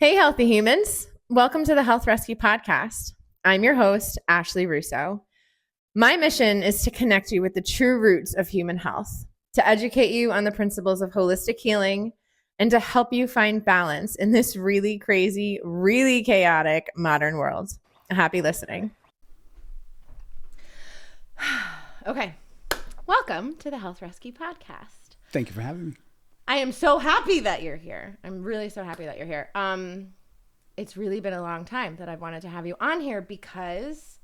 Hey, healthy humans. Welcome to the Health Rescue Podcast. I'm your host, Ashley Russo. My mission is to connect you with the true roots of human health, to educate you on the principles of holistic healing, and to help you find balance in this really crazy, really chaotic modern world. Happy listening. Okay. Welcome to the Health Rescue Podcast. Thank you for having me. I am so happy that you're here. I'm really so happy that you're here. It's really been a long time that I've wanted to have you on here because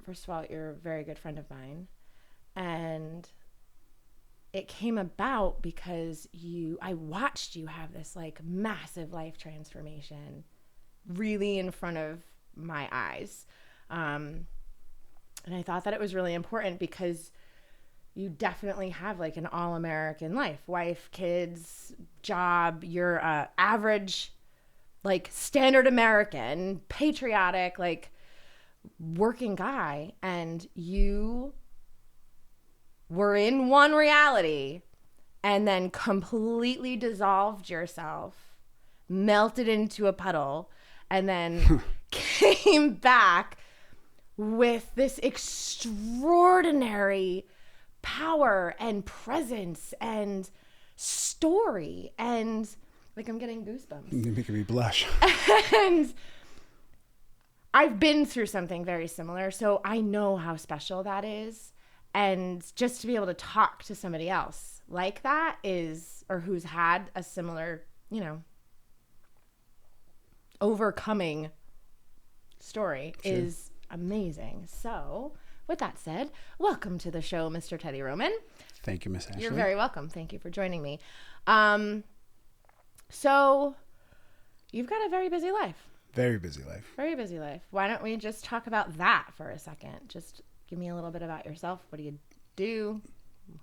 first of all, you're a very good friend of mine. And it came about because I watched you have this like massive life transformation really in front of my eyes. And I thought that it was really important because you definitely have like an all-American life, wife, kids, job. You're average, like standard American, patriotic, like working guy. And you were in one reality and then completely dissolved yourself, melted into a puddle, and then came back with this extraordinary power and presence and story, and like I'm getting goosebumps. You're making me blush. And I've been through something very similar, so I know how special that is. And just to be able to talk to somebody else like that or who's had a similar, overcoming story is amazing. So with that said, welcome to the show, Mr. Teddy Roman. Thank you, Miss Ashley. You're very welcome. Thank you for joining me. So you've got a very busy life. Very busy life. Very busy life. Why don't we just talk about that for a second? Just give me a little bit about yourself. What do you do?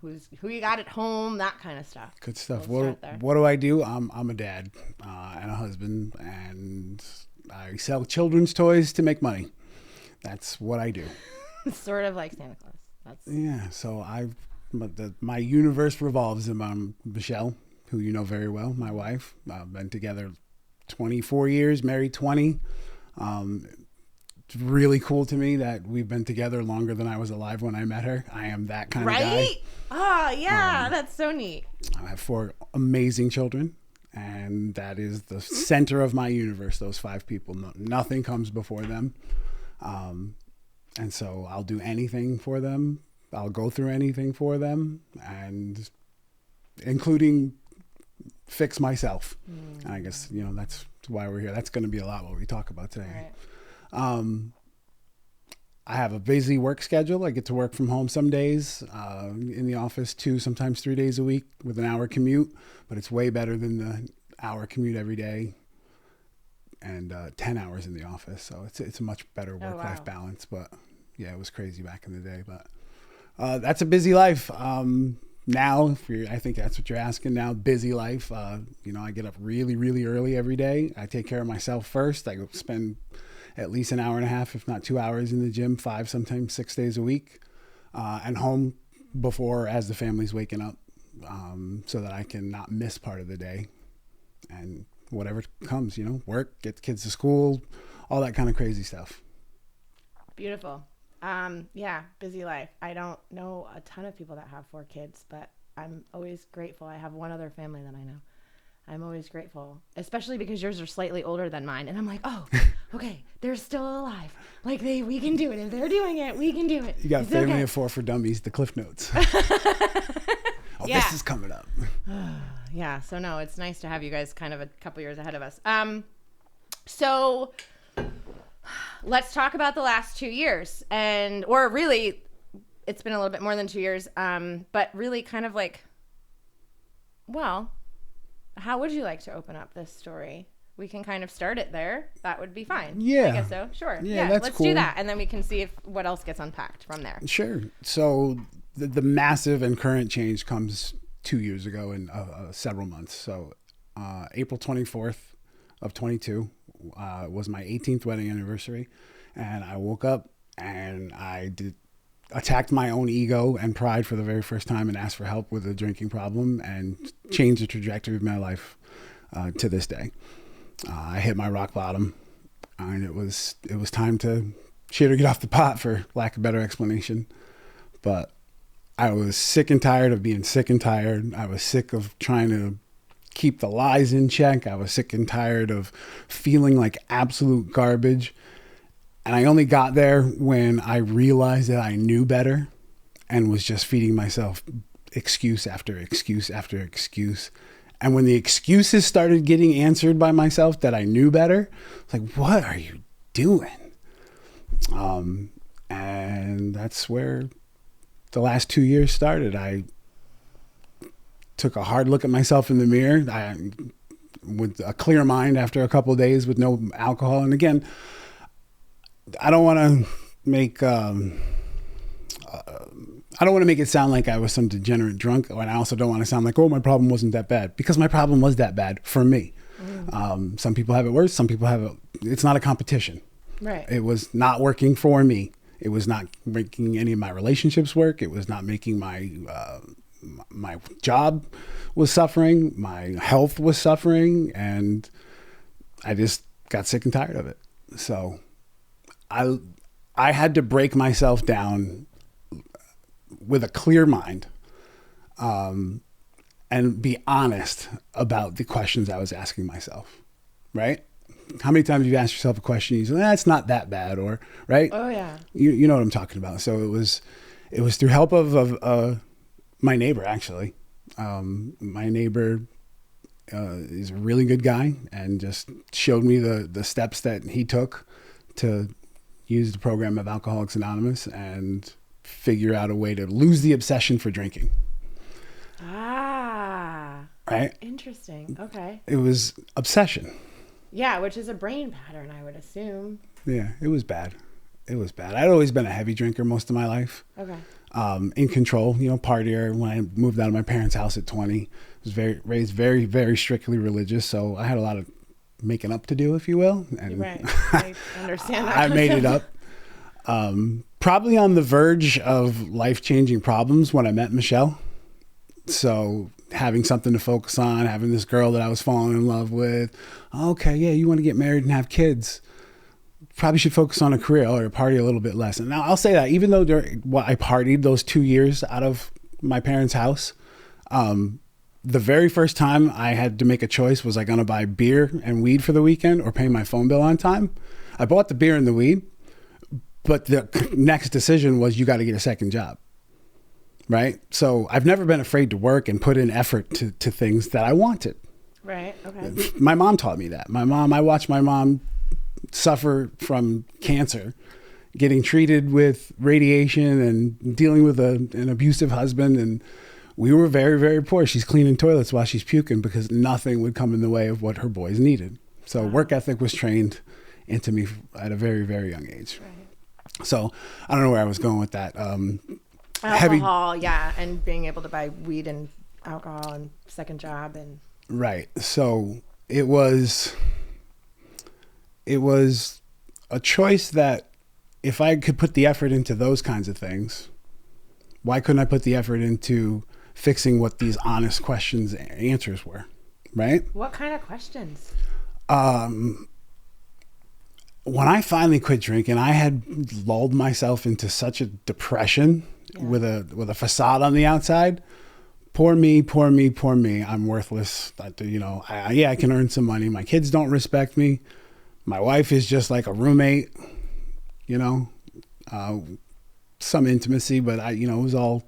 Who you got at home? That kind of stuff. Good stuff. We'll what do I do? I'm a dad and a husband, and I sell children's toys to make money. That's what I do. Sort of like Santa Claus. Yeah. So my universe revolves around Michelle, who you know very well, my wife. I've been together 24 years, married 20. It's really cool to me that we've been together longer than I was alive when I met her. I am that kind of guy. Right? Oh, yeah. That's so neat. I have 4 amazing children, and that is the center of my universe, those 5 people. Nothing comes before them. And so I'll do anything for them. I'll go through anything for them, and including fix myself. And I guess, that's why we're here. That's going to be a lot what we talk about today. Right. I have a busy work schedule. I get to work from home some days, in the office 2, sometimes 3 days a week with an hour commute, but it's way better than the hour commute every day and 10 hours in the office. So it's a much better work-life balance. But yeah, it was crazy back in the day. But that's a busy life. Now, I think that's what you're asking now, busy life. I get up really, really early every day. I take care of myself first. I go spend at least an hour and a half, if not 2 hours in the gym, 5, sometimes 6 days a week, and home as the family's waking up, so that I can not miss part of the day. And whatever comes, work, get the kids to school, all that kind of crazy stuff. Beautiful. Yeah, busy life. I don't know a ton of people that have 4 kids, but I'm always grateful. I have one other family that I know. I'm always grateful, especially because yours are slightly older than mine. And I'm like, oh, okay, they're still alive. Like we can do it. If they're doing it, we can do it. You got Family of 4 for Dummies, the Cliff Notes. This is coming up. Yeah. So no, it's nice to have you guys kind of a couple years ahead of us. So let's talk about the last 2 years, or really, it's been a little bit more than 2 years. But really, kind of like, well, how would you like to open up this story? We can kind of start it there. That would be fine. Yeah. I guess so. Sure. Yeah, let's cool. Do that, and then we can see what else gets unpacked from there. Sure. So the massive and current change comes 2 years ago in several months. So April 24th of 22 was my 18th wedding anniversary, and I woke up and I attacked my own ego and pride for the very first time and asked for help with a drinking problem and changed the trajectory of my life to this day. I hit my rock bottom, and it was time to shit or get off the pot, for lack of better explanation. But I was sick and tired of being sick and tired. I was sick of trying to keep the lies in check. I was sick and tired of feeling like absolute garbage. And I only got there when I realized that I knew better and was just feeding myself excuse after excuse after excuse. And when the excuses started getting answered by myself that I knew better, it's like, what are you doing? And that's where the last 2 years started. I took a hard look at myself in the mirror with a clear mind after a couple of days with no alcohol. And again, I don't want to make it sound like I was some degenerate drunk, and I also don't want to sound like, oh, my problem wasn't that bad, because my problem was that bad for me. Some people have it worse. Some people have it. It's not a competition. Right. It was not working for me. It was not making any of my relationships work. It was not making my job was suffering. My health was suffering, and I just got sick and tired of it. So I had to break myself down with a clear mind, and be honest about the questions I was asking myself, right? How many times have you asked yourself a question, you say, it's not that bad, or, right? Oh, yeah. You know what I'm talking about. So it was through help of my neighbor, actually. My neighbor is a really good guy and just showed me the steps that he took to use the program of Alcoholics Anonymous and figure out a way to lose the obsession for drinking. Ah. Right? Interesting. Okay. It was obsession. Yeah, which is a brain pattern, I would assume. Yeah, it was bad. It was bad. I'd always been a heavy drinker most of my life. Okay. In control, partier. When I moved out of my parents' house at 20, was raised very, very strictly religious. So I had a lot of making up to do, if you will. And right. I understand that. I made it up. Probably on the verge of life-changing problems when I met Michelle. So having something to focus on, having this girl that I was falling in love with. Okay, yeah, you want to get married and have kids. Probably should focus on a career or party a little bit less. And now I'll say that even though I partied those 2 years out of my parents' house, the very first time I had to make a choice, was I going to buy beer and weed for the weekend or pay my phone bill on time? I bought the beer and the weed, but the next decision was, you got to get a second job. Right? So I've never been afraid to work and put in effort to things that I wanted. Right. Okay. My mom taught me that. I watched my mom suffer from cancer, getting treated with radiation and dealing with an abusive husband. And we were very, very poor. She's cleaning toilets while she's puking because nothing would come in the way of what her boys needed. So work ethic was trained into me at a very, very young age. Right. So I don't know where I was going with that. Alcohol, yeah, and being able to buy weed and alcohol and second job and right. So it was a choice that if I could put the effort into those kinds of things, why couldn't I put the effort into fixing what these honest questions and answers were, right? What kind of questions? When I finally quit drinking, I had lulled myself into such a depression with a facade on the outside. Poor me, poor me, poor me. I'm worthless. I can earn some money. My kids don't respect me. My wife is just like a roommate, some intimacy, but it was all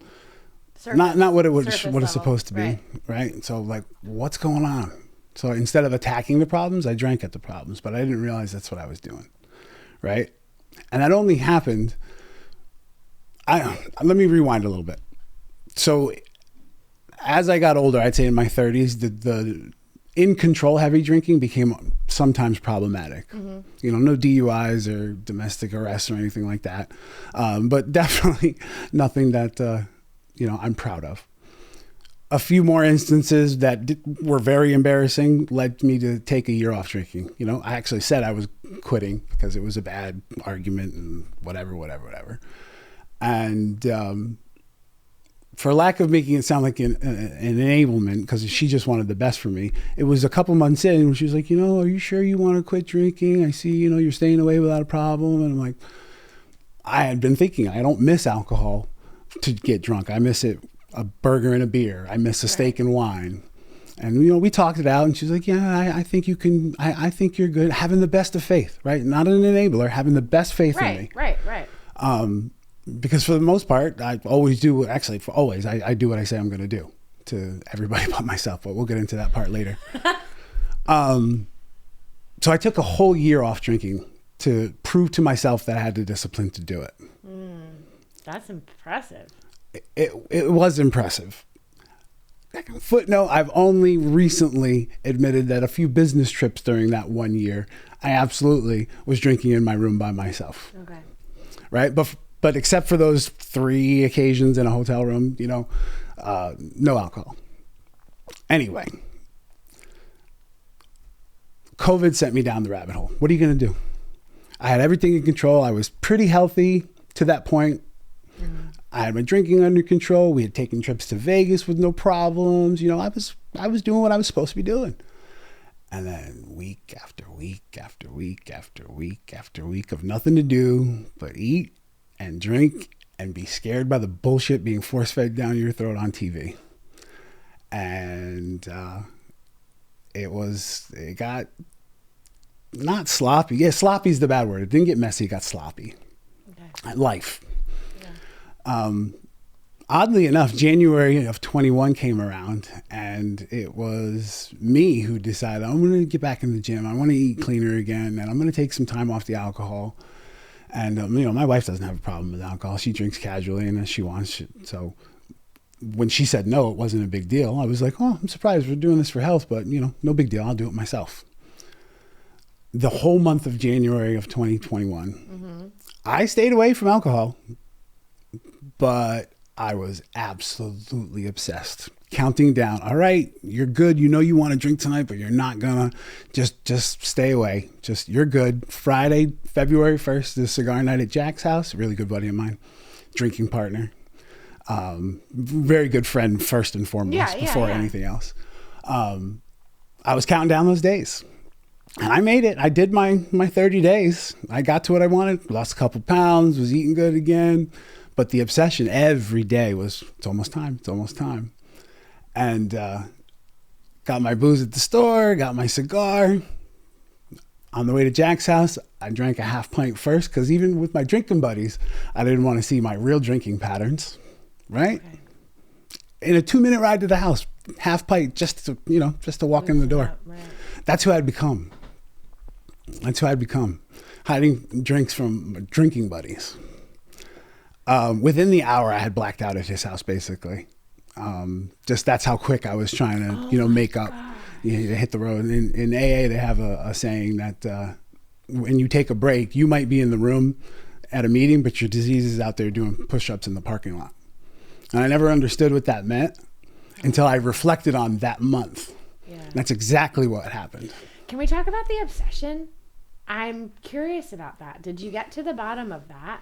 not what it's supposed to be. Right. So like, what's going on? So instead of attacking the problems, I drank at the problems, but I didn't realize that's what I was doing. Right. And that only happened. Let me rewind a little bit. So as I got older, I'd say in my 30s, the in control heavy drinking became sometimes problematic. Mm-hmm. No DUIs or domestic arrests or anything like that. But definitely nothing that, I'm proud of. A few more instances that were very embarrassing led me to take a year off drinking. I actually said I was quitting because it was a bad argument and whatever. And for lack of making it sound like an enablement, because she just wanted the best for me, it was a couple months in and she was like, are you sure you want to quit drinking? I see, you're staying away without a problem. And I'm like, I had been thinking, I don't miss alcohol to get drunk. I miss it, a burger and a beer. I miss a steak and wine. And, we talked it out and she's like, yeah, I think you can, I think you're good. Having the best of faith, right? Not an enabler, having the best faith in me. Right. Because for the most part, I always do, actually for always, I do what I say I'm going to do to everybody but myself, but we'll get into that part later. So I took a whole year off drinking to prove to myself that I had the discipline to do it. That's impressive. It was impressive. Footnote, I've only recently admitted that a few business trips during that 1 year, I absolutely was drinking in my room by myself. Okay. Right? But except for those 3 occasions in a hotel room, no alcohol. Anyway, COVID sent me down the rabbit hole. What are you going to do? I had everything in control. I was pretty healthy to that point. I had my drinking under control. We had taken trips to Vegas with no problems. I was doing what I was supposed to be doing. And then week after week after week after week after week of nothing to do but eat and drink and be scared by the bullshit being force-fed down your throat on TV. And it got not sloppy. Yeah, sloppy is the bad word. It didn't get messy. It got sloppy. Okay. Life. Yeah. Oddly enough, January of 21 came around and it was me who decided I'm going to get back in the gym. I want to eat cleaner again and I'm going to take some time off the alcohol. And, my wife doesn't have a problem with alcohol. She drinks casually and as she wants. So when she said no, it wasn't a big deal. I was like, oh, I'm surprised we're doing this for health, but, no big deal. I'll do it myself. The whole month of January of 2021, I stayed away from alcohol, but I was absolutely obsessed. Counting down. All right, you're good. You want to drink tonight, but you're not gonna. Just stay away. You're good. Friday, February 1st, the cigar night at Jack's house. A really good buddy of mine, drinking partner. Very good friend first and foremost before anything else. I was counting down those days. And I made it. I did my 30 days. I got to what I wanted. Lost a couple pounds. Was eating good again. But the obsession every day was, it's almost time. It's almost time. And got my booze at the store. Got my cigar. On the way to Jack's house, I drank a half pint first. Because even with my drinking buddies, I didn't want to see my real drinking patterns. Right? Okay. In a 2-minute ride to the house, half pint just to walk in the door. Right. That's who I'd become. Hiding drinks from drinking buddies. Within the hour, I had blacked out at his house, basically. Just that's how quick I was trying to, make up, hit the road. In AA, they have a saying that when you take a break, you might be in the room at a meeting, but your disease is out there doing push-ups in the parking lot. And I never understood what that meant until I reflected on that month. Yeah. That's exactly what happened. Can we talk about the obsession? I'm curious about that. Did you get to the bottom of that?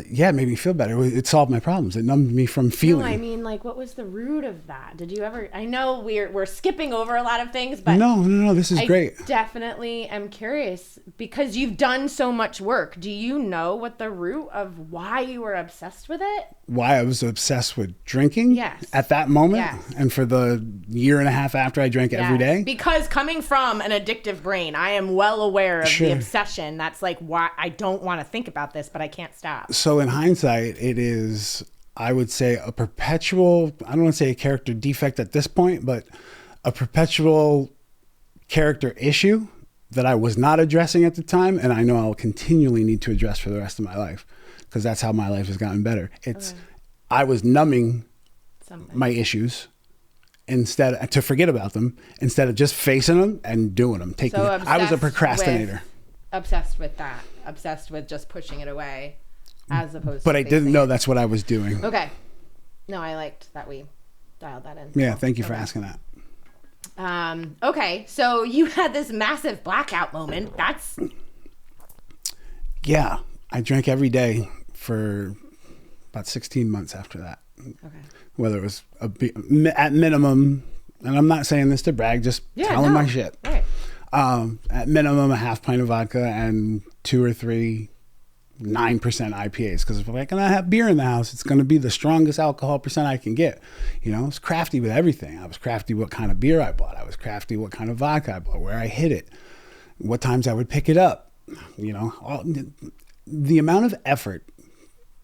Yeah, it made me feel better. It solved my problems. It numbed me from feeling. No, I mean, what was the root of that? Did you ever? I know we're skipping over a lot of things, but no, this is great. Definitely am curious because you've done so much work. Do you know what the root of why you were obsessed with it? Why I was obsessed with drinking? Yes. At that moment? Yes. And for the year and a half after I drank every day? Because coming from an addictive brain, I am well aware of the obsession. That's why I don't want to think about this, but I can't stop. So in hindsight, it is, I would say, a perpetual, I don't want to say a character defect at this point, but a perpetual character issue that I was not addressing at the time. And I know I'll continually need to address for the rest of my life because that's how my life has gotten better. I was numbing my issues to forget about them instead of just facing them and doing them. I was a procrastinator. Obsessed with that. Obsessed with just pushing it away. As opposed but to I didn't know that's what I was doing. Okay. No, I liked that we dialed that in. Yeah, thank you for asking that. Okay, so you had this massive blackout moment. Yeah, I drank every day for about 16 months after that. Okay. Whether it was at minimum, and I'm not saying this to brag, just telling my shit. Right. At minimum, a half pint of vodka and 2 or 3 9% IPAs. Because if I'm gonna have beer in the house, it's gonna be the strongest alcohol percent I can get. You know, I was crafty with everything. I was crafty what kind of beer I bought. I was crafty what kind of vodka I bought, where I hid it, what times I would pick it up. You know, the amount of effort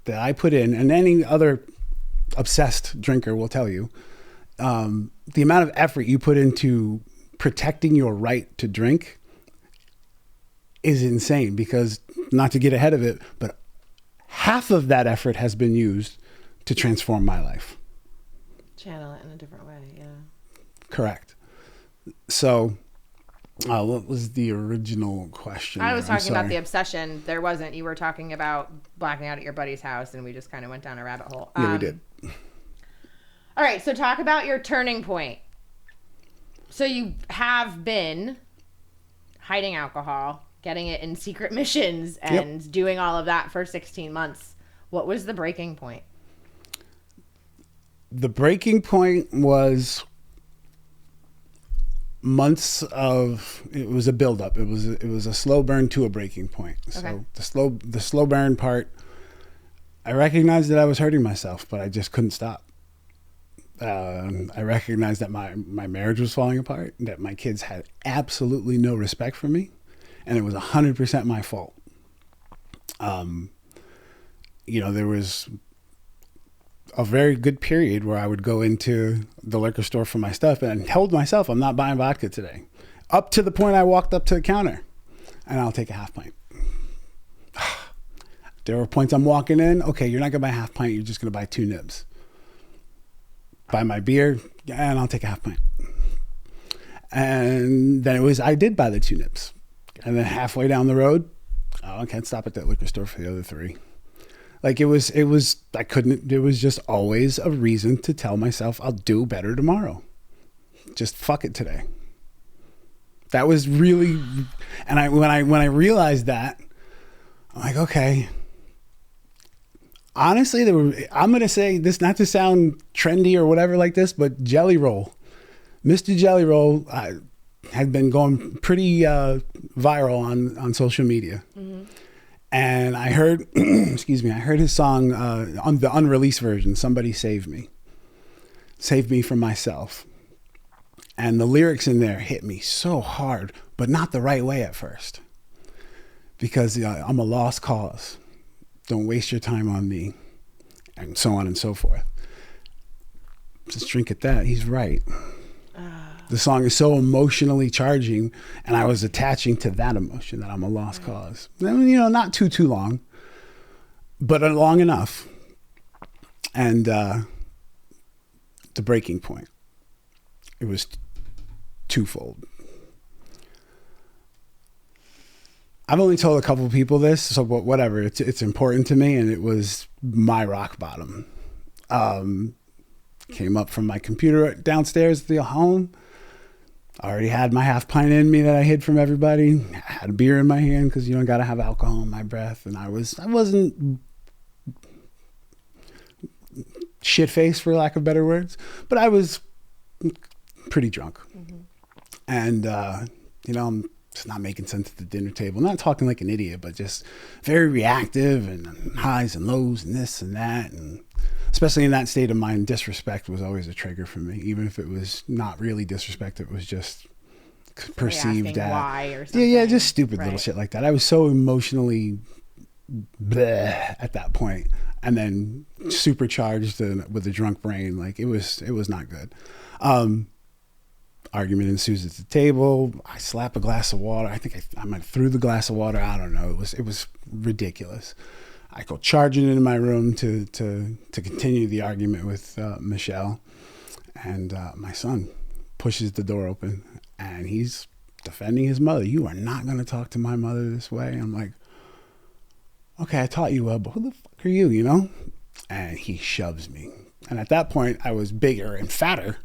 that I put in, and any other obsessed drinker will tell you, the amount of effort you put into protecting your right to drink is insane. Because, not to get ahead of it, but half of that effort has been used to transform my life. Channel it in a different way, yeah. Correct. So, what was the original question? I was talking about the obsession. There wasn't. You were talking about blacking out at your buddy's house, and we just kind of went down a rabbit hole. Yeah, we did. All right, so talk about your turning point. So you have been hiding alcohol, getting it in secret missions, and doing all of that for 16 months. What was the breaking point? The breaking point was months of, it was a buildup. It was a slow burn to a breaking point. Okay. So the slow burn part, I recognized that I was hurting myself, but I just couldn't stop. I recognized that my marriage was falling apart, that my kids had absolutely no respect for me, and it was 100% my fault. You know, there was a very good period where I would go into the liquor store for my stuff and told myself, I'm not buying vodka today. Up to the point I walked up to the counter and I'll take a half pint. There were points I'm walking in. Okay, you're not going to buy a half pint. You're just going to buy 2 nibs. Buy my beer and I'll take a half pint. And then I did buy the 2 nibs. And then halfway down the road, I can't stop at that liquor store for the other 3. Like it was just always a reason to tell myself I'll do better tomorrow. Just fuck it today. That was really, and when I realized that, I'm like, okay. Honestly, I'm going to say this, not to sound trendy or whatever like this, but Jelly Roll. Mr. Jelly Roll had been going pretty viral on social media. Mm-hmm. And I heard, I heard his song on the unreleased version, Somebody Save Me. Save me from myself. And the lyrics in there hit me so hard, but not the right way at first. Because I'm a lost cause. Don't waste your time on me. And so on and so forth. Just drink at that. He's right. The song is so emotionally charging, and I was attaching to that emotion that I'm a lost cause. And, you know, not too long, but long enough. And the breaking point, it was twofold. I've only told a couple of people this, so whatever. It's important to me, and it was my rock bottom. Came up from my computer downstairs at the home. I already had my half pint in me that I hid from everybody. I had a beer in my hand because, you know, got to have alcohol in my breath. And I wasn't shit-faced, for lack of better words, but I was pretty drunk. Mm-hmm. And, you know, I'm just not making sense at the dinner table. Not talking like an idiot, but just very reactive and highs and lows and this and that. And especially in that state of mind, disrespect was always a trigger for me. Even if it was not really disrespect, it was just perceived as why or something. Yeah, just stupid little shit like that. I was so emotionally bleh at that point, and then supercharged with a drunk brain. Like it was not good. Argument ensues at the table. I slap a glass of water. I think I might have threw the glass of water. I don't know. It was ridiculous. I go charging into my room to continue the argument with Michelle, and my son pushes the door open, and he's defending his mother. You are not going to talk to my mother this way. I'm like, okay, I taught you well, but who the fuck are you, you know? And he shoves me. And at that point, I was bigger and fatter,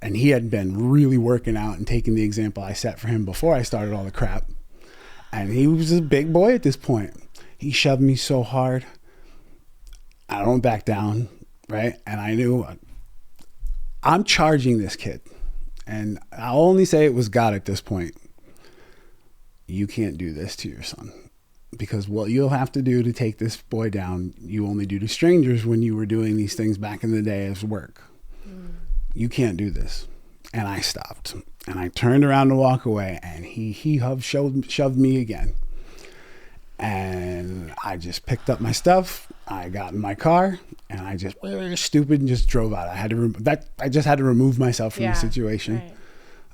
and he had been really working out and taking the example I set for him before I started all the crap. And he was a big boy at this point. He shoved me so hard. I don't back down, right? And I knew I'm charging this kid. And I'll only say it was God at this point. You can't do this to your son. Because what you'll have to do to take this boy down, you only do to strangers when you were doing these things back in the day as work. You can't do this. And I stopped. And I turned around to walk away, and he shoved me again. And I just picked up my stuff. I got in my car, and I just stupid and just drove out. I just had to remove myself from the situation.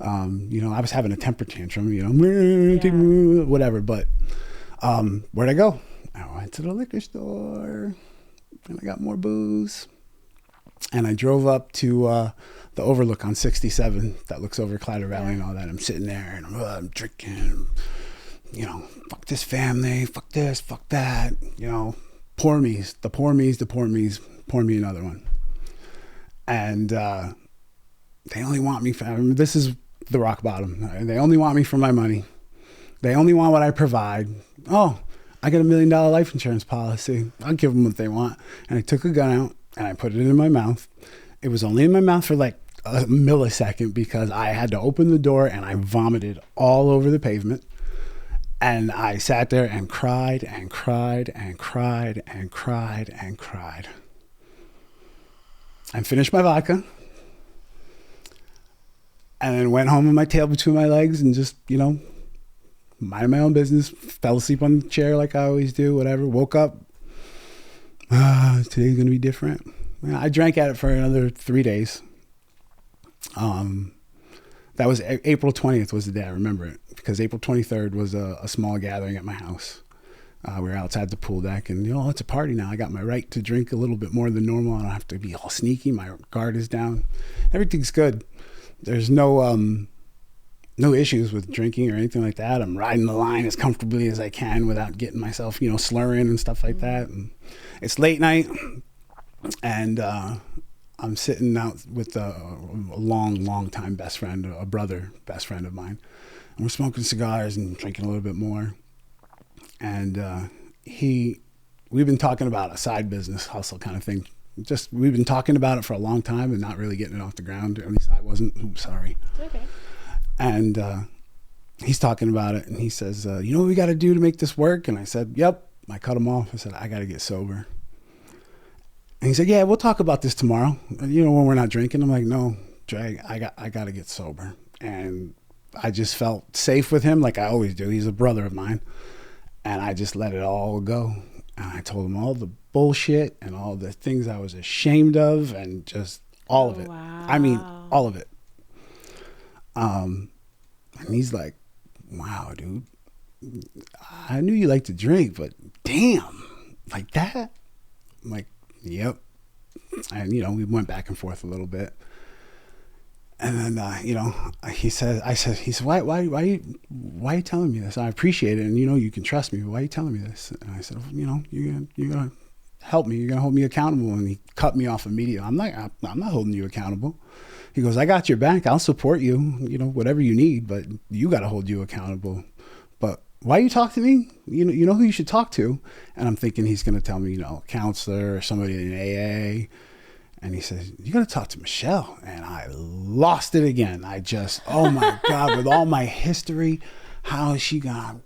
Right. I was having a temper tantrum, whatever. But where'd I go? I went to the liquor store, and I got more booze. And I drove up to the overlook on 67 that looks over Clyde Valley and all that. I'm sitting there, and I'm drinking. Fuck this family, fuck this, fuck that, pour me another one. And they only want me this is the rock bottom. They only want me for my money. They only want what I provide. Oh, I got $1 million life insurance policy. I'll give them what they want. And I took a gun out and I put it in my mouth. It was only in my mouth for like a millisecond because I had to open the door and I vomited all over the pavement. And I sat there and cried and cried and cried and cried and cried. I finished my vodka. And then went home with my tail between my legs and just, minded my own business. Fell asleep on the chair like I always do, whatever. Woke up. Today's going to be different. I drank at it for another 3 days. That was April 20th was the day. I remember it because April 23rd was a small gathering at my house. We were outside the pool deck and, it's a party now. I got my right to drink a little bit more than normal. I don't have to be all sneaky. My guard is down. Everything's good. There's no issues with drinking or anything like that. I'm riding the line as comfortably as I can without getting myself, slurring and stuff like that. And it's late night and, I'm sitting out with a long time best friend, a brother best friend of mine. And we're smoking cigars and drinking a little bit more. And we've been talking about a side business hustle kind of thing. We've been talking about it for a long time and not really getting it off the ground. At least I wasn't. Ooh, sorry. Okay. And he's talking about it and he says, what we got to do to make this work? And I said, yep. I cut him off. I said, I got to get sober. And he said, yeah, we'll talk about this tomorrow. When we're not drinking. I'm like, no, Dre, I got to get sober. And I just felt safe with him like I always do. He's a brother of mine. And I just let it all go. And I told him all the bullshit and all the things I was ashamed of and just all of it. Wow. I mean, all of it. And he's like, wow, dude, I knew you liked to drink, but damn, like that? I'm like, yep. And, we went back and forth a little bit. And then, he said, why are you telling me this? I appreciate it. And, you can trust me, but why are you telling me this? And I said, you're going to help me. You're going to hold me accountable. And he cut me off immediately. I'm not holding you accountable. He goes, I got your back. I'll support you, whatever you need, but you got to hold you accountable. But why you talk to me? You know who you should talk to. And I'm thinking he's going to tell me, a counselor or somebody in AA. And he says, you got to talk to Michelle. And I lost it again. I just, oh my God, with all my history, how is she got,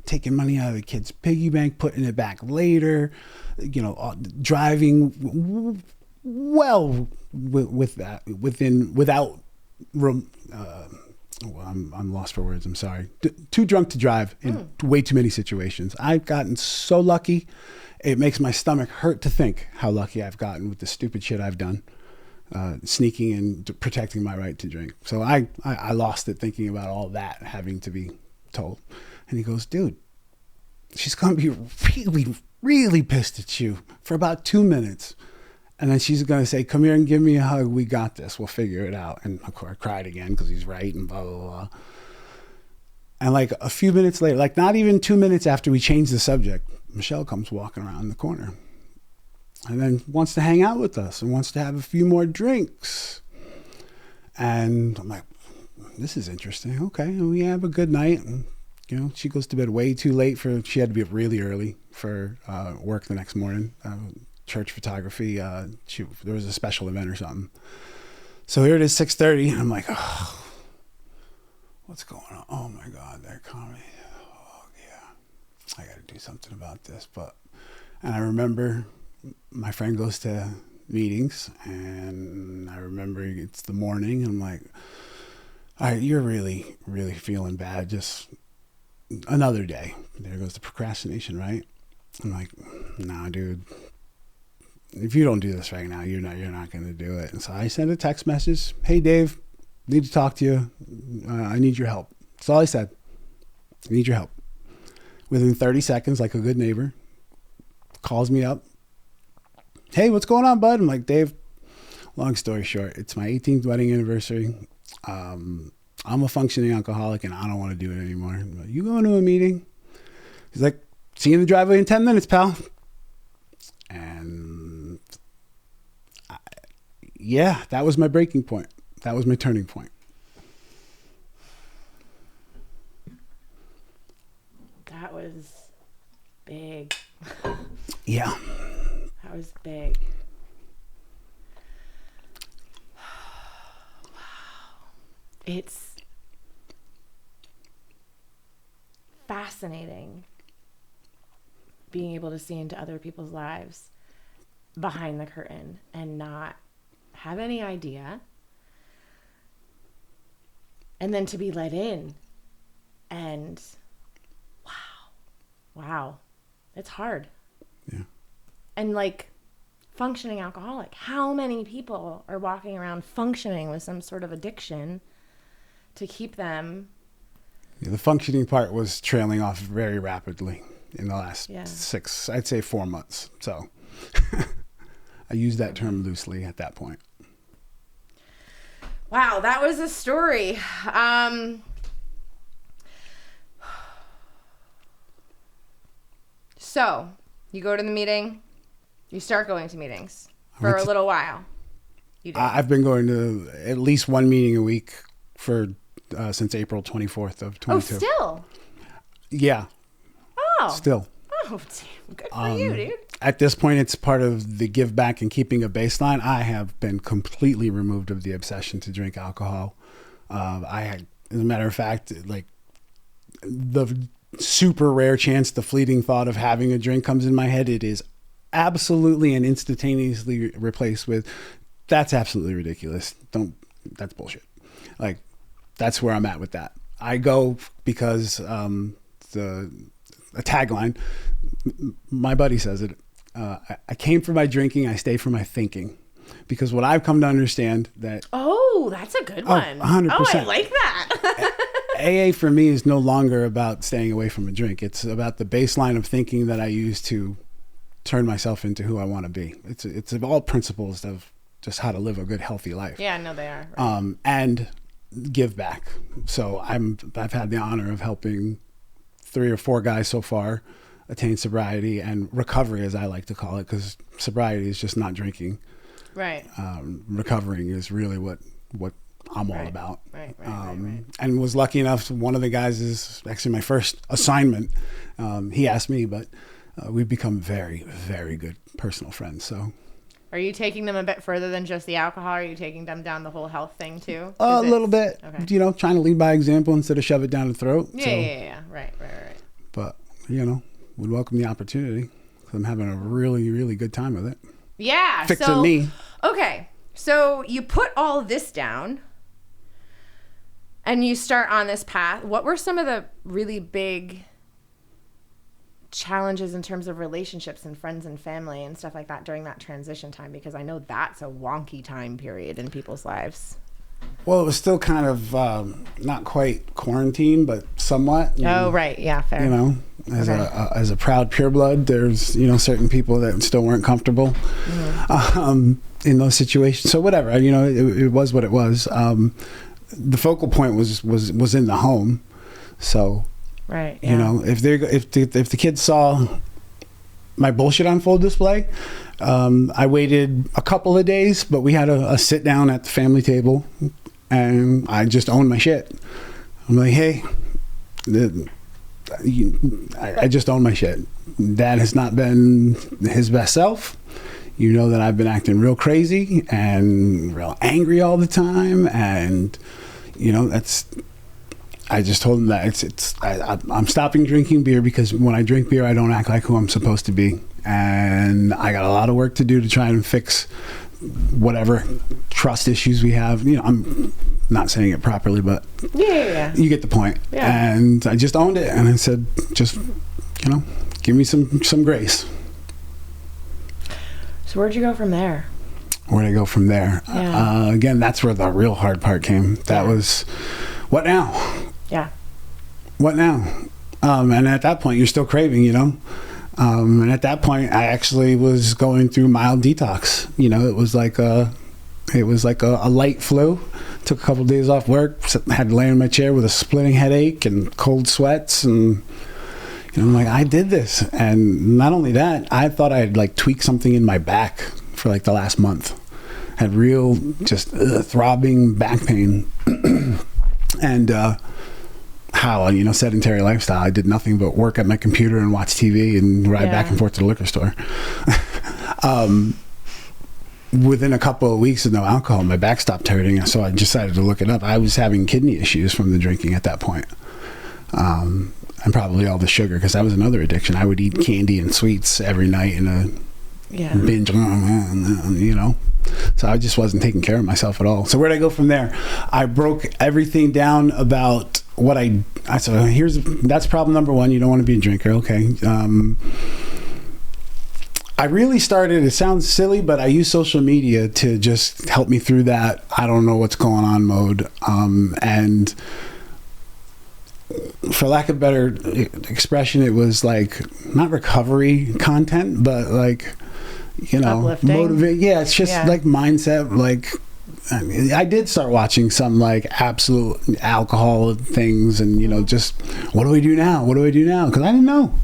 taking money out of the kid's piggy bank, putting it back later, driving well with that, without, I'm lost for words. I'm sorry. Too drunk to drive in way too many situations. I've gotten so lucky. It makes my stomach hurt to think how lucky I've gotten with the stupid shit I've done, sneaking and protecting my right to drink. So I lost it thinking about all that having to be told. And he goes, dude, she's going to be really, really pissed at you for about 2 minutes. And then she's going to say, come here and give me a hug. We got this. We'll figure it out. And of course I cried again because he's right and blah, blah, blah. And like a few minutes later, like not even 2 minutes after we changed the subject, Michelle comes walking around the corner and then wants to hang out with us and wants to have a few more drinks. And I'm like, this is interesting. Okay, we have a good night. And, she goes to bed way too late she had to be up really early for work the next morning. church photography. There was a special event or something. So here it is, 6:30, and I'm like, oh, what's going on? Oh my God, they're coming. Oh yeah, I got to do something about this. And I remember my friend goes to meetings, and I remember it's the morning, and I'm like, all right, you're really, really feeling bad. Just another day. There goes the procrastination, right? I'm like, nah, dude. If you don't do this right now, you're not going to do it. And so I sent a text message. Hey, Dave, need to talk to you. I need your help. That's all I said. I need your help. Within 30 seconds, like a good neighbor, calls me up. Hey, what's going on, bud? I'm like, Dave, long story short, it's my 18th wedding anniversary. I'm a functioning alcoholic, and I don't want to do it anymore. I'm like, you going to a meeting? He's like, see you in the driveway in 10 minutes, pal. And yeah, that was my breaking point. That was my turning point. That was big. Yeah. That was big. Wow. It's fascinating being able to see into other people's lives behind the curtain and not have any idea, and then to be let in, and wow, it's hard. Yeah. And like, functioning alcoholic, how many people are walking around functioning with some sort of addiction to keep them? Yeah, the functioning part was trailing off very rapidly in the last 4 months. So I use that term loosely at that point. Wow, that was a story. So you go to the meeting, you start going to meetings for a little while. You did. I've been going to at least one meeting a week for since April 24th of 22. Oh, still? Yeah. Oh. Still. Oh, damn. Good for you, dude. At this point, it's part of the give back and keeping a baseline. I have been completely removed of the obsession to drink alcohol. As a matter of fact, like the super rare chance the fleeting thought of having a drink comes in my head, it is absolutely and instantaneously replaced with, that's absolutely ridiculous. That's bullshit. Like, that's where I'm at with that. I go because a tagline, my buddy says it, I came for my drinking, I stay for my thinking. Because what I've come to understand that... Oh, that's a good one. 100%. Oh, I like that. AA for me is no longer about staying away from a drink. It's about the baseline of thinking that I use to turn myself into who I want to be. It's all principles of just how to live a good, healthy life. Yeah, no, they are. Right. And give back. So I've had the honor of helping 3 or 4 guys so far attain sobriety and recovery, as I like to call it, because sobriety is just not drinking. Right. Recovering is really what I'm all about. Right. And was lucky enough, one of the guys is actually my first assignment. He asked me, but we've become very, very good personal friends. So, are you taking them a bit further than just the alcohol? Are you taking them down the whole health thing too? A little bit, okay. Trying to lead by example instead of shove it down the throat. Yeah. Right. But, would welcome the opportunity because I'm having a really, really good time with it. Yeah. Fixing me. Okay. So you put all this down and you start on this path. What were some of the really big challenges in terms of relationships and friends and family and stuff like that during that transition time? Because I know that's a wonky time period in people's lives. Well, it was still kind of not quite quarantine, but somewhat. Oh, right. Yeah, fair. As a proud pureblood, there's certain people that still weren't comfortable in those situations. So whatever, it was what it was. The focal point was in the home. So, right. Yeah. If the kids saw my bullshit on full display, I waited a couple of days, but we had a sit down at the family table, and I just owned my shit. I'm like, hey, I just own my shit. Dad has not been his best self. You know that I've been acting real crazy and real angry all the time. And, you know, I just told him that I'm stopping drinking beer because when I drink beer, I don't act like who I'm supposed to be. And I got a lot of work to do to try and fix whatever trust issues we have. You know, I'm not saying it properly, but yeah. You get the point. Yeah. And I just owned it, and I said, just, you know, give me some grace. So where'd you go from there? Where'd I go from there? Yeah. Again, that's where the real hard part came. That was, what now? Yeah. What now? And at that point, you're still craving, you know? And at that point, I actually was going through mild detox. You know, it was like a light flu. Took a couple of days off work, had to lay in my chair with a splitting headache and cold sweats, and you know, I'm like, I did this. And not only that, I thought I had like tweaked something in my back for like the last month. Had real just throbbing back pain, and how, you know, sedentary lifestyle. I did nothing but work at my computer and watch TV and ride back and forth to the liquor store. Within a couple of weeks of no alcohol, my back stopped hurting, so I decided to look it up. I was having kidney issues from the drinking at that point. And probably all the sugar, because that was another addiction. I would eat candy and sweets every night in a binge, you know. So I just wasn't taking care of myself at all. So where'd I go from there? I broke everything down about what I said, that's problem number one. You don't want to be a drinker. Okay. I really started, it sounds silly, but I use social media to just help me through that I don't know what's going on mode. And for lack of better expression, it was like not recovery content, but like, you know, motivate. Yeah, it's just like mindset. Like, I mean, I did start watching some like absolute alcohol things, and you know, just what do we do now? What do I do now? Because I didn't know.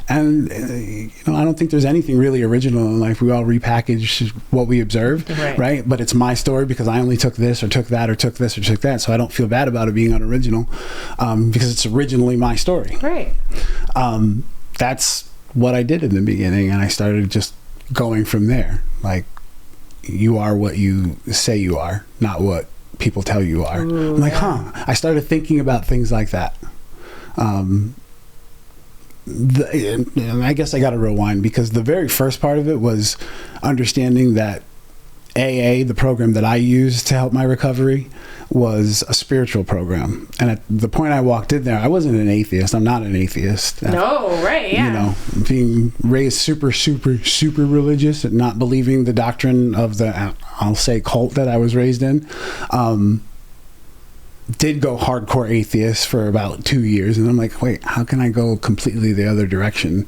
And you know, I don't think there's anything really original in life. We all repackage what we observed, right? But it's my story because I only took this or took that or took this or took that, so I don't feel bad about it being unoriginal, because it's originally my story. Right. That's what I did in the beginning, and I started just going from there. Like, you are what you say you are, not what people tell you are. Ooh, I'm like, I started thinking about things like that. And I guess I got to rewind, because the very first part of it was understanding that AA, the program that I used to help my recovery, was a spiritual program. And at the point I walked in there, I wasn't an atheist. I'm not an atheist. No, right, yeah. You know, being raised super religious and not believing the doctrine of the, I'll say, cult that I was raised in. Did go hardcore atheist for about 2 years. And I'm like, wait, how can I go completely the other direction?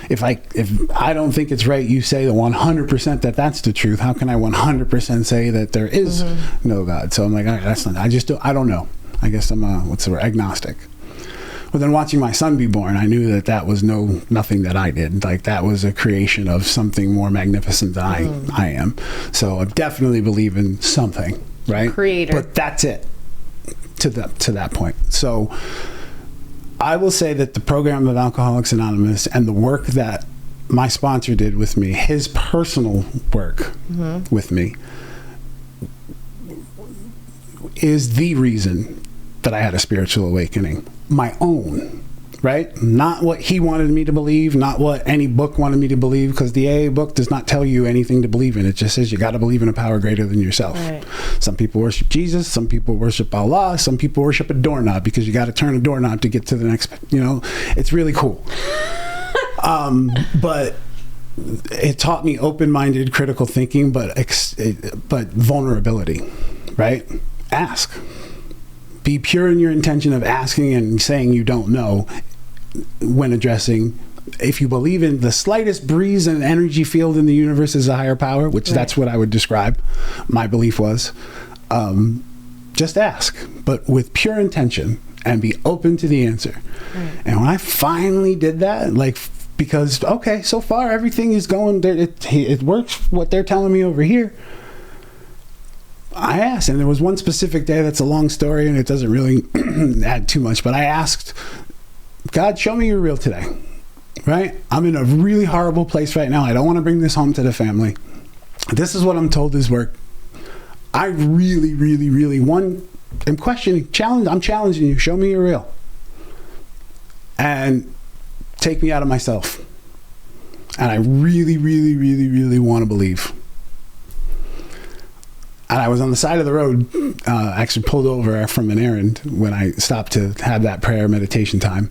If I don't think it's right, you say the 100% that that's the truth. How can I 100% say that there is no God? So I'm like, that's not. I don't know. I guess I'm agnostic. But then watching my son be born, I knew that was nothing that I did. Like, that was a creation of something more magnificent than I am. So I definitely believe in something, right? Creator. But that's it to that point. So I will say that the program of Alcoholics Anonymous and the work that my sponsor did with me, his personal work with me, is the reason that I had a spiritual awakening. My own, right? Not what he wanted me to believe, not what any book wanted me to believe, because the AA book does not tell you anything to believe in. It just says you got to believe in a power greater than yourself. Right. Some people worship Jesus, some people worship Allah, some people worship a doorknob, because you got to turn a doorknob to get to the next, you know, it's really cool. But it taught me open-minded, critical thinking, but vulnerability, right? Ask. Be pure in your intention of asking and saying you don't know when addressing. If you believe in the slightest breeze and energy field in the universe is a higher power, which that's what I would describe my belief was, just ask, but with pure intention, and be open to the answer. Right. And when I finally did that, like, because, okay, so far everything is going, it works what they're telling me over here. I asked, and there was one specific day, that's a long story and it doesn't really add too much, but I asked, God, show me you're real today. right? I'm in a really horrible place right now. I don't want to bring this home to the family. This is what I'm told is work. I really, really, really, am questioning, I'm challenging you. Show me you're real. And take me out of myself. And I really, really, really, really want to believe. And I was on the side of the road, actually pulled over from an errand when I stopped to have that prayer meditation time.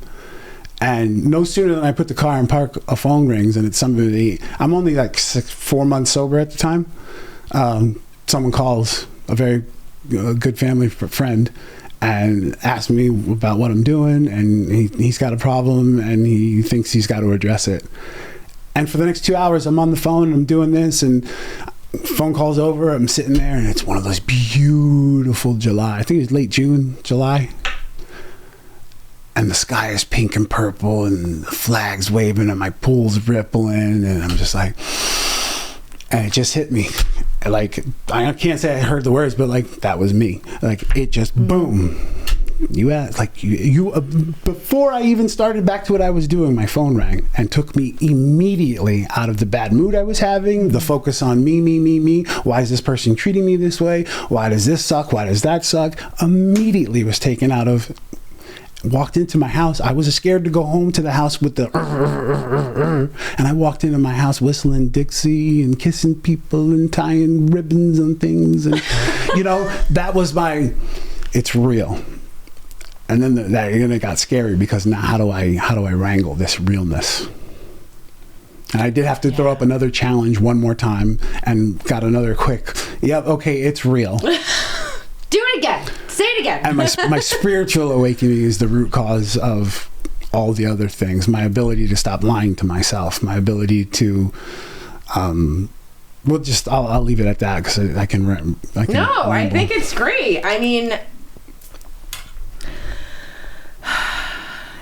And no sooner than I put the car in park, a phone rings, and it's somebody. I'm only like 4 months sober at the time. Someone calls, a very good family friend, and asks me about what I'm doing, and he's got a problem, and he thinks he's got to address it. And for the next 2 hours, I'm on the phone, and I'm doing this, and phone calls over, I'm sitting there, and it's one of those beautiful July. I think it was late June, July. And the sky is pink and purple, and the flag's waving, and my pool's rippling, and I'm just like, and it just hit me. Like, I can't say I heard the words, but like, that was me. Like, it just boom. Before I even started back to what I was doing, my phone rang and took me immediately out of the bad mood I was having, the focus on me. Why is this person treating me this way? Why does this suck? Why does that suck? Immediately was taken out of. Walked into my house. I was scared to go home to the house with the and I walked into my house whistling Dixie and kissing people and tying ribbons and things, and that was my, it's real. And then it got scary, because now how do I wrangle this realness? And I did have to throw up another challenge one more time, and got another quick, yep, okay, it's real. Do it again. Say it again. And my spiritual awakening is the root cause of all the other things. My ability to stop lying to myself. My ability to, I'll leave it at that, because I can ramble. I think it's great. I mean,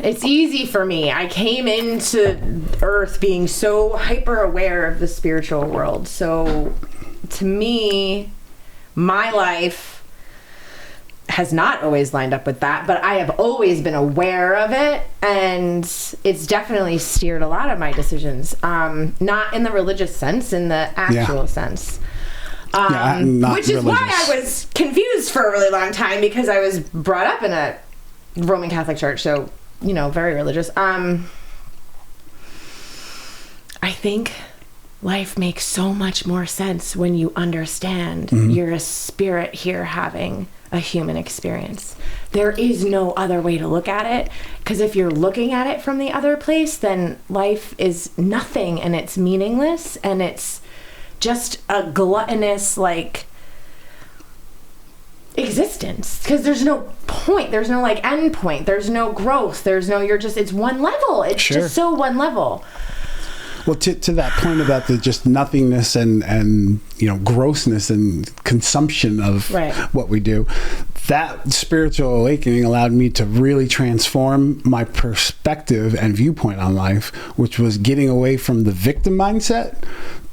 it's easy for me. I came into Earth being so hyper aware of the spiritual world. So to me, my life has not always lined up with that, but I have always been aware of it, and it's definitely steered a lot of my decisions. Not in the religious sense, in the actual sense. Which is why I was confused for a really long time, because I was brought up in a Roman Catholic church, so very religious. I think life makes so much more sense when you understand you're a spirit here having a human experience. There is no other way to look at it, because if you're looking at it from the other place, then life is nothing, and it's meaningless, and it's just a gluttonous existence, because there's no point, there's no end point, there's no growth, it's one level, it's just so one level. Well, to that point about the just nothingness and grossness and consumption of what we do, that spiritual awakening allowed me to really transform my perspective and viewpoint on life, which was getting away from the victim mindset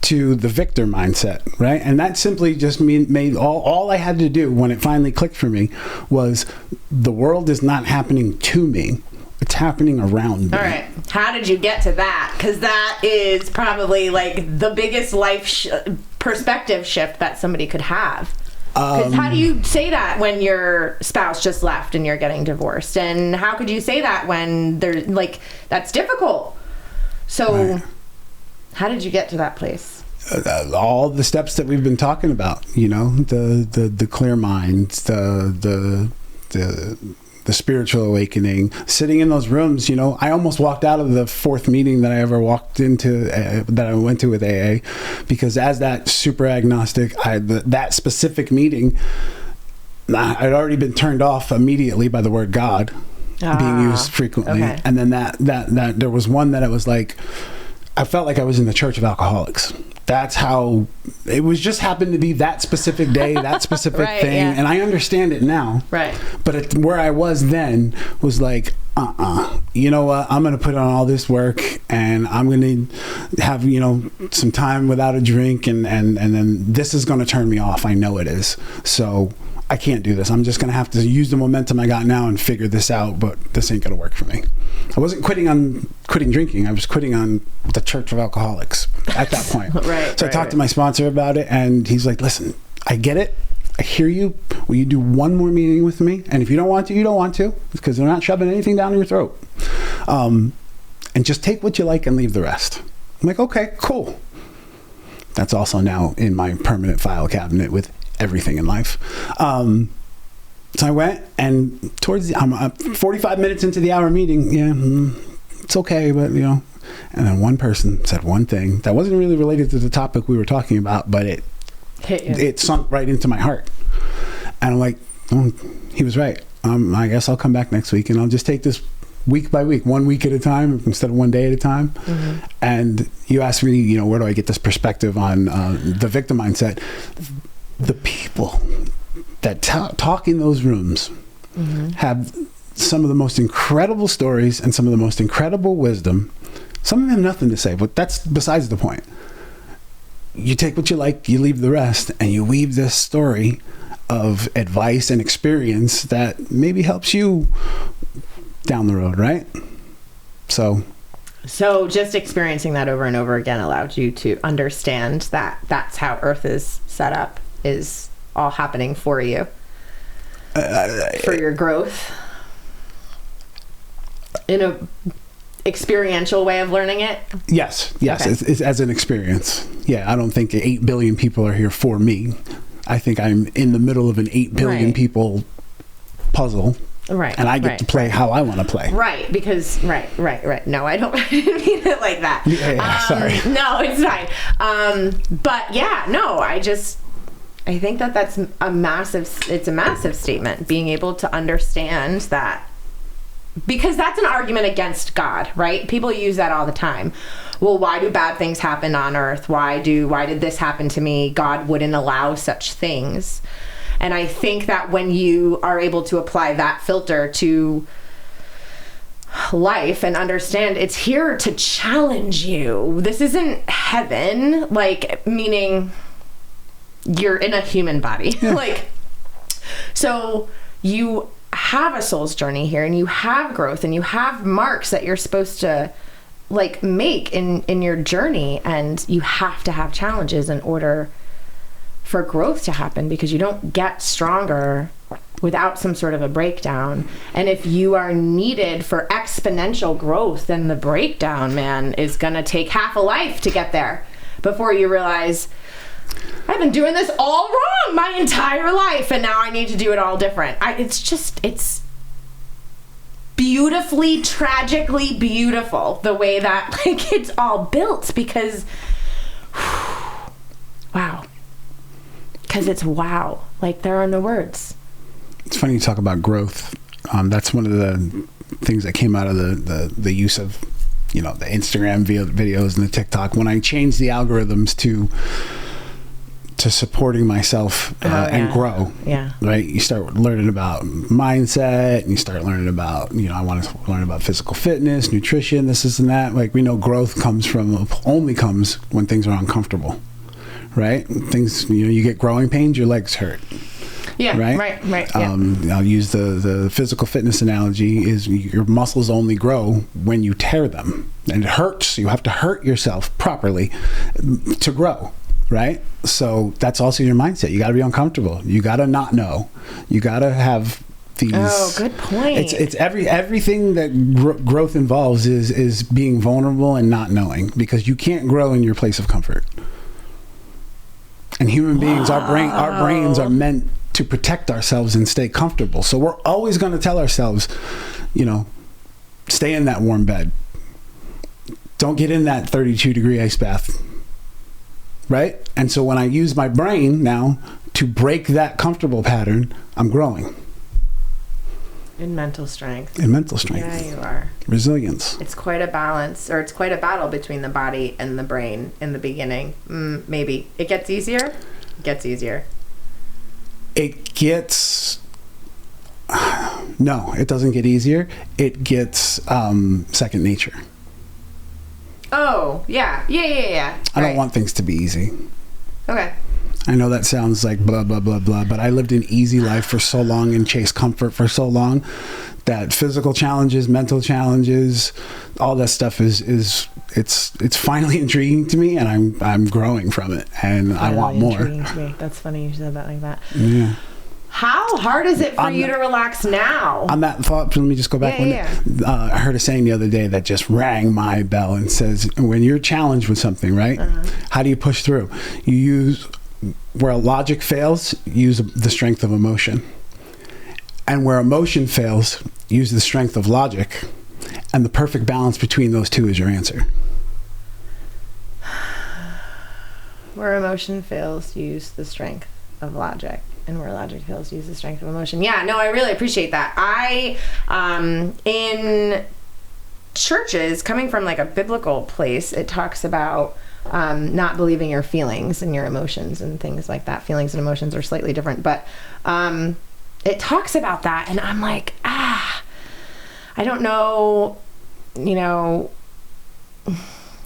to the victor mindset, right? And that simply just made all I had to do when it finally clicked for me was, the world is not happening to me. It's happening around me. All right. How did you get to that? Because that is probably the biggest life perspective shift that somebody could have. Because how do you say that when your spouse just left and you're getting divorced? And how could you say that when there's that's difficult? So how did you get to that place? All the steps that we've been talking about, the clear mind, the spiritual awakening, sitting in those rooms. I almost walked out of the fourth meeting that I ever walked into, that I went to with AA, because as that super agnostic, that specific meeting, I'd already been turned off immediately by the word God being used frequently. Okay. And then that there was one that it was like, I felt like I was in the Church of Alcoholics. That's how it was, just happened to be that specific day, that specific thing. Yeah. And I understand it now. Right. But where I was then was like, you know what? I'm going to put on all this work, and I'm going to have, some time without a drink. And then this is going to turn me off. I know it is. So I can't do this. I'm just going to have to use the momentum I got now and figure this out, but this ain't going to work for me. I wasn't quitting drinking. I was quitting on the Church of Alcoholics at that point. Right. So I talked to my sponsor about it, and he's like, listen, I get it. I hear you. Will you do one more meeting with me? And if you don't want to, you don't want to, because they're not shoving anything down your throat. And just take what you like and leave the rest. I'm like, okay, cool. That's also now in my permanent file cabinet with everything in life. So I went, and I'm 45 minutes into the hour meeting. Yeah, it's okay, but and then one person said one thing that wasn't really related to the topic we were talking about, but it hit you. It sunk right into my heart. And I'm like, oh, he was right. I guess I'll come back next week, and I'll just take this week by week, 1 week at a time instead of 1 day at a time. Mm-hmm. And you asked me, where do I get this perspective on the victim mindset? The people that talk in those rooms mm-hmm. have some of the most incredible stories and some of the most incredible wisdom. Some of them have nothing to say, but that's besides the point. You take what you like, you leave the rest, and you weave this story of advice and experience that maybe helps you down the road, right? So just experiencing that over and over again allowed you to understand that that's how Earth is set up, is all happening for you, for your growth, in a experiential way of learning it. Yes. Okay. It's as an experience. Yeah, I don't think 8 billion people are here for me. I think I'm in the middle of an 8 billion people puzzle. Right. And I get to play how I want to play. Right. Because, right. No, I don't mean it like that. Yeah, sorry. No, it's fine. But yeah, no, I think that's a massive statement, being able to understand that, because that's an argument against God, right? People use that all the time. Well, why do bad things happen on Earth? Why did this happen to me? God wouldn't allow such things. And I think that when you are able to apply that filter to life and understand it's here to challenge you. This isn't heaven, meaning you're in a human body. Yeah. So you have a soul's journey here, and you have growth, and you have marks that you're supposed to make in your journey, and you have to have challenges in order for growth to happen, because you don't get stronger without some sort of a breakdown. And if you are needed for exponential growth, then the breakdown, man, is gonna take half a life to get there before you realize, I've been doing this all wrong my entire life, and now I need to do it all different. It's beautifully, tragically beautiful the way that it's all built, because wow. Because it's wow. There are no words. It's funny you talk about growth. That's one of the things that came out of the use of, the Instagram videos and the TikTok. When I changed the algorithms to supporting myself and grow, right? You start learning about mindset, and you start learning about, I want to learn about physical fitness, nutrition, this and that. We know growth only comes when things are uncomfortable. Right? Things, you get growing pains, your legs hurt. Yeah, right. Yeah. I'll use the physical fitness analogy is your muscles only grow when you tear them. And it hurts. You have to hurt yourself properly to grow, right? So that's also your mindset. You got to be uncomfortable. You got to not know. You got to have these... Oh, good point. It's everything that growth involves is being vulnerable and not knowing, because you can't grow in your place of comfort. And human beings, our brains are meant to protect ourselves and stay comfortable. So we're always going to tell ourselves, stay in that warm bed. Don't get in that 32-degree ice bath. Right? And so when I use my brain now to break that comfortable pattern, I'm growing. In mental strength. Yeah, you are. Resilience. It's quite a balance, or it's quite a battle between the body and the brain in the beginning. Maybe. It gets easier? It gets... No, it doesn't get easier. It gets second nature. Oh, yeah. I don't want things to be easy. Okay. I know that sounds like blah, blah, blah, blah, but I lived an easy life for so long and chased comfort for so long that physical challenges, mental challenges, all that stuff it's finally intriguing to me, and I'm growing from it, and I want more. To me. That's funny you said that like that. Yeah. How hard is it for you to relax now? On that thought, let me just go back. I heard a saying the other day that just rang my bell and says, when you're challenged with something, right? How do you push through? You use, where logic fails, use the strength of emotion. And where emotion fails, use the strength of logic. And the perfect balance between those two is your answer. Where emotion fails, use the strength of logic. And where logic fails, use the strength of emotion. Yeah, no, I really appreciate that. In churches, coming from like a biblical place, it talks about not believing your feelings and your emotions and things like that. Feelings and emotions are slightly different, but it talks about that, and I'm like, I don't know,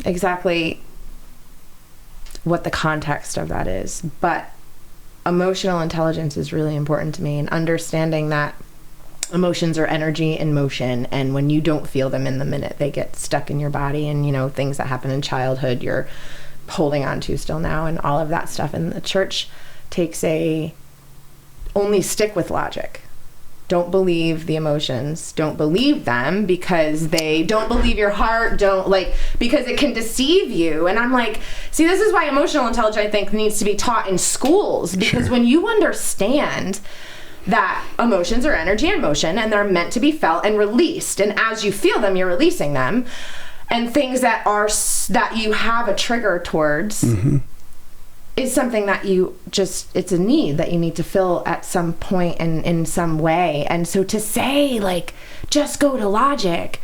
exactly what the context of that is, but emotional intelligence is really important to me, and understanding that emotions are energy in motion, and when you don't feel them in the minute, they get stuck in your body, and things that happen in childhood you're holding on to still now, and all of that stuff. And the church takes only stick with logic. Don't believe the emotions. Don't believe them because they don't believe your heart. Because it can deceive you. And I'm like, see, this is why emotional intelligence, I think, needs to be taught in schools. Because when you understand that emotions are energy in motion and they're meant to be felt and released, and as you feel them, you're releasing them, and things that you have a trigger towards, is something that it's a need that you need to fill at some point and in some way. And so to say, like, just go to logic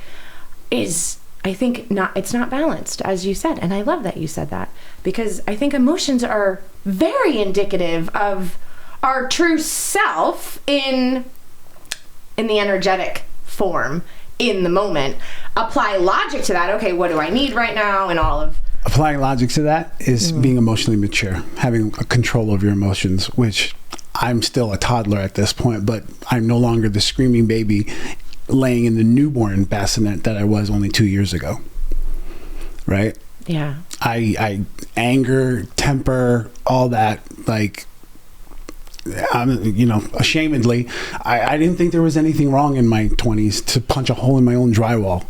is, I think, it's not balanced, as you said. And I love that you said that, because I think emotions are very indicative of our true self in the energetic form in the moment. Apply logic to that. Okay, what do I need right now? And all of applying logic to that is being emotionally mature, having a control over your emotions, which I'm still a toddler at this point, but I'm no longer the screaming baby laying in the newborn bassinet that I was only 2 years ago. Right? Yeah. I anger, temper, all that, like, ashamedly, I didn't think there was anything wrong in my 20s to punch a hole in my own drywall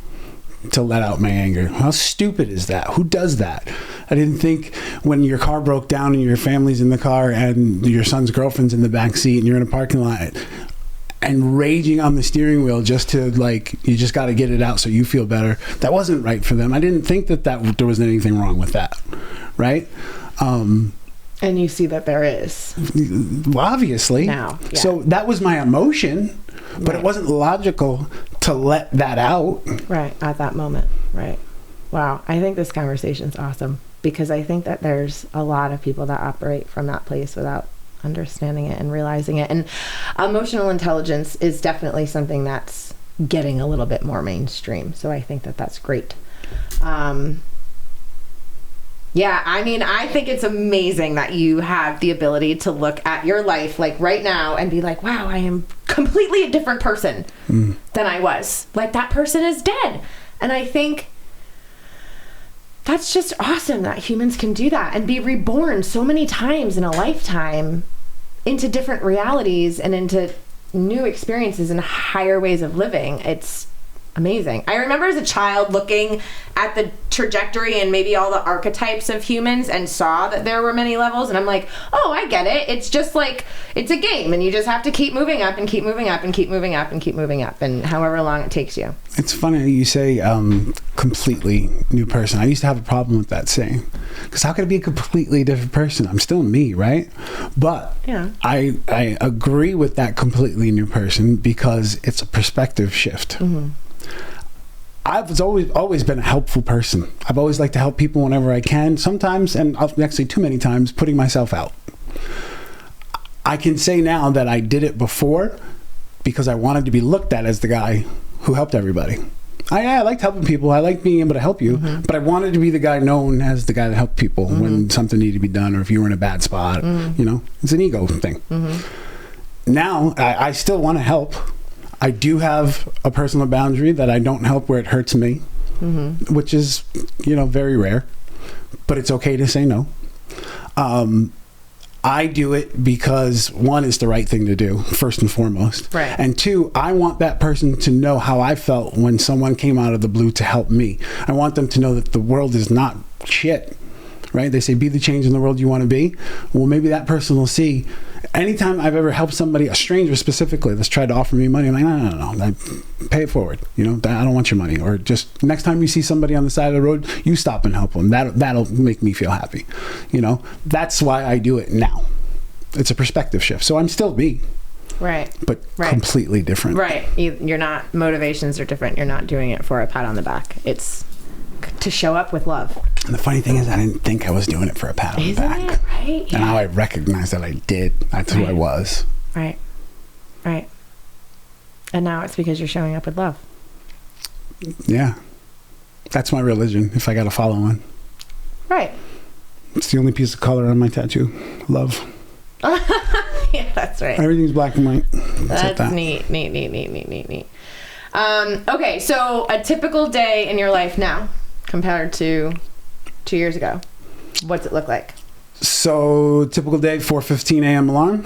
to let out my anger. How stupid is that? Who does that? I didn't think when your car broke down and your family's in the car and your son's girlfriend's in the back seat and you're in a parking lot and raging on the steering wheel just to, like, you just got to get it out so you feel better. That wasn't right for them. I didn't think that there was anything wrong with that. Right? And you see that there is. Well, obviously. Now, yeah. So that was my emotion, but it wasn't logical to let that out. Right, at that moment. Right. Wow. I think this conversation's awesome, because I think that there's a lot of people that operate from that place without understanding it and realizing it. And emotional intelligence is definitely something that's getting a little bit more mainstream. So I think that that's great. Yeah, I mean, I think it's amazing that you have the ability to look at your life, like, right now and be like, wow, I am completely a different person than I was. Like, that person is dead. And I think that's just awesome that humans can do that and be reborn so many times in a lifetime into different realities and into new experiences and higher ways of living. It's amazing. I remember as a child looking at the trajectory and maybe all the archetypes of humans and saw that there were many levels, and I'm like, oh, I get it. It's just like, it's a game, and you just have to keep moving up and keep moving up and keep moving up and keep moving up, and however long it takes you. It's funny you say completely new person. I used to have a problem with that saying, because how could I be a completely different person? I'm still me, right? But yeah, I agree with that completely new person, because it's a perspective shift. I've always been a helpful person. I've always liked to help people whenever I can. Sometimes, and actually too many times, putting myself out. I can say now that I did it before because I wanted to be looked at as the guy who helped everybody. I liked helping people. I liked being able to help you, but I wanted to be the guy known as the guy that helped people when something needed to be done, or if you were in a bad spot. You know, it's an ego thing. Now I still want to help. I do have a personal boundary that I don't help where it hurts me, which is, you know, very rare, but it's okay to say no. I do it because, one, it's the right thing to do, first and foremost. Right. And two, I want that person to know how I felt when someone came out of the blue to help me. I want them to know that the world is not shit, right? They say, be the change in the world you want to be. Well, maybe that person will see. Anytime I've ever helped somebody, a stranger specifically, that's tried to offer me money, I'm like, no, pay it forward. You know, I don't want your money. Or just next time you see somebody on the side of the road, you stop and help them. That'll make me feel happy. You know, that's why I do it now. It's a perspective shift. So I'm still me. Right. But completely different. Right. You're not, motivations are different. You're not doing it for a pat on the back. It's to show up with love. And the funny thing is, I didn't think I was doing it for a pat on the back. Isn't it? Right? And now I recognize that I did. That's who I was. Right. Right. And now it's because you're showing up with love. Yeah. That's my religion, if I got to follow one. Right. It's the only piece of color on my tattoo. Love. Yeah, that's right. Everything's black and white. That's that. neat. Okay, so a typical day in your life now compared to 2 years ago. What's it look like? So typical day, 4:15 a.m. alarm.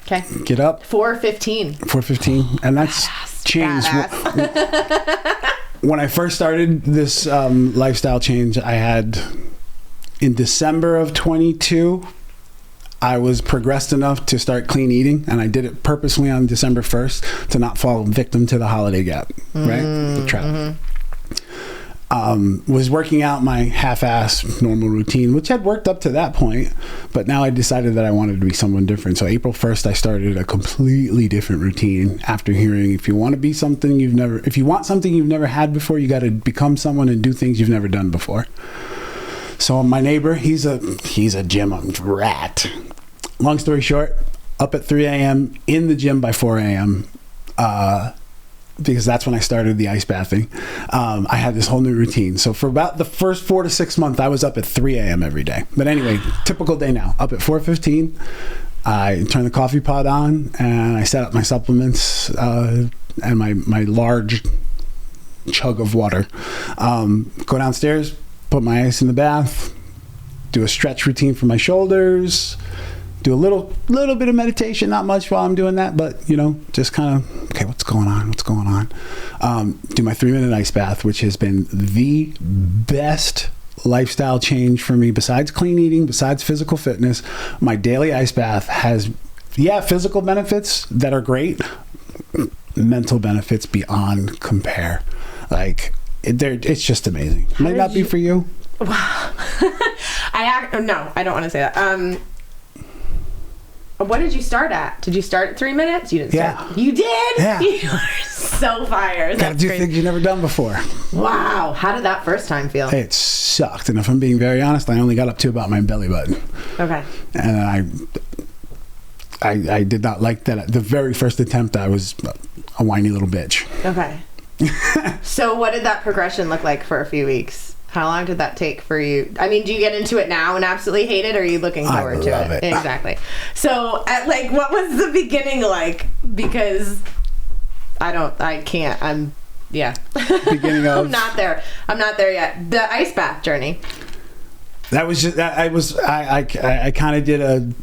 Okay. Get up. 4:15. 4:15, and that's changed. When I first started this lifestyle change, I had in December of 22. I was progressed enough to start clean eating, and I did it purposely on December 1st to not fall victim to the holiday gap, right? The trap. Was working out my half-ass normal routine, which had worked up to that point, but now I decided that I wanted to be someone different. So April 1st, I started a completely different routine after hearing, if you want to be something if you want something you've never had before, you got to become someone and do things you've never done before. So my neighbor, he's a gym rat. Long story short, up at 3 a.m., in the gym by 4 a.m., because that's when I started the ice bathing. I had this whole new routine. So for about the first 4 to 6 months, I was up at 3 a.m. every day. But anyway, typical day now, up at 4:15. I turn the coffee pot on, and I set up my supplements and my large chug of water. Go downstairs, put my ice in the bath, do a stretch routine for my shoulders, do a little bit of meditation, not much while I'm doing that, but, you know, just kind of, okay, what's going on? Do my 3-minute ice bath, which has been the best lifestyle change for me besides clean eating, besides physical fitness. My daily ice bath has, physical benefits that are great, mental benefits beyond compare. Like, it's just amazing. Might not be for you. Wow. No, I don't want to say that. What did you start at? Did you start at 3 minutes? You didn't start. You did? Yeah. You are so fired. Gotta do things you've never done before. Wow. How did that first time feel? It sucked. And if I'm being very honest, I only got up to about my belly button. Okay. And I did not like that. The very first attempt, I was a whiny little bitch. Okay. So what did that progression look like for a few weeks? How long did that take for you? I mean, do you get into it now and absolutely hate it, or are you looking forward to it? Exactly. So, what was the beginning like? Because I can't. Beginning of? I'm not there yet. The ice bath journey. That was just, I kind of did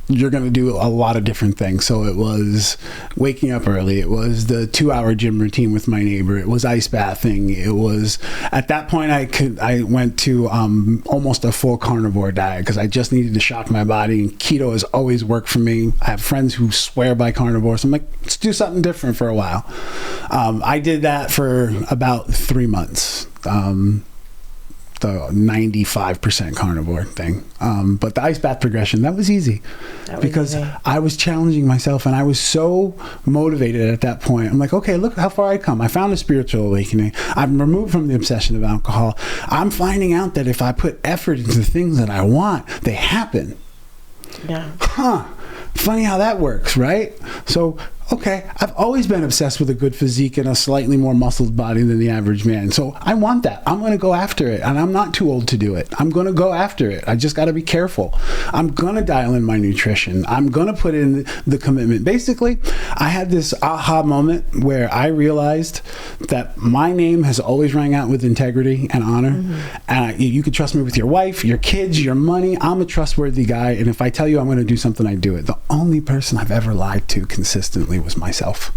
you're going to do a lot of different things. So it was waking up early. It was the 2-hour gym routine with my neighbor. It was ice bathing. It was, at that point, I went to almost a full carnivore diet because I just needed to shock my body. And keto has always worked for me. I have friends who swear by carnivore. So I'm like, let's do something different for a while. I did that for about 3 months. The 95% carnivore thing. But the ice bath progression, that was easy because I was challenging myself and I was so motivated at that point. I'm like, okay, look how far I come. I found a spiritual awakening. I'm removed from the obsession of alcohol. I'm finding out that if I put effort into the things that I want, they happen. Yeah. Funny how that works, right? So, okay, I've always been obsessed with a good physique and a slightly more muscled body than the average man. So I want that. I'm going to go after it. And I'm not too old to do it. I'm going to go after it. I just got to be careful. I'm going to dial in my nutrition. I'm going to put in the commitment. Basically, I had this aha moment where I realized that my name has always rang out with integrity and honor. And you can trust me with your wife, your kids, your money. I'm a trustworthy guy. And if I tell you I'm going to do something, I do it. The only person I've ever lied to consistently was myself.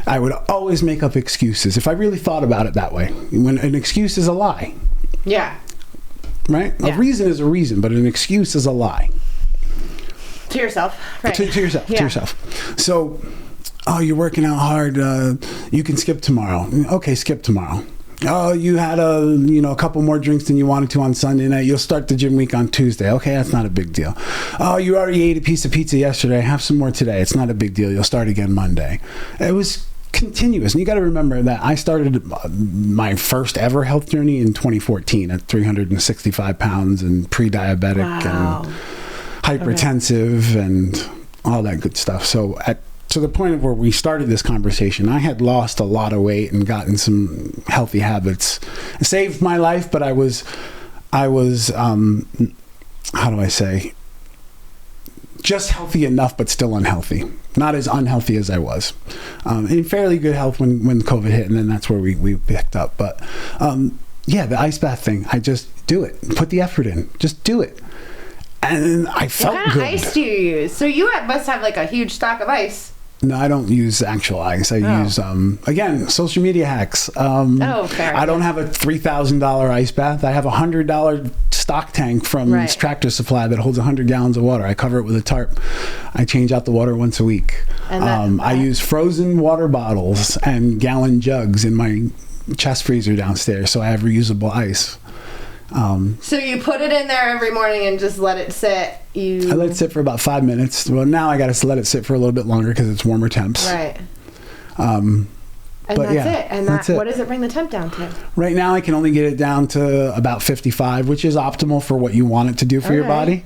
I would always make up excuses if I really thought about it that way. When an excuse is a lie. Yeah. Right? Yeah. A reason is a reason, but an excuse is a lie. To yourself. Right. To yourself. Yeah. To yourself. So, oh, you're working out hard. You can skip tomorrow. Okay, skip tomorrow. Oh, you had a couple more drinks than you wanted to on Sunday night. You'll start the gym week on Tuesday. Okay, that's not a big deal. Oh, you already ate a piece of pizza yesterday. Have some more today. It's not a big deal. You'll start again Monday. It was continuous. And you got to remember that I started my first ever health journey in 2014 at 365 pounds and pre-diabetic and hypertensive and all that good stuff. So to the point of where we started this conversation, I had lost a lot of weight and gotten some healthy habits. It saved my life, but I was how do I say, just healthy enough, but still unhealthy. Not as unhealthy as I was. In fairly good health when COVID hit, and then that's where we picked up. But yeah, the ice bath thing, I just do it. Put the effort in. Just do it. And I felt good. What kind of ice do you use? So you must have like a huge stock of ice. No, I don't use actual ice. I use, again, social media hacks. Fair. I don't have a $3,000 ice bath. I have a $100 stock tank from Tractor Supply that holds 100 gallons of water. I cover it with a tarp. I change out the water once a week. And I use frozen water bottles and gallon jugs in my chest freezer downstairs, so I have reusable ice. So you put it in there every morning and just let it sit. I let it sit for about 5 minutes. Well, now I got to let it sit for a little bit longer because it's warmer temps. Right. And that's it. And what does it bring the temp down to? Right now, I can only get it down to about 55, which is optimal for what you want it to do for your body.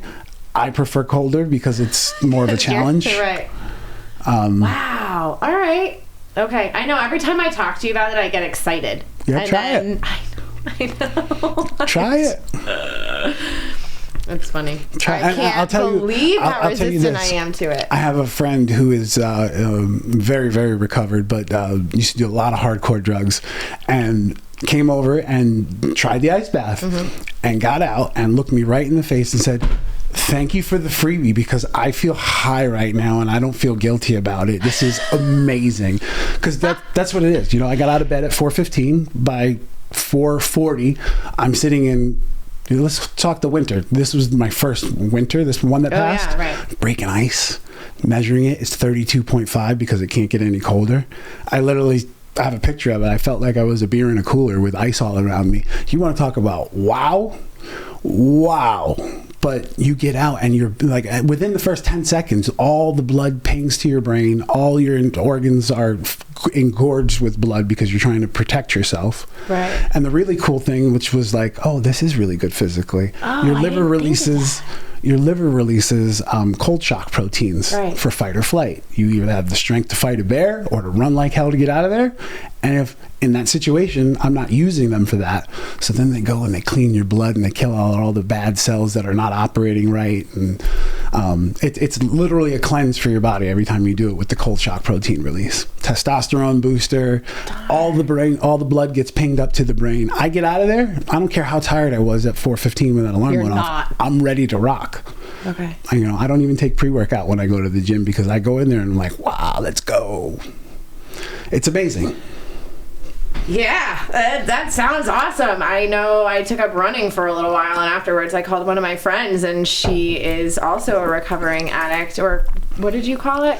I prefer colder because it's more of a challenge. Right. Wow. All right. Okay. I know every time I talk to you about it, I get excited. Yeah, try it. I know. Try it. That's funny. I'll tell you how resistant I am to it. I have a friend who is very, very recovered, but used to do a lot of hardcore drugs, and came over and tried the ice bath and got out and looked me right in the face and said, "Thank you for the freebie because I feel high right now and I don't feel guilty about it. This is amazing." Because that's what it is. I got out of bed at 4:15. By 4:40, I'm sitting in. Let's talk the winter. This was my first winter. This one that passed. Yeah, right. Breaking ice, measuring it. It's 32.5 because it can't get any colder. I have a picture of it. I felt like I was a beer in a cooler with ice all around me. You want to talk about wow. But you get out and you're like, within the first 10 seconds, all the blood pings to your brain. All your organs are engorged with blood because you're trying to protect yourself. Right. And the really cool thing, which was like, oh, this is really good physically. Your liver releases cold shock proteins for fight or flight. You either have the strength to fight a bear or to run like hell to get out of there. And if in that situation, I'm not using them for that. So then they go and they clean your blood and they kill all the bad cells that are not operating right. And it's literally a cleanse for your body every time you do it with the cold shock protein release. Testosterone booster, all the blood gets pinged up to the brain. I get out of there. I don't care how tired I was at 4:15 when that alarm went off. I'm ready to rock. Okay. I don't even take pre-workout when I go to the gym because I go in there and I'm like, wow, let's go. It's amazing. Yeah, that sounds awesome. I know I took up running for a little while, and afterwards I called one of my friends, and she is also a recovering addict, or what did you call it?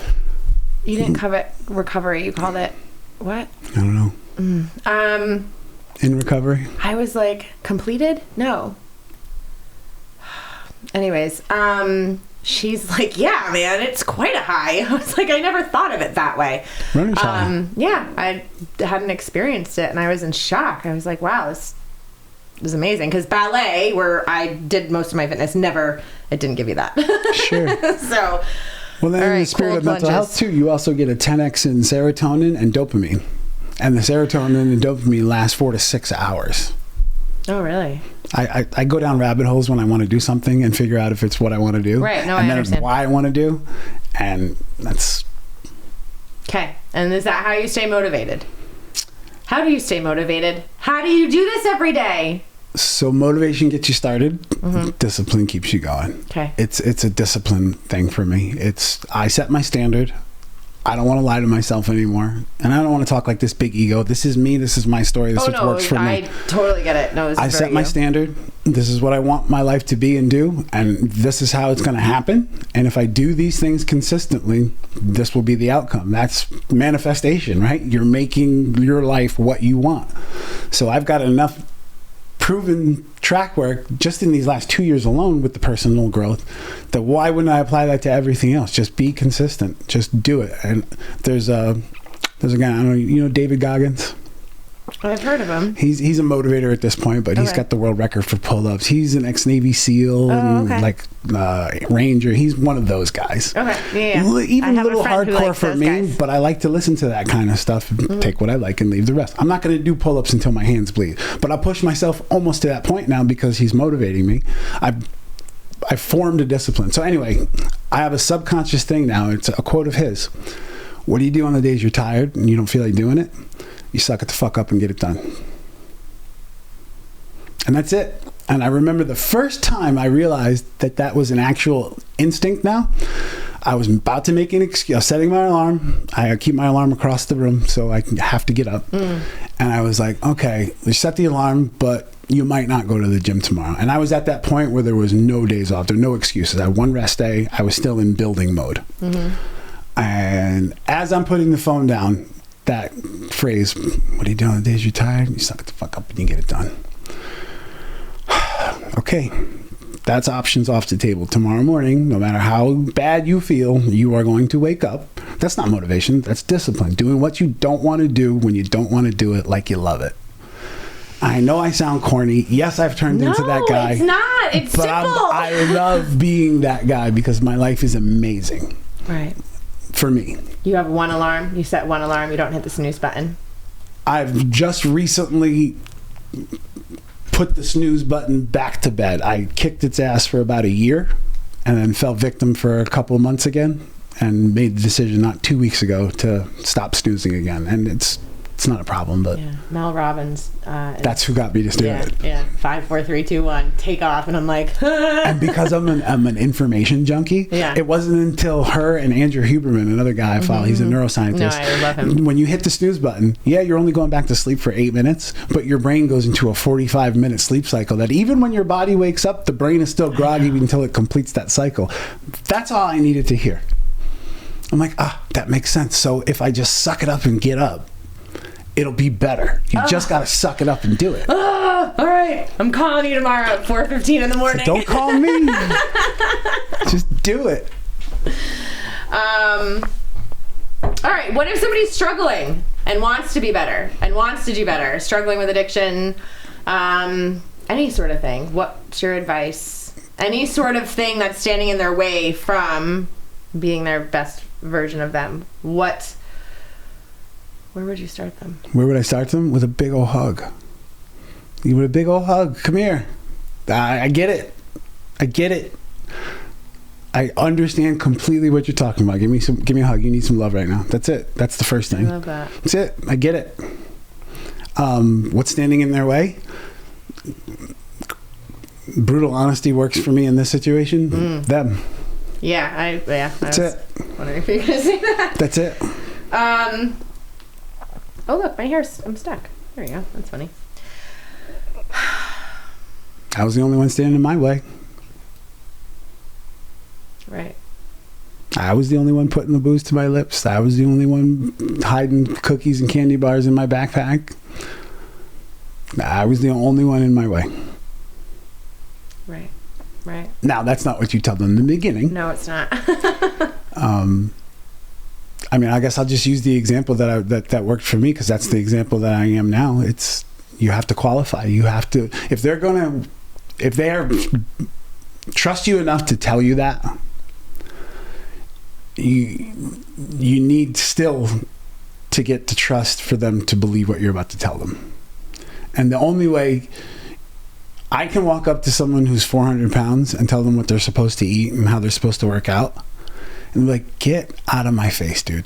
You didn't call it recovery. You called it what? I don't know. In recovery? I was like, completed? No. Anyways, she's like, yeah, man, it's quite a high. I was like, I never thought of it that way. Running's high. Yeah, I hadn't experienced it, and I was in shock. I was like, wow, this was amazing. Because ballet, where I did most of my fitness, it didn't give you that. Sure. So, Well, then All in the right, spirit cold of mental plunges. health too, you also get a 10x in serotonin and dopamine. And the serotonin and dopamine last 4 to 6 hours. Oh, really? I go down rabbit holes when I want to do something and figure out if it's what I want to do. Right, no, and I then understand. why I want to do. And that's... Okay. And is that how you stay motivated? How do you stay motivated? How do you do this every day? So motivation gets you started. Discipline keeps you going. Okay. It's a discipline thing for me. I set my standard. I don't want to lie to myself anymore. And I don't want to talk like this big ego. This is me. This is my story. This is what works for me. I totally get it. No, this I is set very my you. standard. This is what I want my life to be and do. And this is how it's going to happen. And if I do these things consistently, this will be the outcome. That's manifestation, right? You're making your life what you want. So I've got enough proven track work just in these last 2 years alone with the personal growth that why wouldn't I apply that to everything else? Just be consistent. Just do it. And there's a guy, I don't know, you know David Goggins? I've heard of him. He's a motivator at this point, but he's Okay. got the world record for pull-ups. He's an ex-Navy SEAL and okay. like Ranger. He's one of those guys. Okay. Yeah. I Even a have little friend who hardcore likes for those me, guys. but I like to listen to that kind of stuff and take what I like and leave the rest. I'm not going to do pull-ups until my hands bleed, but I'll push myself almost to that point now because he's motivating me. I've formed a discipline. So anyway, I have a subconscious thing now. It's a quote of his. What do you do on the days you're tired and you don't feel like doing it? You suck it the fuck up and get it done. And that's it. And I remember the first time I realized that that was an actual instinct now. I was about to make an excuse. I was setting my alarm. I keep my alarm across the room so I have to get up. And I was like, okay, we set the alarm, but you might not go to the gym tomorrow. And I was at that point where there was no days off. There were no excuses. I had one rest day. I was still in building mode. And as I'm putting the phone down, that phrase, what are you doing on the days you're tired? You suck it the fuck up and you get it done. Okay, that's options off the table. Tomorrow morning, no matter how bad you feel, you are going to wake up. That's not motivation. That's discipline. Doing what you don't want to do when you don't want to do it like you love it. I know I sound corny. Yes, I've turned into that guy. It's not. It's but simple. I love being that guy because my life is amazing Right. for me. You have one alarm. You set one alarm. You don't hit the snooze button. I've just recently put the snooze button back to bed. I kicked its ass for about a year and then fell victim for a couple of months again and made the decision not 2 weeks ago to stop snoozing again. And it's not a problem, but Yeah. Mel Robbins. that's who got me to do it. Yeah. 5, 4, 3, 2, 1. Take off. And I'm like, And because I'm an information junkie, Yeah. it wasn't until her and Andrew Huberman, another guy I follow, he's a neuroscientist. No, I love him. When you hit the snooze button, yeah, you're only going back to sleep for 8 minutes, but your brain goes into a 45-minute sleep cycle that even when your body wakes up, the brain is still groggy until it completes that cycle. That's all I needed to hear. I'm like, that makes sense. So if I just suck it up and get up, it'll be better. You just got to suck it up and do it. all right, I'm calling you tomorrow at 4:15 in the morning. Don't call me. Just do it. All right, what if somebody's struggling and wants to be better and wants to do better, struggling with addiction, any sort of thing? What's your advice? Any sort of thing that's standing in their way from being their best version of them. Where would you start them? Where would I start them? With a big old hug. You with a big old hug. Come here. I get it. I get it. I understand completely what you're talking about. Give me a hug. You need some love right now. That's it. That's the first thing. I love that. That's it. I get it. What's standing in their way? Brutal honesty works for me in this situation. Them. Yeah, That's it. Wondering if you're gonna say that. That's it. Oh look, my hair's. I'm stuck. There you go. That's funny. I was the only one standing in my way. Right. I was the only one putting the booze to my lips. I was the only one hiding cookies and candy bars in my backpack. I was the only one in my way. Right. Right. Now, that's not what you tell them in the beginning. No, it's not. I mean, I guess I'll just use the example that worked for me because that's the example that I am now. It's you have to qualify. You have to if they're trust you enough to tell you that. you need still to get the trust for them to believe what you're about to tell them. And the only way I can walk up to someone who's 400 pounds and tell them what they're supposed to eat and how they're supposed to work out, and be like, get out of my face, dude.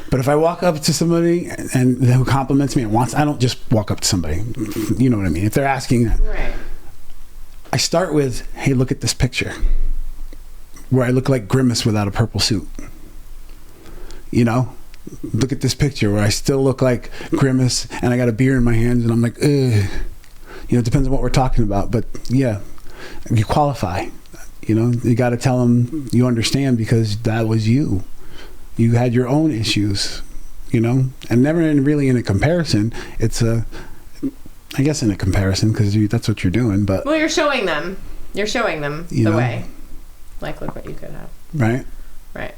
But if I walk up to somebody and who compliments me and wants, I don't just walk up to somebody. You know what I mean? If they're asking, right. I start with, hey, look at this picture where I look like Grimace without a purple suit. You know? Look at this picture where I still look like Grimace and I got a beer in my hands and I'm like, ugh. You know, it depends on what we're talking about. But yeah, you qualify. You know, you got to tell them you understand because that was you. You had your own issues, you know, and never really in a comparison. It's I guess in a comparison because that's what you're doing. But well, you're showing them the way. Like, look what you could have. Right. Right.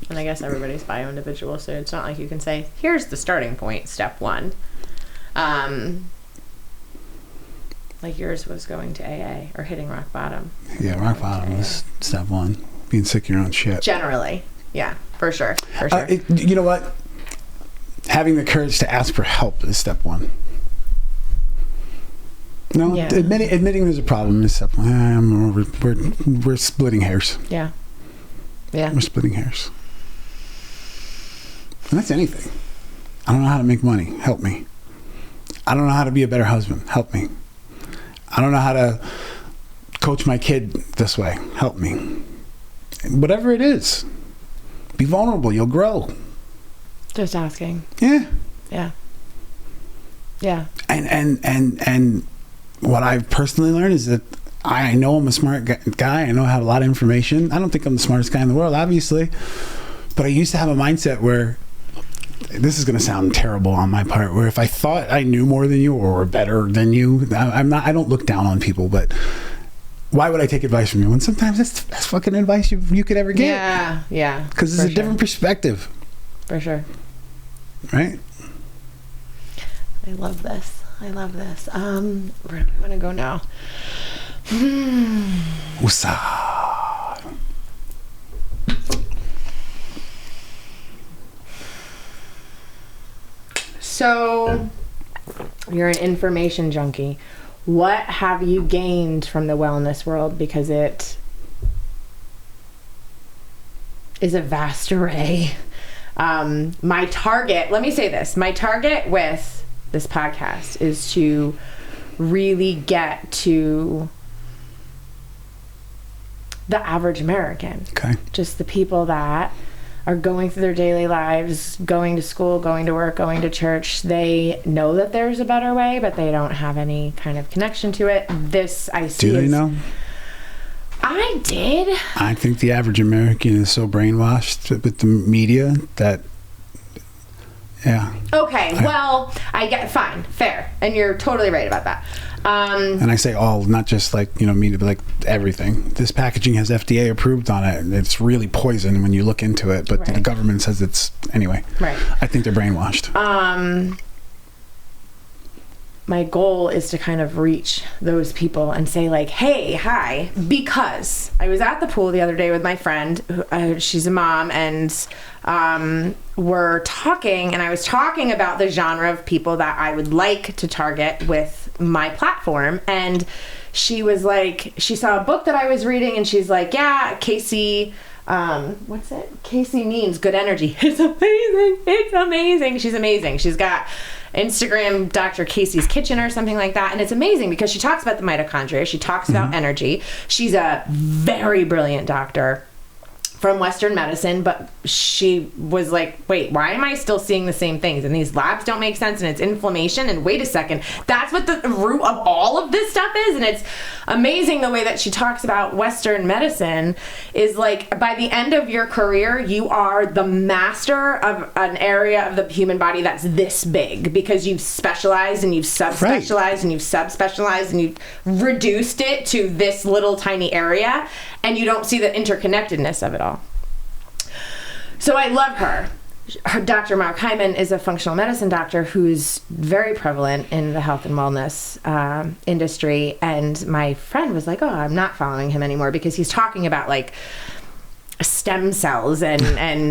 And I guess everybody's bio-individual, so it's not like you can say, here's the starting point, step one. Like yours was going to AA or hitting rock bottom. Yeah, rock bottom is step one. Being sick of your own shit. Generally. Yeah, for sure. For sure. You know what? Having the courage to ask for help is step one. No, yeah. Admitting there's a problem is step one. We're splitting hairs. Yeah. Yeah. We're splitting hairs. And that's anything. I don't know how to make money. Help me. I don't know how to be a better husband. Help me. I don't know how to coach my kid this way. Help me. Whatever it is. Be vulnerable. You'll grow. Just asking. Yeah. Yeah. Yeah. And what I've personally learned is that I know I'm a smart guy. I know I have a lot of information. I don't think I'm the smartest guy in the world, obviously. But I used to have a mindset where, this is going to sound terrible on my part, where if I thought I knew more than you or better than you, I don't look down on people, but why would I take advice from you when sometimes that's the best fucking advice you could ever get? Yeah, yeah. Because it's a different perspective. For sure. Right? I love this. Where do I want to go now? Woosah. So, you're an information junkie. What have you gained from the wellness world? Because it is a vast array. My target, let me say this, my target with this podcast is to really get to the average American. Okay. Just the people that are going through their daily lives, going to school, going to work, going to church. They know that there's a better way, but they don't have any kind of connection to it. This I see. Do they know? I did. I think the average American is so brainwashed with the media that, yeah. Okay, well, I get, fine, fair. And you're totally right about that. And I say all, not just like, media, but like everything. This packaging has FDA approved on it. And it's really poison when you look into it, but the government says it's, anyway. Right. I think they're brainwashed. My goal is to kind of reach those people and say like, hey, hi, because I was at the pool the other day with my friend, she's a mom, and we're talking, and I was talking about the genre of people that I would like to target with my platform, and she was like, she saw a book that I was reading, and she's like, yeah, Casey, what's it? Casey Means Good Energy. It's amazing. She's amazing. She's got Instagram Dr. Casey's Kitchen or something like that, and it's amazing because she talks about the mitochondria, she talks about energy. She's a very brilliant doctor from Western medicine, but she was like, wait, why am I still seeing the same things? And these labs don't make sense, and it's inflammation, and wait a second, that's what the root of all of this stuff is. And it's amazing the way that she talks about Western medicine is like, by the end of your career, you are the master of an area of the human body that's this big, because you've specialized and you've subspecialized and you've subspecialized and you've reduced it to this little tiny area, and you don't see the interconnectedness of it all. So I love her. Dr. Mark Hyman is a functional medicine doctor who's very prevalent in the health and wellness industry. And my friend was like, oh, I'm not following him anymore because he's talking about like stem cells and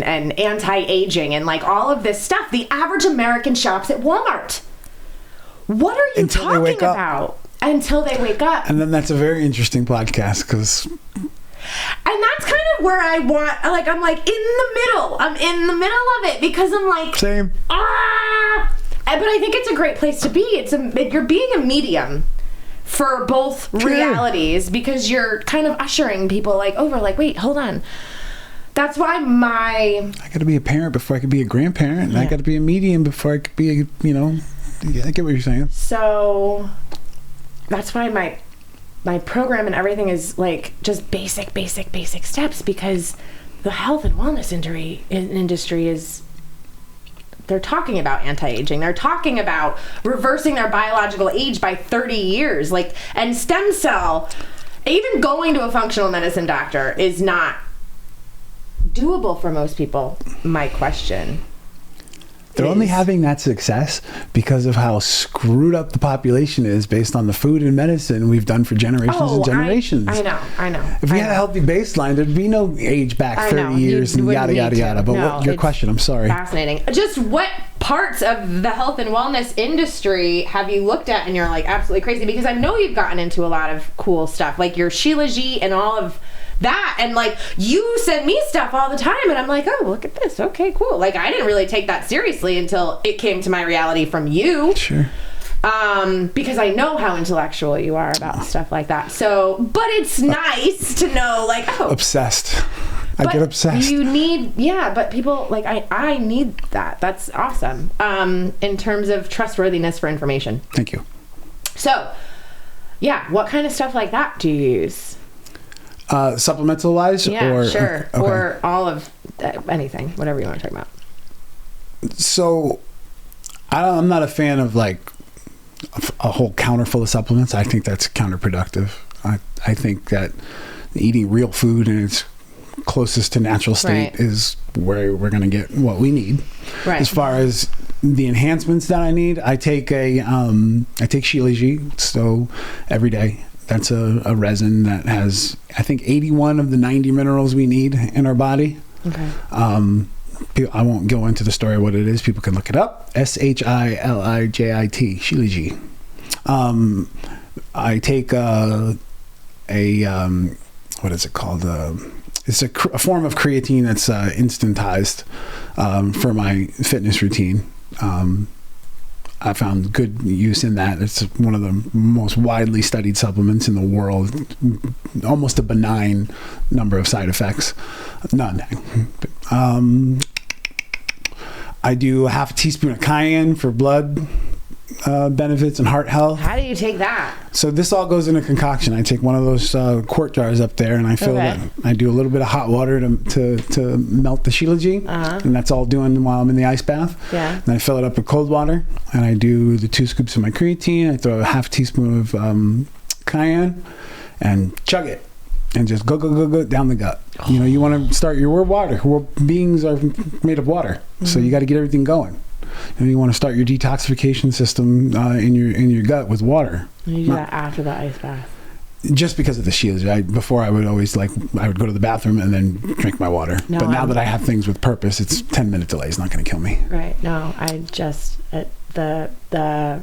anti-aging and like all of this stuff, the average American shops at Walmart. What are you talking about? Until they wake up. And then that's a very interesting podcast because... And that's kind of where I want, like, I'm like in the middle. I'm in the middle of it because I'm like... Same. Ah! But I think it's a great place to be. You're being a medium for both realities because you're kind of ushering people like over, like, wait, hold on. That's why I got to be a parent before I could be a grandparent. And I got to be a medium before I could be, I get what you're saying. So that's why my program and everything is like just basic steps, because the health and wellness industry is, they're talking about anti-aging. They're talking about reversing their biological age by 30 years. Like, and stem cell, even going to a functional medicine doctor is not doable for most people. My question. They're only having that success because of how screwed up the population is based on the food and medicine we've done for generations and generations. I know. If we had a healthy baseline, there'd be no age back 30 years and yada, yada, yada. But what your question? I'm sorry. Fascinating. Just what parts of the health and wellness industry have you looked at and you're like absolutely crazy? Because I know you've gotten into a lot of cool stuff, like your Shilajit and all of that, and like you send me stuff all the time and I'm like, oh, look at this, okay, cool. Like I didn't really take that seriously until it came to my reality from you. Sure. Because I know how intellectual you are about stuff like that. So, but it's nice to know, like, oh, obsessed. I get obsessed. You need, but people like I need that. That's awesome. In terms of trustworthiness for information. Thank you. So, what kind of stuff like that do you use? Supplemental wise? Sure. Okay. Or all of anything, whatever you want to talk about. So, I'm not a fan of like a whole counter full of supplements. I think that's counterproductive. I think that eating real food in its closest to natural state is where we're going to get what we need. Right. As far as the enhancements that I need, I take Shilajit, so every day. That's a resin that has, I think, 81 of the 90 minerals we need in our body. Okay. I won't go into the story of what it is. People can look it up. Shilajit, Shilajit. I take what is it called? It's a form of creatine that's instantized for my fitness routine. I found good use in that. It's one of the most widely studied supplements in the world. Almost a benign number of side effects. None. I do a half a teaspoon of cayenne for blood benefits and heart health. How do you take that? So this all goes in a concoction. I take one of those quart jars up there and I fill it. I do a little bit of hot water to melt the Shilajit, and that's all doing while I'm in the ice bath. Yeah. And I fill it up with cold water and I do the 2 scoops of my creatine. I throw a half teaspoon of cayenne and chug it and just go down the gut. You know, you want to start your water. Beings are made of water, so you got to get everything going. And you want to start your detoxification system in your gut with water. And you do that after the ice bath. Just because of the Shilajit. Before I would always I would go to the bathroom and then drink my water. No, but now that I have things with purpose, it's 10-minute delay. It's not going to kill me. Right. No, I just the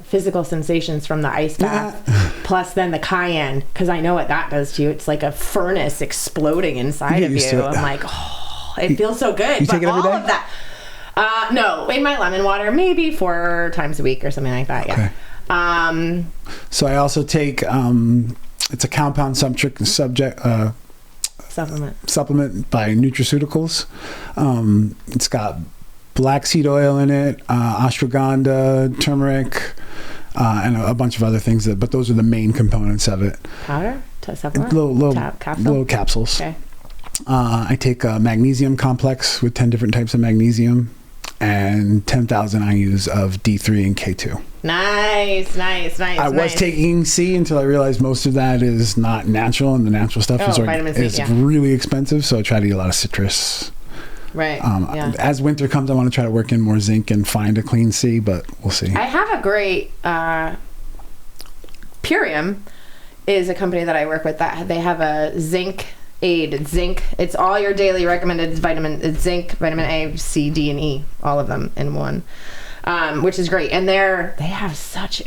physical sensations from the ice bath, plus then the cayenne, because I know what that does to you. It's like a furnace exploding inside of you. I'm like, oh, it feels so good. You take it every day? All of that. No, in my lemon water, maybe 4 times a week or something like that. Yeah. Okay. So I also take it's a compound supplement by Nutraceuticals. It's got black seed oil in it, ashwagandha, turmeric, and a bunch of other things. But those are the main components of it. Powder to supplement. Little capsules. Okay. I take a magnesium complex with 10 different types of magnesium and 10,000 IUs of D3 and K2. Nice. I was taking C until I realized most of that is not natural, and the natural stuff is really expensive, so I try to eat a lot of citrus. Right. As winter comes, I want to try to work in more zinc and find a clean C, but we'll see. I have a great Purium is a company that I work with that they have a zinc aid. It's zinc. It's all your daily recommended vitamin. It's zinc, vitamin A, C, D, and E, all of them in one, which is great. And they have such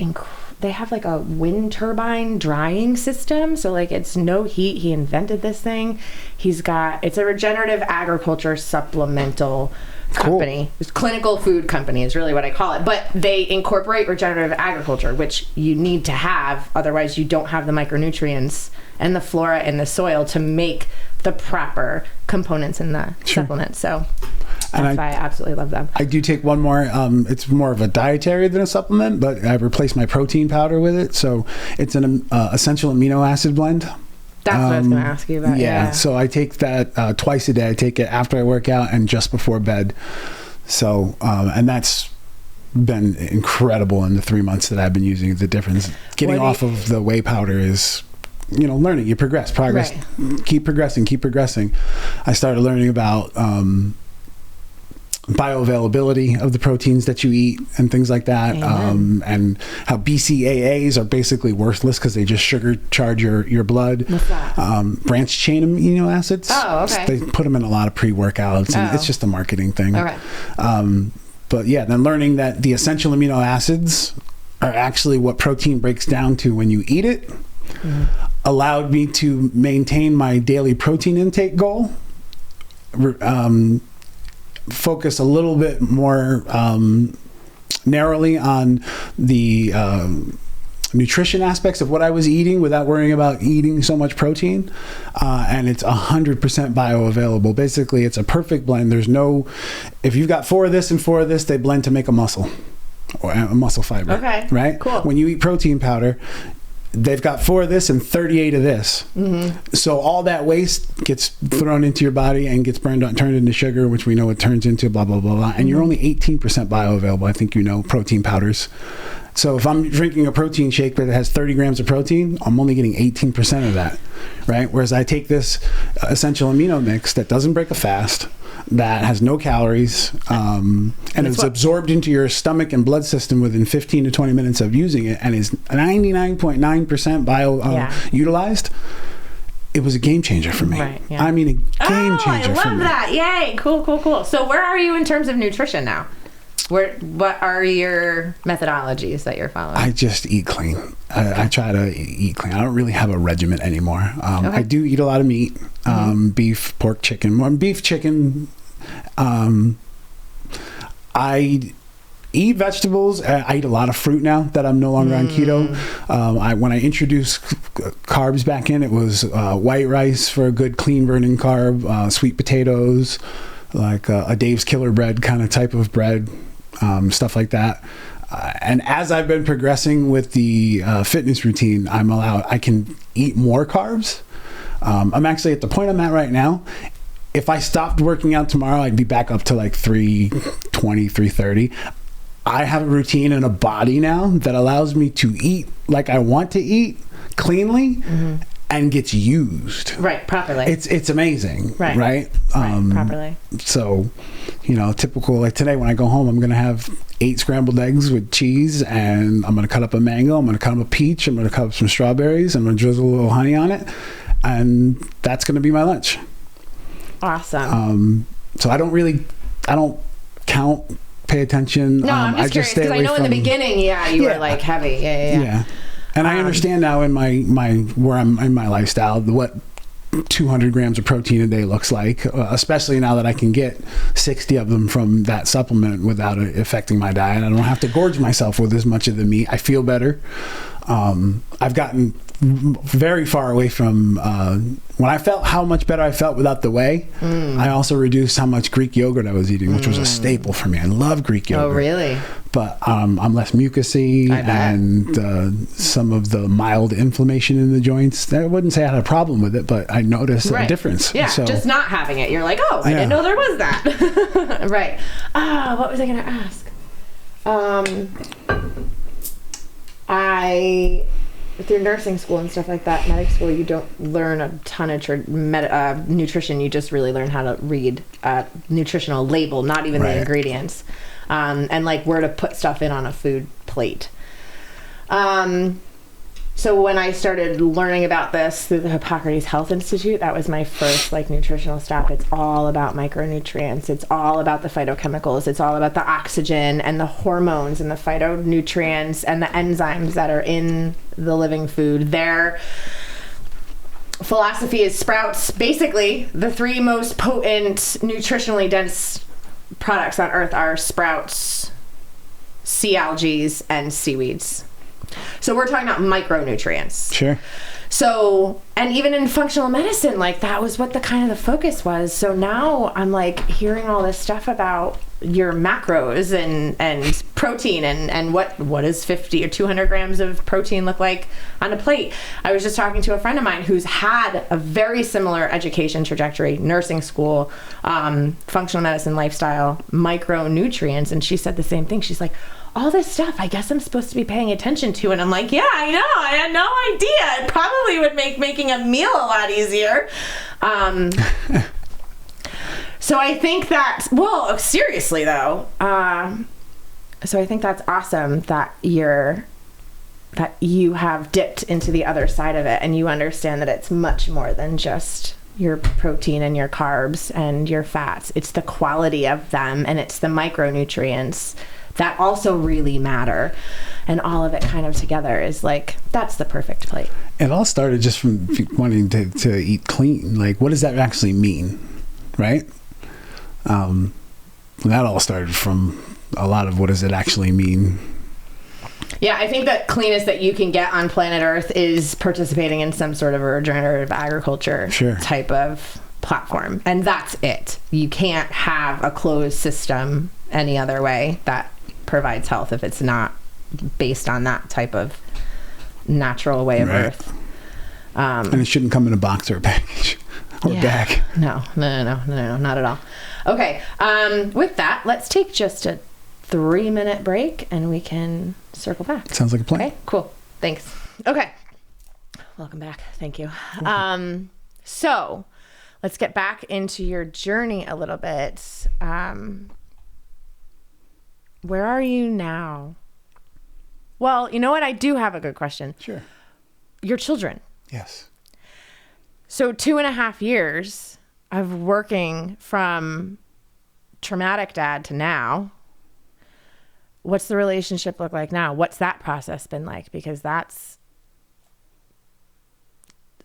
they have like a wind turbine drying system. So like it's no heat. He invented this thing. It's a regenerative agriculture supplemental company. It's clinical food company is really what I call it. But they incorporate regenerative agriculture, which you need to have. Otherwise, you don't have the micronutrients and the flora in the soil to make the proper components in the supplement. So that's why I absolutely love them. I do take one more. It's more of a dietary than a supplement, but I replaced my protein powder with it. So it's an essential amino acid blend. That's what I was going to ask you about. Yeah, so I take that twice a day. I take it after I work out and just before bed. So, and that's been incredible in the 3 months that I've been using. The difference getting off of the whey powder is, learning. You progress, right. Keep progressing. I started learning about bioavailability of the proteins that you eat and things like that, and how BCAAs are basically worthless because they just sugar charge your blood. What's that? Branched chain amino acids. Oh, okay. They put them in a lot of pre-workouts, and it's just a marketing thing. Okay. But yeah, then learning that the essential amino acids are actually what protein breaks down to when you eat it, allowed me to maintain my daily protein intake goal. Focus a little bit more narrowly on the nutrition aspects of what I was eating without worrying about eating so much protein, and it's 100% bioavailable. Basically, it's a perfect blend. If you've got 4 of this and 4 of this, they blend to make a muscle or a muscle fiber. Okay, right? Cool. When you eat protein powder, they've got 4 of this and 38 of this. So all that waste gets thrown into your body and gets turned into sugar, which we know it turns into blah, blah, blah, blah. And you're only 18% bioavailable. I think protein powders. So if I'm drinking a protein shake that has 30 grams of protein, I'm only getting 18% of that, right? Whereas I take this essential amino mix that doesn't break a fast, that has no calories, and it's absorbed into your stomach and blood system within 15 to 20 minutes of using it, and is 99.9% utilized. It was a game changer for me. Right, yeah. I mean, a game changer for me. I love that. Yay. Cool. So where are you in terms of nutrition now? What are your methodologies that you're following? I just eat clean. I try to eat clean. I don't really have a regimen anymore. I do eat a lot of meat, beef, pork, chicken. More beef, chicken. I eat vegetables. I eat a lot of fruit now that I'm no longer on keto. When I introduced carbs back in, it was white rice for a good clean burning carb, sweet potatoes, like a Dave's Killer Bread kind of type of bread. Stuff like that. And as I've been progressing with the fitness routine, I can eat more carbs. I'm actually at the point I'm at right now. If I stopped working out tomorrow, I'd be back up to like 320, 330. I have a routine and a body now that allows me to eat like I want to eat cleanly and gets used. Right, properly. It's amazing. Right? Properly. So, typical, like today when I go home, I'm going to have 8 scrambled eggs with cheese, and I'm going to cut up a mango, I'm going to cut up a peach, I'm going to cut up some strawberries, I'm going to drizzle a little honey on it, and that's going to be my lunch. Awesome. So I don't count, pay attention. No, I'm just curious because I know in the beginning, you were like heavy. Yeah. And I understand now in where I'm in my lifestyle what 200 grams of protein a day looks like, especially now that I can get 60 of them from that supplement without it affecting my diet. I don't have to gorge myself with as much of the meat. I feel better. I've gotten very far away from when I felt how much better I felt without the whey. I also reduced how much Greek yogurt I was eating, which was a staple for me. I love Greek yogurt. Oh, really? But I'm less mucousy, and some of the mild inflammation in the joints. I wouldn't say I had a problem with it, but I noticed a difference. Yeah, so, just not having it. You're like, oh, I didn't know there was that. Right. What was I going to ask? Through nursing school and stuff like that, medic school, you don't learn a ton of nutrition. You just really learn how to read a nutritional label, not even the ingredients, and like where to put stuff in on a food plate. So when I started learning about this through the Hippocrates Health Institute, that was my first like nutritional step. It's all about micronutrients. It's all about the phytochemicals. It's all about the oxygen and the hormones and the phytonutrients and the enzymes that are in the living food. Their philosophy is sprouts. Basically, the three most potent, nutritionally dense products on earth are sprouts, sea algae, and seaweeds. So we're talking about micronutrients. Sure. So, and even in functional medicine, like that was what the kind of the focus was. So now I'm like hearing all this stuff about your macros and protein and what does 50 or 200 grams of protein look like on a plate. I was just talking to a friend of mine who's had a very similar education trajectory, nursing school, functional medicine, lifestyle, micronutrients. And she said the same thing. She's like, all this stuff, I guess I'm supposed to be paying attention to. And I'm like, yeah, I know. I had no idea. It probably would make making a meal a lot easier. So I think that, well, seriously though, so I think that's awesome that you have dipped into the other side of it and you understand that it's much more than just your protein and your carbs and your fats. It's the quality of them and it's the micronutrients that also really matter. And all of it kind of together is like, that's the perfect plate. It all started just from wanting to eat clean. Like, what does that actually mean? Right? That all started from a lot of what does it actually mean. Yeah, I think the cleanest that you can get on planet Earth is participating in some sort of a regenerative agriculture type of platform. And that's it. You can't have a closed system any other way that provides health if it's not based on that type of natural way of Earth. And it shouldn't come in a box or a package or a bag. No, not at all. Okay, with that, let's take just a 3-minute break and we can circle back. Sounds like a plan. Okay, cool. Thanks. Okay. Welcome back. Thank you. So let's get back into your journey a little bit. Where are you now? Well, you know what? I do have a good question. Sure. Your children. Yes. So 2.5 years of working from traumatic dad to now. What's the relationship look like now? What's that process been like? Because that's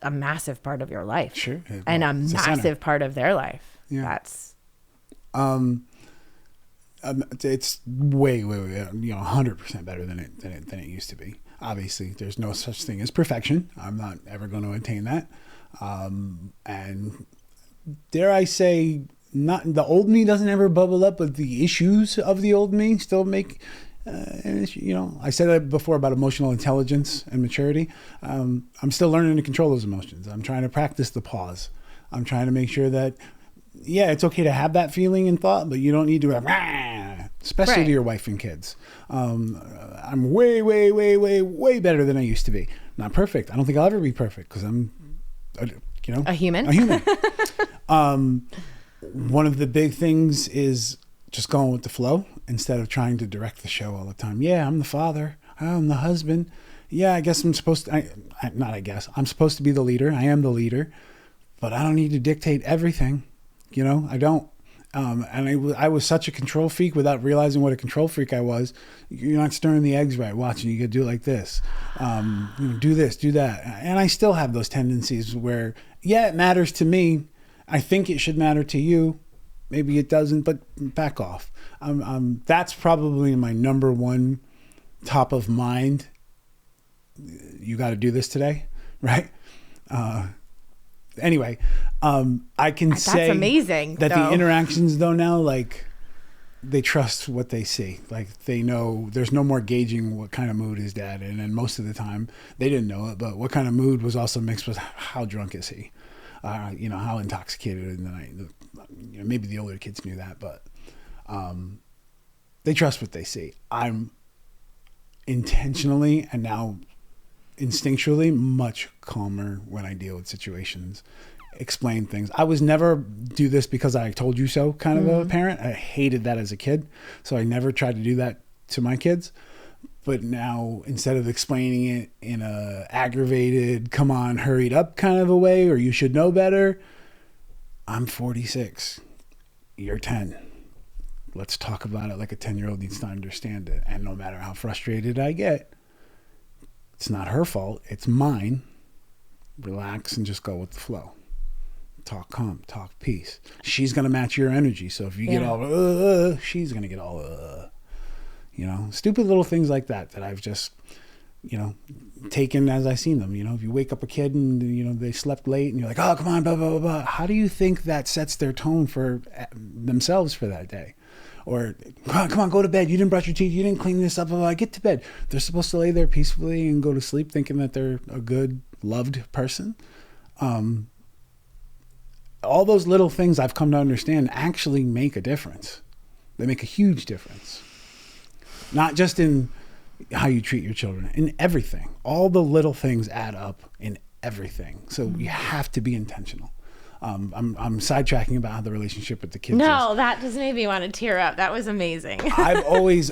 a massive part of your life. Sure. And a massive part of their life. Yeah. That's it's way 100% better than it used to be. Obviously, there's no such thing as perfection. I'm not ever going to attain that. And dare I say, not the old me doesn't ever bubble up, but the issues of the old me still make. I said that before about emotional intelligence and maturity. I'm still learning to control those emotions. I'm trying to practice the pause. I'm trying to make sure that, yeah, it's okay to have that feeling and thought, but you don't need to have, especially to your wife and kids. I'm way, way, way, way, way better than I used to be. Not perfect. I don't think I'll ever be perfect because I'm, a human. A human. One of the big things is just going with the flow instead of trying to direct the show all the time. Yeah, I'm the father. I'm the husband. Yeah, I guess I'm supposed to, I'm supposed to be the leader. I am the leader, but I don't need to dictate everything. I don't. And I was such a control freak without realizing what a control freak I was. You're not stirring the eggs right. Watching, you could do it like this. Do this, do that. And I still have those tendencies where, yeah, it matters to me. I think it should matter to you. Maybe it doesn't, but back off. That's probably my number one top of mind. You got to do this today, right? Anyway, I can say that's amazing that the interactions though now, like, they trust what they see. Like, they know there's no more gauging what kind of mood is dad in. And most of the time they didn't know it, but what kind of mood was also mixed with how drunk is he? How intoxicated in the night. Maybe the older kids knew that, but they trust what they see. I'm intentionally and now instinctually much calmer when I deal with situations, explain things. I was never do this because I told you so kind of a parent. I hated that as a kid, so I never tried to do that to my kids. But now, instead of explaining it in a aggravated, come on, hurried up kind of a way, or you should know better, I'm 46. You're 10. Let's talk about it like a 10-year-old needs to understand it. And no matter how frustrated I get, it's not her fault. It's mine. Relax and just go with the flow. Talk calm, talk peace. She's going to match your energy. So if you get all, she's going to get all, stupid little things like that I've just, taken as I seen them. If you wake up a kid and, they slept late and you're like, oh, come on, blah, blah, blah, blah. How do you think that sets their tone for themselves for that day? Or, come on, go to bed. You didn't brush your teeth. You didn't clean this up. Blah, blah. Get to bed. They're supposed to lay there peacefully and go to sleep thinking that they're a good, loved person. All those little things I've come to understand actually make a difference. They make a huge difference. Not just in how you treat your children, in everything. All the little things add up in everything. So you have to be intentional. I'm sidetracking about how the relationship with the kids is. That just made me want to tear up. That was amazing. I've always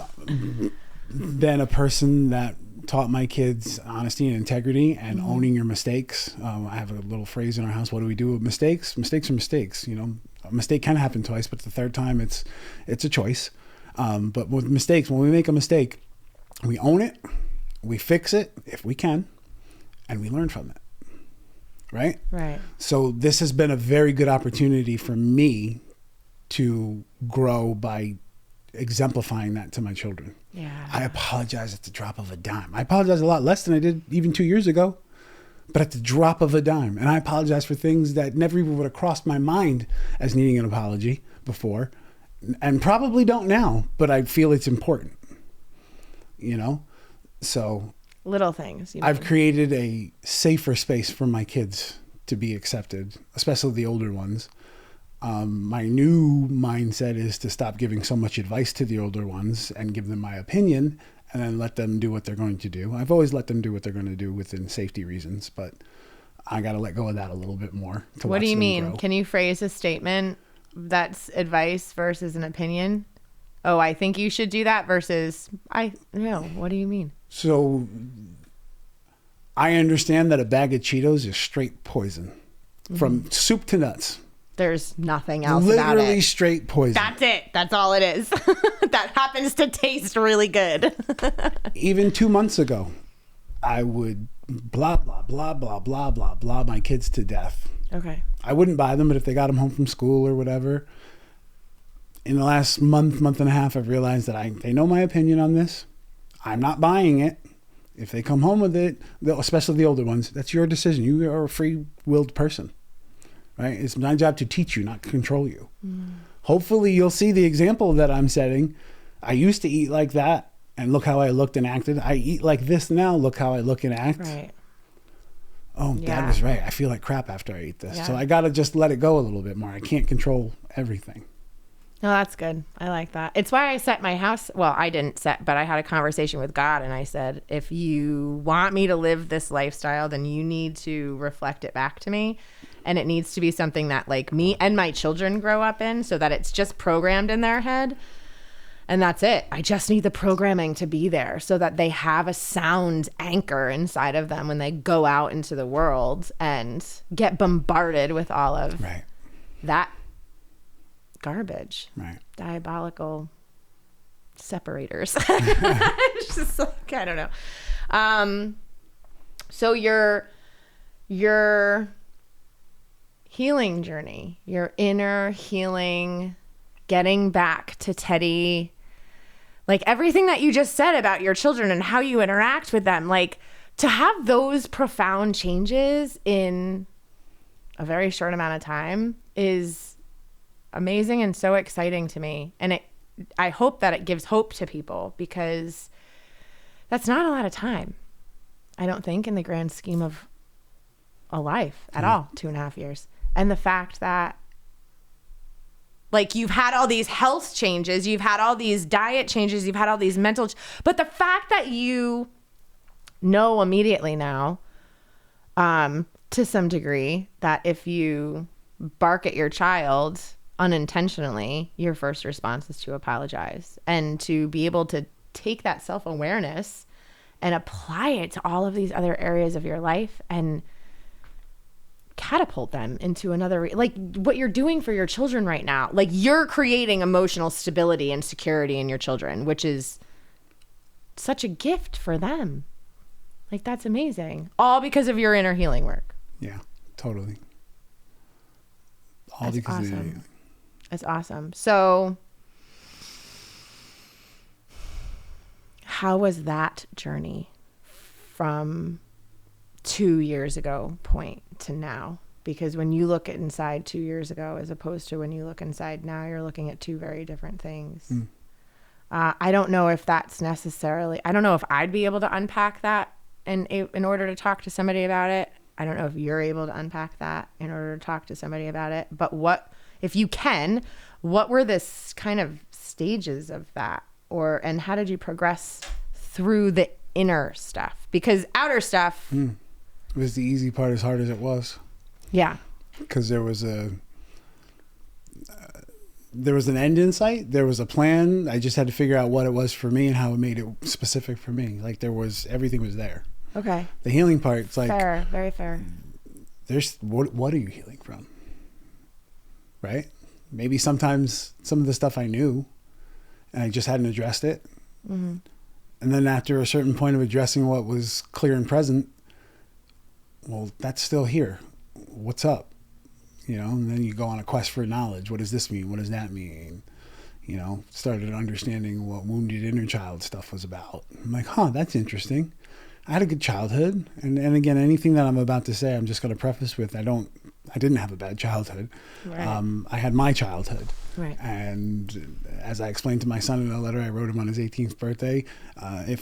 been a person that taught my kids honesty and integrity and owning your mistakes. I have a little phrase in our house. What do we do with mistakes? Mistakes are mistakes. A mistake can happen twice, but the third time it's a choice. But with mistakes, when we make a mistake, we own it, we fix it if we can, and we learn from it. Right? Right. So this has been a very good opportunity for me to grow by exemplifying that to my children. Yeah. I apologize at the drop of a dime. I apologize a lot less than I did even 2 years ago, but at the drop of a dime. And I apologize for things that never even would have crossed my mind as needing an apology before, and probably don't now, but I feel it's important, So little things. I've created a safer space for my kids to be accepted, especially the older ones. My new mindset is to stop giving so much advice to the older ones and give them my opinion and then let them do what they're going to do. I've always let them do what they're going to do within safety reasons, but I got to let go of that a little bit more. What do you mean? Grow. Can you phrase a statement that's advice versus an opinion? Oh, I think you should do that versus what do you mean? So I understand that a bag of Cheetos is straight poison from soup to nuts. There's nothing else Literally about it. Literally straight poison. That's it. That's all it is. That happens to taste really good. Even 2 months ago, I would blah, blah, blah, blah, blah, blah, blah my kids to death. Okay. I wouldn't buy them, but if they got them home from school or whatever, in the last month and a half, I've realized that they know my opinion on this. I'm not buying it. If they come home with it, especially the older ones, that's your decision. You are a free-willed person, right? It's my job to teach you, not control you. Hopefully you'll see the example that I'm setting. I used to eat like that, and look how I looked and acted. I eat like this now. Look how I look and act. Right. Oh, Dad was right. I feel like crap after I eat this. Yeah. So I got to just let it go a little bit more. I can't control everything. No, that's good. I like that. It's why I set my house. Well, I didn't set, but I had a conversation with God and I said, if you want me to live this lifestyle, then you need to reflect it back to me. And it needs to be something that like me and my children grow up in so that it's just programmed in their head. And that's it. I just need the programming to be there so that they have a sound anchor inside of them when they go out into the world and get bombarded with all of that garbage, diabolical separators. It's just like, I don't know. So your healing journey, your inner healing, getting back to Teddy, like everything that you just said about your children and how you interact with them, like to have those profound changes in a very short amount of time is amazing and so exciting to me. And I hope that it gives hope to people because that's not a lot of time. I don't think in the grand scheme of a life at all, 2.5 years. And the fact that like you've had all these health changes, you've had all these diet changes, you've had all these mental, but the fact that you know immediately now, to some degree, that if you bark at your child unintentionally, your first response is to apologize and to be able to take that self-awareness and apply it to all of these other areas of your life and catapult them into another, like what you're doing for your children right now. Like you're creating emotional stability and security in your children, which is such a gift for them. Like that's amazing. All because of your inner healing work. Yeah, totally. All That's because of awesome. That's awesome. So how was that journey from 2 years ago point to now? Because when you look inside 2 years ago, as opposed to when you look inside now, you're looking at two very different things. I don't know if that's necessarily, I don't know if I'd be able to unpack that in order to talk to somebody about it. I don't know if you're able to unpack that in order to talk to somebody about it. But what, if you can, what were this kind of stages of that? And how did you progress through the inner stuff? Because outer stuff. It was the easy part as hard as it was. Yeah. Because there was an end in sight. There was a plan. I just had to figure out what it was for me and how it made it specific for me. Like everything was there. Okay. The healing part, it's like fair, very fair. There's what are you healing from? Right? Maybe sometimes some of the stuff I knew and I just hadn't addressed it. Mm-hmm. And then after a certain point of addressing what was clear and present, well, that's still here. What's up? You know, and then you go on a quest for knowledge. What does this mean? What does that mean? You know, started understanding what wounded inner child stuff was about. I'm like, that's interesting. I had a good childhood. And again, anything that I'm about to say, I'm just going to preface with, I didn't have a bad childhood. Right. I had my childhood. Right. And as I explained to my son in a letter I wrote him on his 18th birthday, I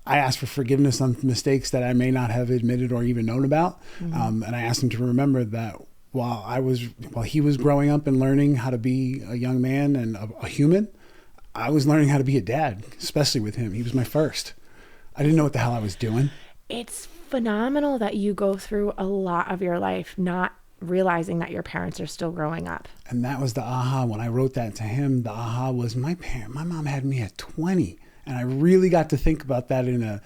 asked for forgiveness on mistakes that I may not have admitted or even known about. Mm-hmm. And I asked him to remember that while he was growing up and learning how to be a young man and a human, I was learning how to be a dad, especially with him. He was my first. I didn't know what the hell I was doing. It's phenomenal that you go through a lot of your life not realizing that your parents are still growing up. And that was the aha. When I wrote that to him, the aha was my mom had me at 20. And I really got to think about that in a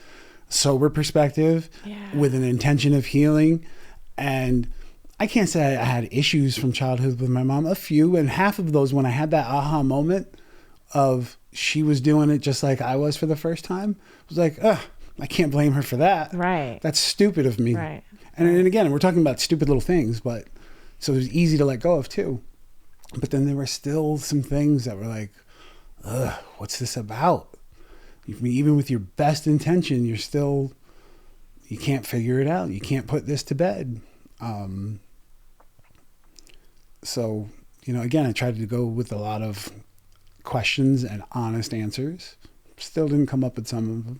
sober perspective, with an intention of healing. And I can't say I had issues from childhood with my mom, a few. And half of those, when I had that aha moment of she was doing it just like I was for the first time, I was like, I can't blame her for that. Right. That's stupid of me. Right. And again, we're talking about stupid little things, but so it was easy to let go of too. But then there were still some things that were like, what's this about? Even with your best intention, you can't figure it out. You can't put this to bed. So, again, I tried to go with a lot of questions and honest answers. Still didn't come up with some of them.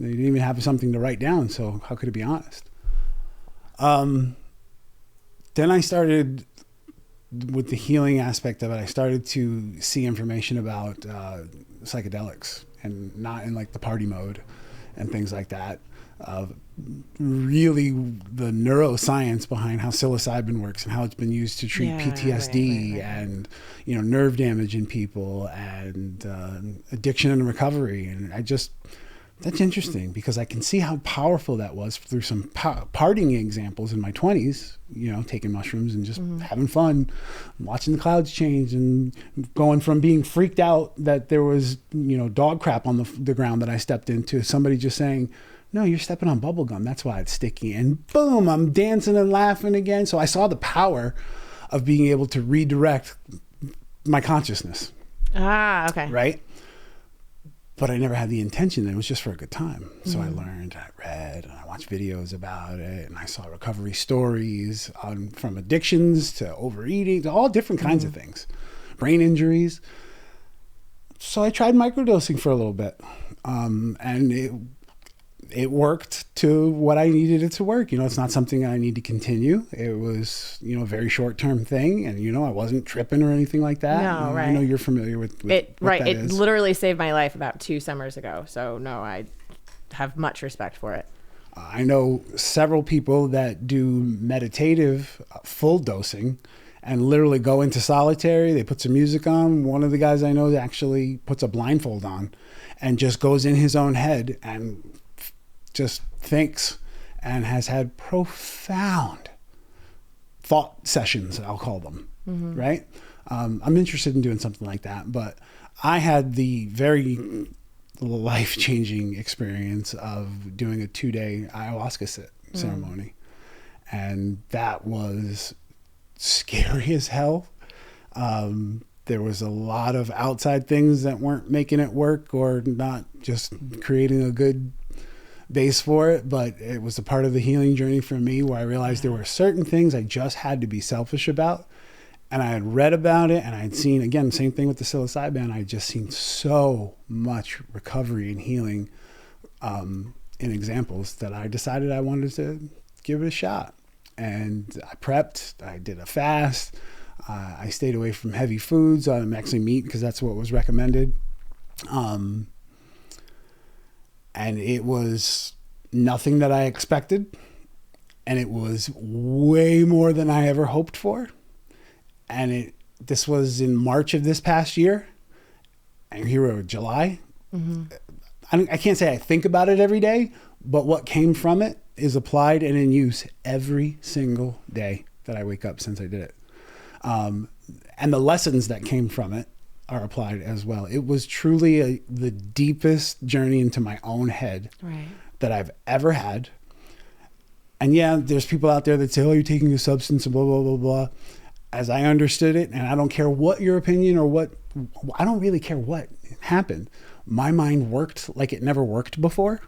They didn't even have something to write down, so how could it be honest? Then I started, with the healing aspect of it, I started to see information about psychedelics, and not in like the party mode and things like that. Really the neuroscience behind how psilocybin works and how it's been used to treat PTSD right. and, nerve damage in people and addiction and recovery. And that's interesting because I can see how powerful that was through some partying examples in my 20s, taking mushrooms and just having fun, watching the clouds change and going from being freaked out that there was, dog crap on the ground that I stepped into, somebody just saying, no, you're stepping on bubble gum. That's why it's sticky. And boom, I'm dancing and laughing again. So I saw the power of being able to redirect my consciousness. Ah, okay. Right? But I never had the intention. It was just for a good time. So I learned, I read, and I watched videos about it, and I saw recovery stories from addictions to overeating to all different kinds of things, brain injuries. So I tried microdosing for a little bit, and it worked to what I needed it to work. It's not something I need to continue. It was, a very short-term thing. And, I wasn't tripping or anything like that. No, right. I know you're familiar with it. What right. that It is. literally saved my life about 2 summers ago. So no, I have much respect for it. I know several people that do meditative full dosing and literally go into solitary. They put some music on. One of the guys I know actually puts a blindfold on and just goes in his own head and just thinks, and has had profound thought sessions, I'll call them, right? I'm interested in doing something like that, but I had the very life-changing experience of doing a 2-day ayahuasca ceremony. And that was scary as hell. There was a lot of outside things that weren't making it work or not just creating a good base for it, but it was a part of the healing journey for me where I realized there were certain things I just had to be selfish about. And I had read about it, and I had seen, again, same thing with the psilocybin. I had just seen so much recovery and healing in examples that I decided I wanted to give it a shot. And I prepped, I did a fast, I stayed away from heavy foods, actually meat, because that's what was recommended. And it was nothing that I expected, and it was way more than I ever hoped for. And this was in March of this past year, and here we're July. I can't say I think about it every day, but what came from it is applied and in use every single day that I wake up since I did it. And the lessons that came from it are applied as well. It was truly the deepest journey into my own head that I've ever had. And yeah, there's people out there that say, oh, you're taking a substance and blah, blah, blah, blah. As I understood it, and I don't care what your opinion or I don't really care what happened. My mind worked like it never worked before.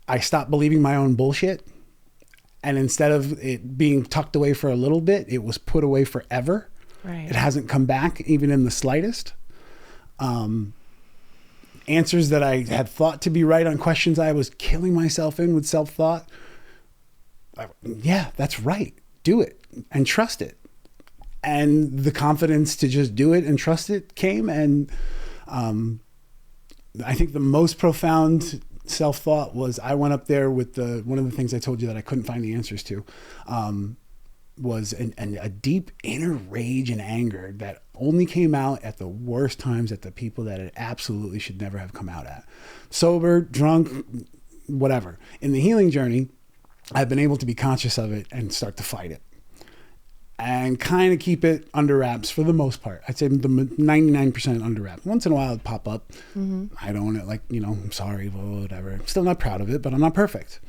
I stopped believing my own bullshit. And instead of it being tucked away for a little bit, it was put away forever. It hasn't come back even in the slightest. Answers that I had thought to be right on questions I was killing myself in with self-thought. Yeah, that's right. Do it and trust it. And the confidence to just do it and trust it came. And I think the most profound self-thought was I went up there with one of the things I told you that I couldn't find the answers to was a deep inner rage and anger that only came out at the worst times at the people that it absolutely should never have come out at. Sober, drunk, whatever. In the healing journey, I've been able to be conscious of it and start to fight it. And kind of keep it under wraps for the most part. I'd say the 99% under wraps. Once in a while it'd pop up. I don't own it, like, I'm sorry, whatever. I'm still not proud of it, but I'm not perfect.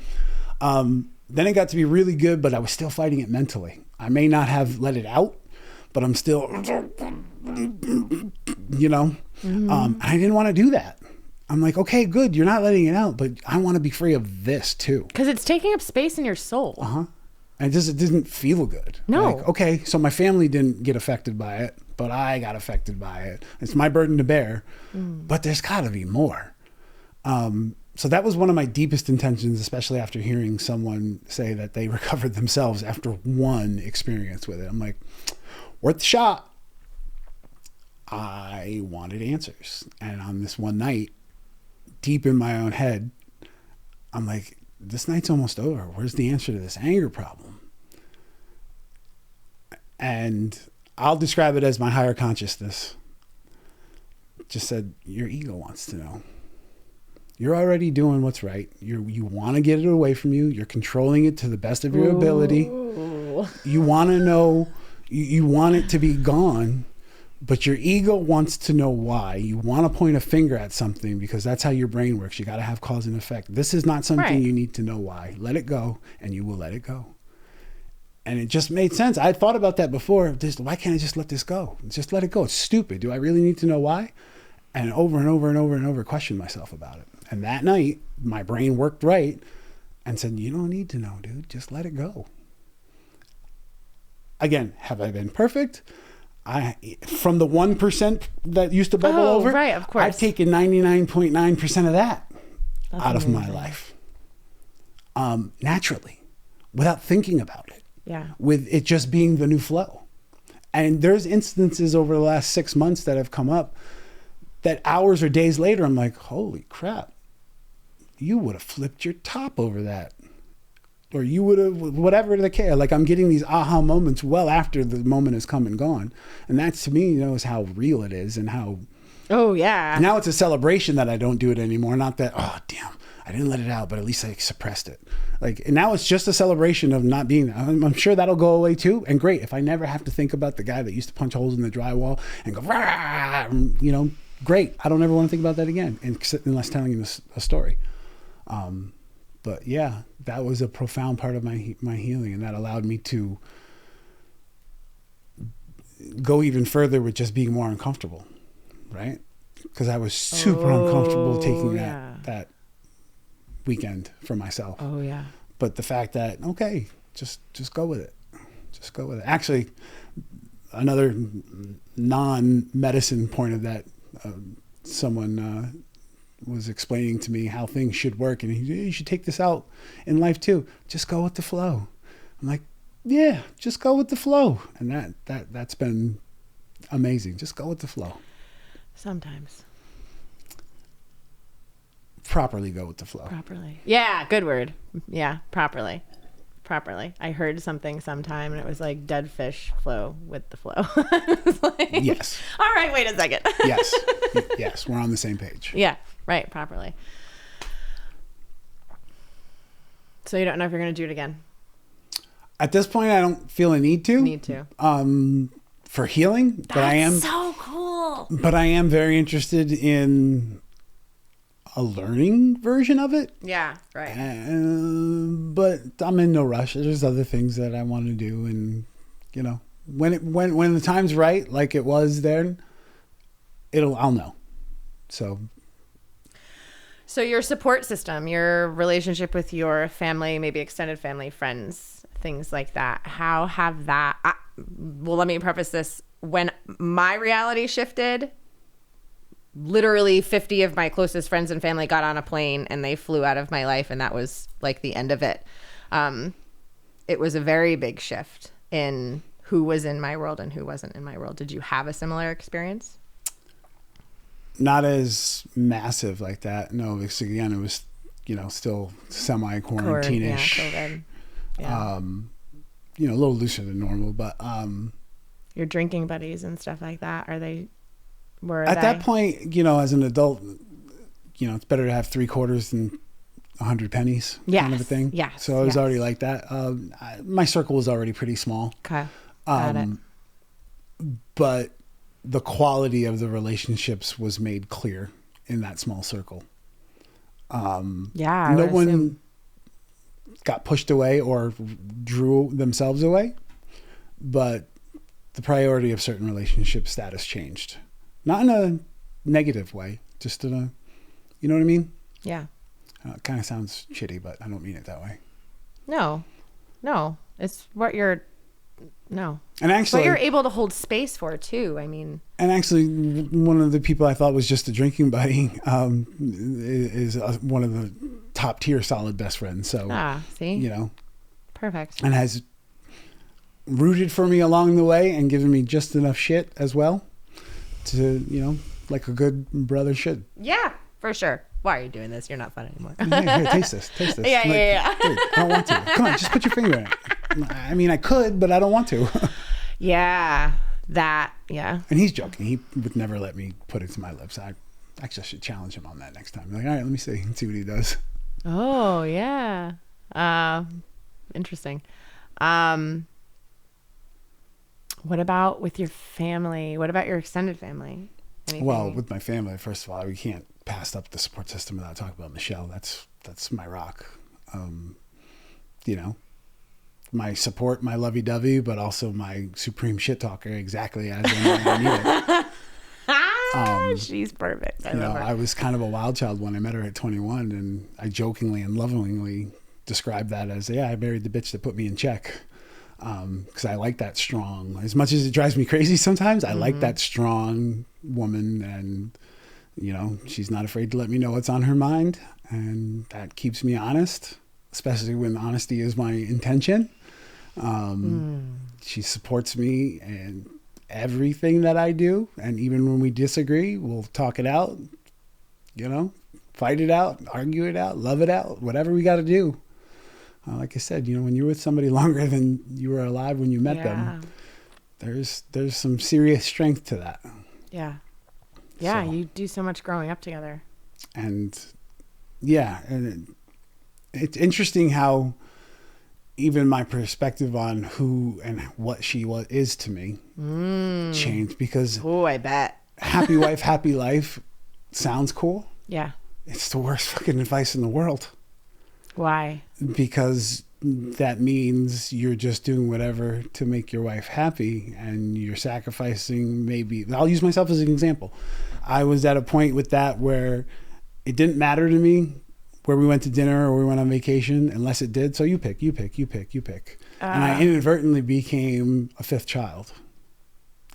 Then it got to be really good, but I was still fighting it mentally. I may not have let it out, but I'm still, I didn't want to do that. I'm like, okay, good. You're not letting it out, but I want to be free of this too. Because it's taking up space in your soul. And it didn't feel good. No. Like, okay, so my family didn't get affected by it, but I got affected by it. It's my burden to bear, but there's got to be more. So that was one of my deepest intentions, especially after hearing someone say that they recovered themselves after one experience with it. I'm like, worth the shot. I wanted answers. And on this one night, deep in my own head, I'm like, this night's almost over. Where's the answer to this anger problem? And I'll describe it as my higher consciousness just said, your ego wants to know. You're already doing what's right. You want to get it away from you. You're controlling it to the best of your ability. You want to know, you want it to be gone, but your ego wants to know why. You want to point a finger at something because that's how your brain works. You got to have cause and effect. This is not something you need to know why. Let it go, and you will let it go. And it just made sense. I had thought about that before. Why can't I just let this go? Just let it go. It's stupid. Do I really need to know why? And over and over and over and over questioned myself about it. And that night, my brain worked right and said, you don't need to know, dude. Just let it go. Again, have I been perfect? From the 1% that used to bubble over, right, of course. I've taken 99.9% of that out of my life. Naturally, without thinking about it. Yeah. With it just being the new flow. And there's instances over the last 6 months that have come up that hours or days later, I'm like, holy crap, you would have flipped your top over that. or you would have, whatever the case. Like I'm getting these aha moments well after the moment has come and gone. And that to me, is how real it is and how. Oh, yeah. Now it's a celebration that I don't do it anymore. Not that, oh, damn, I didn't let it out, but at least I suppressed it. Like, and now it's just a celebration of not being there. I'm sure that'll go away too. And great, if I never have to think about the guy that used to punch holes in the drywall and go, rah, great. I don't ever want to think about that again, unless telling you a story. But yeah, that was a profound part of my healing, and that allowed me to go even further with just being more uncomfortable. Right? Because I was super uncomfortable taking that weekend for myself. Oh, yeah. But the fact that, okay, just go with it. Just go with it. Actually, another non-medicine point of that, someone was explaining to me how things should work. And you should take this out in life too. Just go with the flow. I'm like, yeah, just go with the flow. And that's been amazing. Just go with the flow. Sometimes. Properly go with the flow. Properly. Yeah, good word. Yeah, properly. I heard something sometime and it was like dead fish flow with the flow. Like, yes. All right, wait a second. Yes, we're on the same page. Yeah, right, properly. So you don't know if you're going to do it again? At this point, I don't feel a need to. For healing, but I am so cool. But I am very interested in a learning version of it. Yeah, right. But I'm in no rush. There's other things that I want to do, and when the time's right, like it was then, I'll know. So your support system, your relationship with your family, maybe extended family, friends, things like that. How have that? Well, let me preface this. When my reality shifted, literally 50 of my closest friends and family got on a plane and they flew out of my life, and that was like the end of it. It was a very big shift in who was in my world and who wasn't in my world. Did you have a similar experience? Not as massive like that. No, because again, it was, still semi-quarantine-ish. COVID. Yeah. A little looser than normal, but your drinking buddies and stuff like that, at that point, as an adult, it's better to have 3 quarters than 100 pennies, kind of a thing. Yeah. So I was already like that. My circle was already pretty small. Okay. Got it. But the quality of the relationships was made clear in that small circle. No one got pushed away or drew themselves away, but the priority of certain relationship status changed. Not in a negative way, just in a, you know what I mean? Yeah. It kind of sounds shitty, but I don't mean it that way. No, it's what you're, no. And actually, what you're able to hold space for too. I mean, and actually, one of the people I thought was just a drinking buddy is one of the top tier solid best friends. So, see, perfect, and has rooted for me along the way and given me just enough shit as well to, like a good brother should. Yeah, for sure. Why are you doing this? You're not fun anymore. Here, taste this. Yeah. Dude, I don't want to. Come on, just put your finger in it. I mean, I could, but I don't want to. Yeah. And he's joking. He would never let me put it to my lips. I actually should challenge him on that next time. Like, all right, let me see what he does. Oh, yeah. Interesting. What about with your family? What about your extended family? Anything? Well, with my family, first of all, we can't pass up the support system without talking about Michelle. That's my rock. My support, my lovey-dovey, but also my supreme shit talker, exactly as I need it. She's perfect. I love her. I was kind of a wild child when I met her at 21, and I jokingly and lovingly described that as, I married the bitch that put me in check. Because I like that strong, as much as it drives me crazy sometimes, I like that strong woman, and she's not afraid to let me know what's on her mind, and that keeps me honest, especially when honesty is my intention. She supports me in everything that I do, and even when we disagree, we'll talk it out, fight it out, argue it out, love it out, whatever we got to do. Like I said, when you're with somebody longer than you were alive when you met them, there's some serious strength to that. Yeah. Yeah. So, you do so much growing up together. And and it's interesting how even my perspective on who and what she is to me changed, because I bet. happy wife, happy life sounds cool. Yeah. It's the worst fucking advice in the world. Why? Because that means you're just doing whatever to make your wife happy, and you're sacrificing maybe. I'll use myself as an example. I was at a point with that where it didn't matter to me where we went to dinner or we went on vacation unless it did. So you pick. And I inadvertently became a fifth child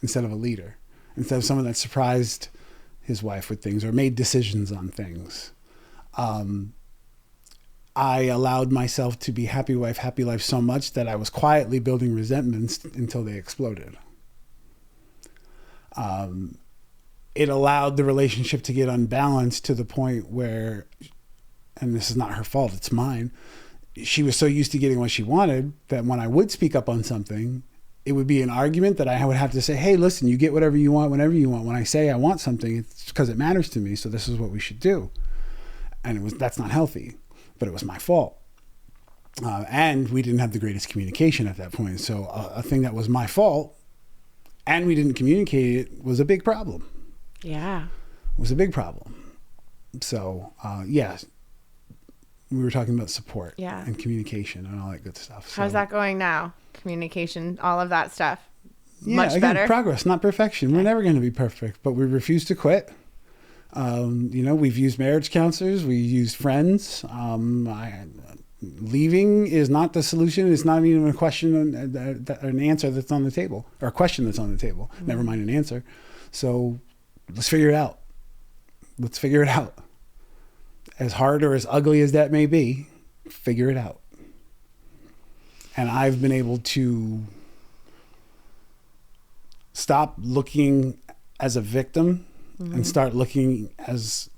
instead of a leader, instead of someone that surprised his wife with things or made decisions on things. I allowed myself to be happy wife, happy life so much that I was quietly building resentments until they exploded. It allowed the relationship to get unbalanced to the point where, and this is not her fault, it's mine, she was so used to getting what she wanted that when I would speak up on something, it would be an argument that I would have to say, hey, listen, you get whatever you want whenever you want. When I say I want something, it's because it matters to me, so this is what we should do. And that's not healthy, but it was my fault. And we didn't have the greatest communication at that point. So a thing that was my fault and we didn't communicate it was a big problem. Yeah. It was a big problem. So, we were talking about support and communication and all that good stuff. So, how's that going now? Communication, all of that stuff. Yeah, Much again, better. Progress, not perfection. Okay. We're never going to be perfect, but we refuse to quit. We've used marriage counselors. We used friends. Leaving is not the solution. It's not even a question, an answer that's on the table, or a question that's on the table. Mm-hmm. Never mind an answer. So let's figure it out. Let's figure it out. As hard or as ugly as that may be, figure it out. And I've been able to stop looking as a victim and start looking as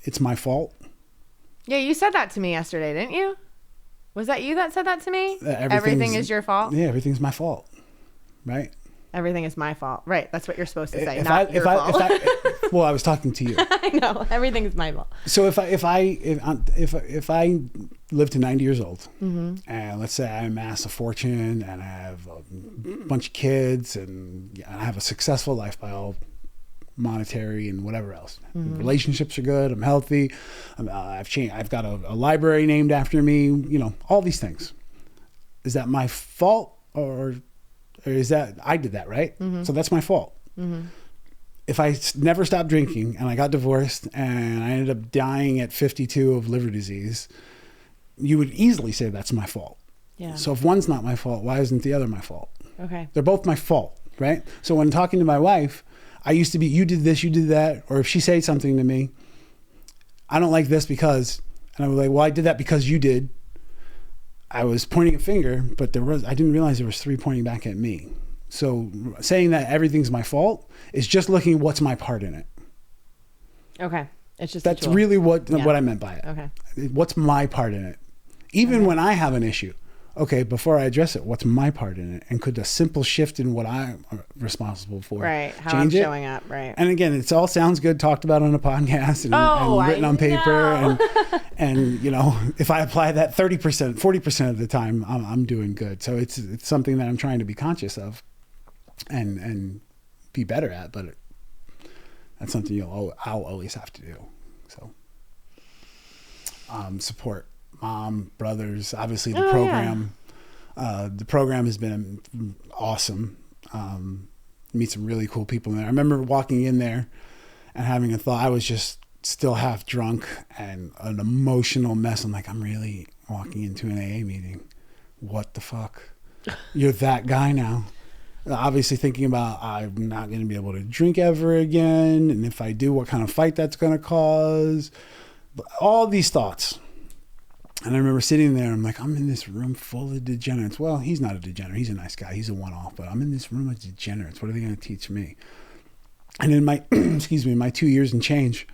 it's my fault. Yeah, you said that to me yesterday, didn't you? Was that you that said that to me? Everything is your fault? Yeah, everything's my fault. Right? Everything is my fault. Right. That's what you're supposed to say. Your fault. Well, I was talking to you. I know. Everything is my fault. So if I live to 90 years old, and let's say I amass a fortune and I have a bunch of kids and I have a successful life by all monetary and whatever else, relationships are good, I'm healthy, I've changed, I've got a library named after me, all these things. Is that my fault or is that I did that, right? So that's my fault. If I never stopped drinking and I got divorced and I ended up dying at 52 of liver disease, you would easily say that's my fault. Yeah. So if one's not my fault, why isn't the other my fault? Okay. They're both my fault, right? So when talking to my wife, I used to be, you did this, you did that. Or if she said something to me, I don't like this because, and I was like, well, I did that because you did. I was pointing a finger, but I didn't realize there was three pointing back at me. So saying that everything's my fault is just looking what's my part in it. Okay. It's just that's really what I meant by it. Okay. What's my part in it? Even when I have an issue, okay, before I address it, what's my part in it? And could a simple shift in what I'm responsible for how change I'm showing up, right? And again, it all sounds good talked about on a podcast and written on paper. And if I apply that 30%, 40% of the time, I'm doing good. So it's something that I'm trying to be conscious of and be better at. But that's something I'll always have to do. So support. Mom, brothers, obviously the program. Yeah. The program has been awesome. Meet some really cool people in there. I remember walking in there and having a thought. I was just still half drunk and an emotional mess. I'm like, I'm really walking into an AA meeting. What the fuck? You're that guy now. Obviously thinking about I'm not going to be able to drink ever again. And if I do, what kind of fight that's going to cause. All these thoughts. And I remember sitting there, I'm like, I'm in this room full of degenerates. Well, he's not a degenerate. He's a nice guy. He's a one-off. But I'm in this room of degenerates. What are they going to teach me? And in my, my 2 years and change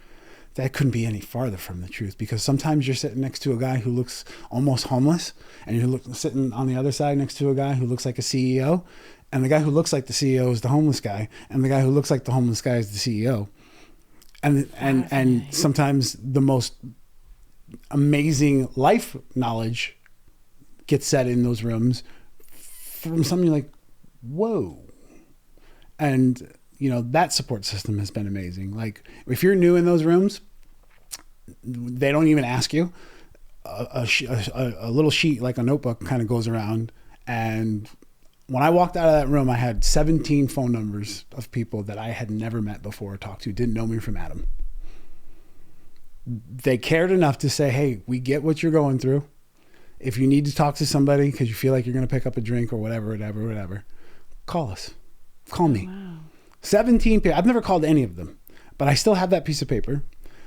that couldn't be any farther from the truth, because sometimes you're sitting next to a guy who looks almost homeless, and you're sitting on the other side next to a guy who looks like a CEO, and the guy who looks like the CEO is the homeless guy, and the guy who looks like the homeless guy is the CEO. And sometimes the most amazing life knowledge gets said in those rooms from something like, whoa. And, you know, that support system has been amazing. Like, if you're new in those rooms, they don't even ask you. A little sheet, like a notebook, kind of goes around. And when I walked out of that room, I had 17 phone numbers of people that I had never met before or talked to, didn't know me from Adam. They cared enough to say, hey, we get what you're going through. If you need to talk to somebody because you feel like you're going to pick up a drink or whatever, call us. Call me. Wow. 17 people. I've never called any of them, but I still have that piece of paper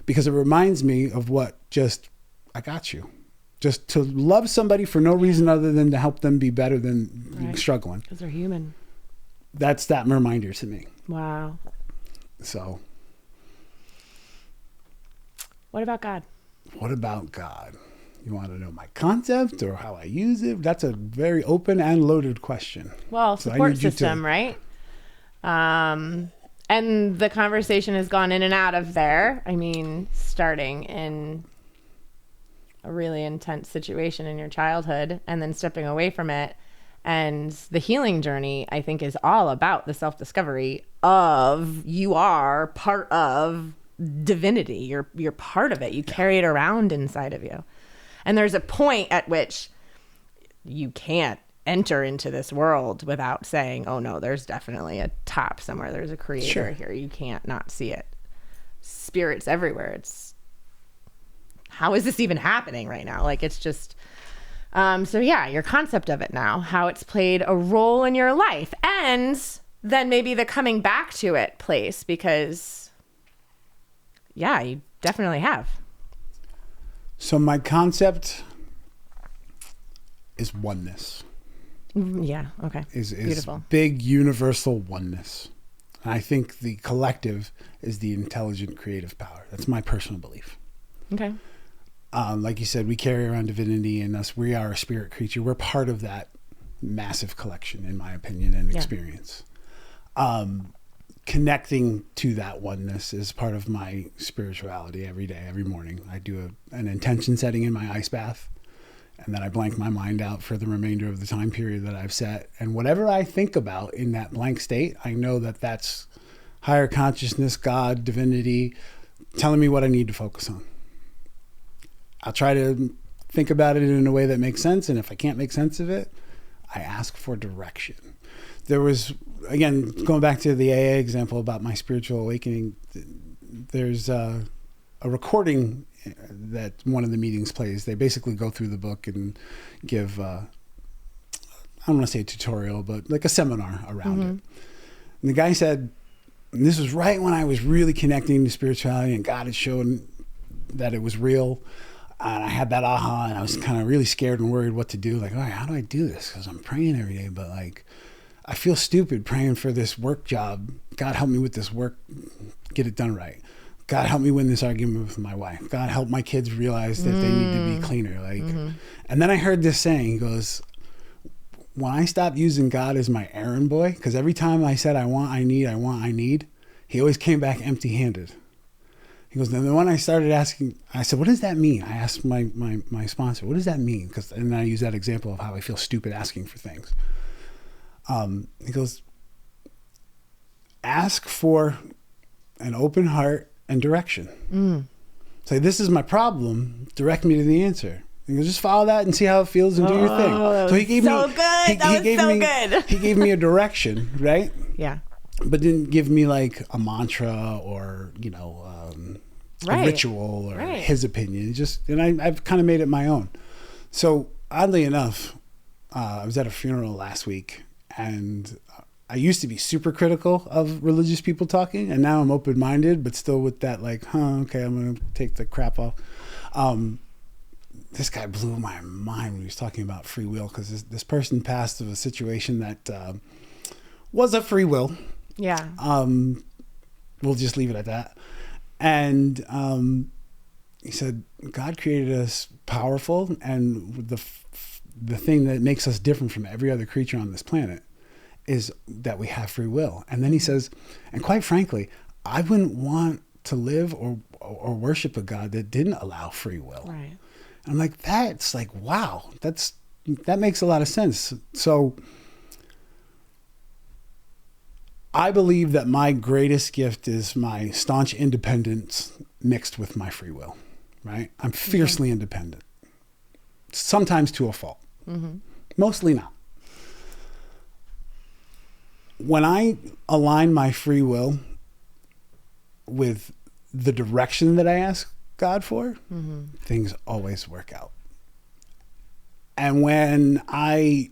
because it reminds me of what I got you. Just to love somebody for no reason other than to help them be better than struggling. Because they're human. That's that reminder to me. Wow. So. What about God? What about God? You want to know my concept or how I use it? That's a very open and loaded question. Well, support system, right? And the conversation has gone in and out of there. I mean, starting in a really intense situation in your childhood and then stepping away from it. And the healing journey, I think, is all about the self-discovery of you are part of divinity. You're part of it. You carry it around inside of you. And there's a point at which you can't enter into this world without saying, oh no, there's definitely a top somewhere. There's a creator here. You can't not see it. Spirit's everywhere. It's, how is this even happening right now? Like, it's just, so yeah, your concept of it now, how it's played a role in your life, and then maybe the coming back to it place, because yeah, you definitely have. So my concept is oneness. Yeah. Okay. Is beautiful. Big universal oneness. And I think the collective is the intelligent creative power. That's my personal belief. Okay. Like you said, we carry around divinity in us. We are a spirit creature. We're part of that massive collection, in my opinion and experience. Connecting to that oneness is part of my spirituality every day, every morning. I do an intention setting in my ice bath, and then I blank my mind out for the remainder of the time period that I've set. And whatever I think about in that blank state, I know that that's higher consciousness, God, divinity, telling me what I need to focus on. I'll try to think about it in a way that makes sense, and if I can't make sense of it, I ask for direction. There was, again, going back to the AA example about my spiritual awakening, there's a recording that one of the meetings plays. They basically go through the book and give, I don't want to say a tutorial, but like a seminar around it. And the guy said, and this was right when I was really connecting to spirituality and God had shown that it was real. And I had that aha, and I was kind of really scared and worried what to do. Like, all right, how do I do this? Because I'm praying every day, but like, I feel stupid praying for this work job. God help me with this work, get it done right. God help me win this argument with my wife. God help my kids realize that they need to be cleaner. Like, and then I heard this saying, he goes, when I stopped using God as my errand boy, because every time I said, I want, I need, he always came back empty handed. He goes, then when I started asking, I said, what does that mean? I asked my sponsor, what does that mean? And then I use that example of how I feel stupid asking for things. He goes, ask for an open heart and direction. Say, this is my problem. Direct me to the answer. He goes, just follow that and see how it feels and do your thing. So he gave me, he gave me a direction, right? Yeah. But didn't give me like a mantra or, you know, a ritual or his opinion. I've kind of made it my own. So oddly enough, I was at a funeral last week, and I used to be super critical of religious people talking, and now I'm open-minded, but still with that like, okay, I'm going to take the crap off. This guy blew my mind when he was talking about free will, because this person passed of a situation that was a free will. Yeah. We'll just leave it at that. And he said, God created us powerful, and the thing that makes us different from every other creature on this planet is that we have free will. And then he says, and quite frankly, I wouldn't want to live or worship a God that didn't allow free will. Right. I'm like, that's like, wow, that makes a lot of sense. So I believe that my greatest gift is my staunch independence mixed with my free will, right? I'm fiercely independent, sometimes to a fault, mostly not. When I align my free will with the direction that I ask God for, things always work out. And when I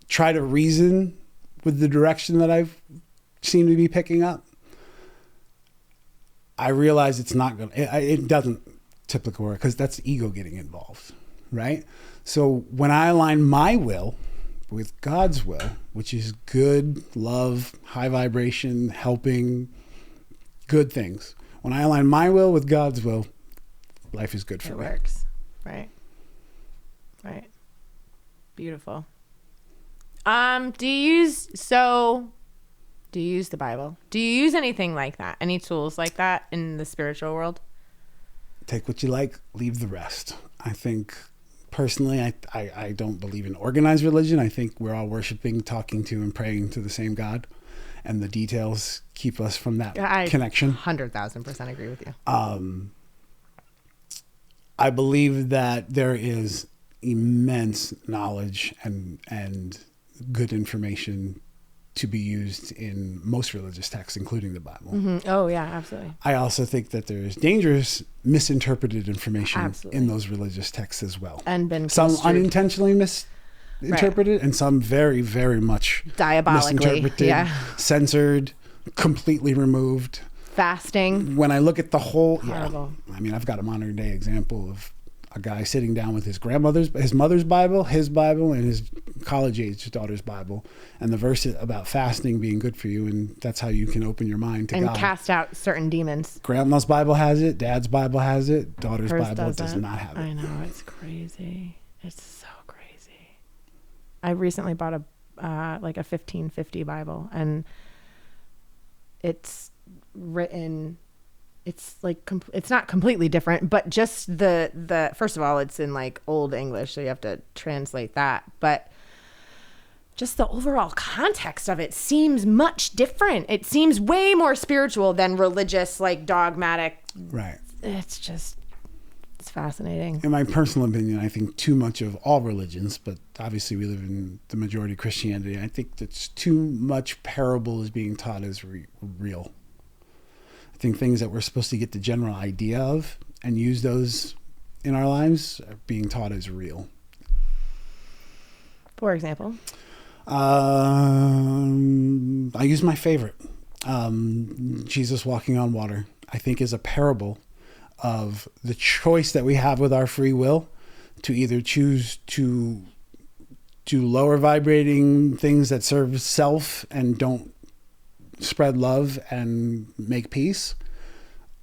try to reason with the direction that I seem to be picking up, I realize it's not going to, it doesn't typically work because that's ego getting involved, right? So when I align my will with God's will, which is good, love, high vibration, helping, good things. When I align my will with God's will, life is good for me. It works. Right. Right. Beautiful. Do you use the Bible? Do you use anything like that? Any tools like that in the spiritual world? Take what you like, leave the rest. I think personally, I don't believe in organized religion. I think we're all worshiping, talking to, and praying to the same God. And the details keep us from that connection. 100,000% agree with you. I believe that there is immense knowledge and good information to be used in most religious texts, including the Bible. Oh, yeah, absolutely. I also think that there's dangerous, misinterpreted information in those religious texts as well. And been some construed. Unintentionally misinterpreted, and some very, very much diabolically misinterpreted, censored, completely removed. Fasting. When I look at the whole, horrible. I mean, I've got a modern day example of a guy sitting down with his mother's Bible, his Bible, and his college-age daughter's Bible, and the verse about fasting being good for you, and that's how you can open your mind to God. And cast out certain demons. Grandma's Bible has it, Dad's Bible has it, daughter's Hers Bible doesn't. does not have it. I know, it's crazy. It's so crazy. I recently bought a 1550 Bible, and it's written, it's like it's not completely different, but just the first of all, it's in like old English, so you have to translate that, but just the overall context of it seems much different. It seems way more spiritual than religious, like dogmatic. Right. It's fascinating. In my personal opinion, I think too much of all religions, but obviously we live in the majority of Christianity. I think that's too much parable is being taught as real. I think things that we're supposed to get the general idea of and use those in our lives are being taught as real. For example? I use my favorite. Jesus walking on water, I think, is a parable of the choice that we have with our free will to either choose to do lower vibrating things that serve self and don't spread love and make peace,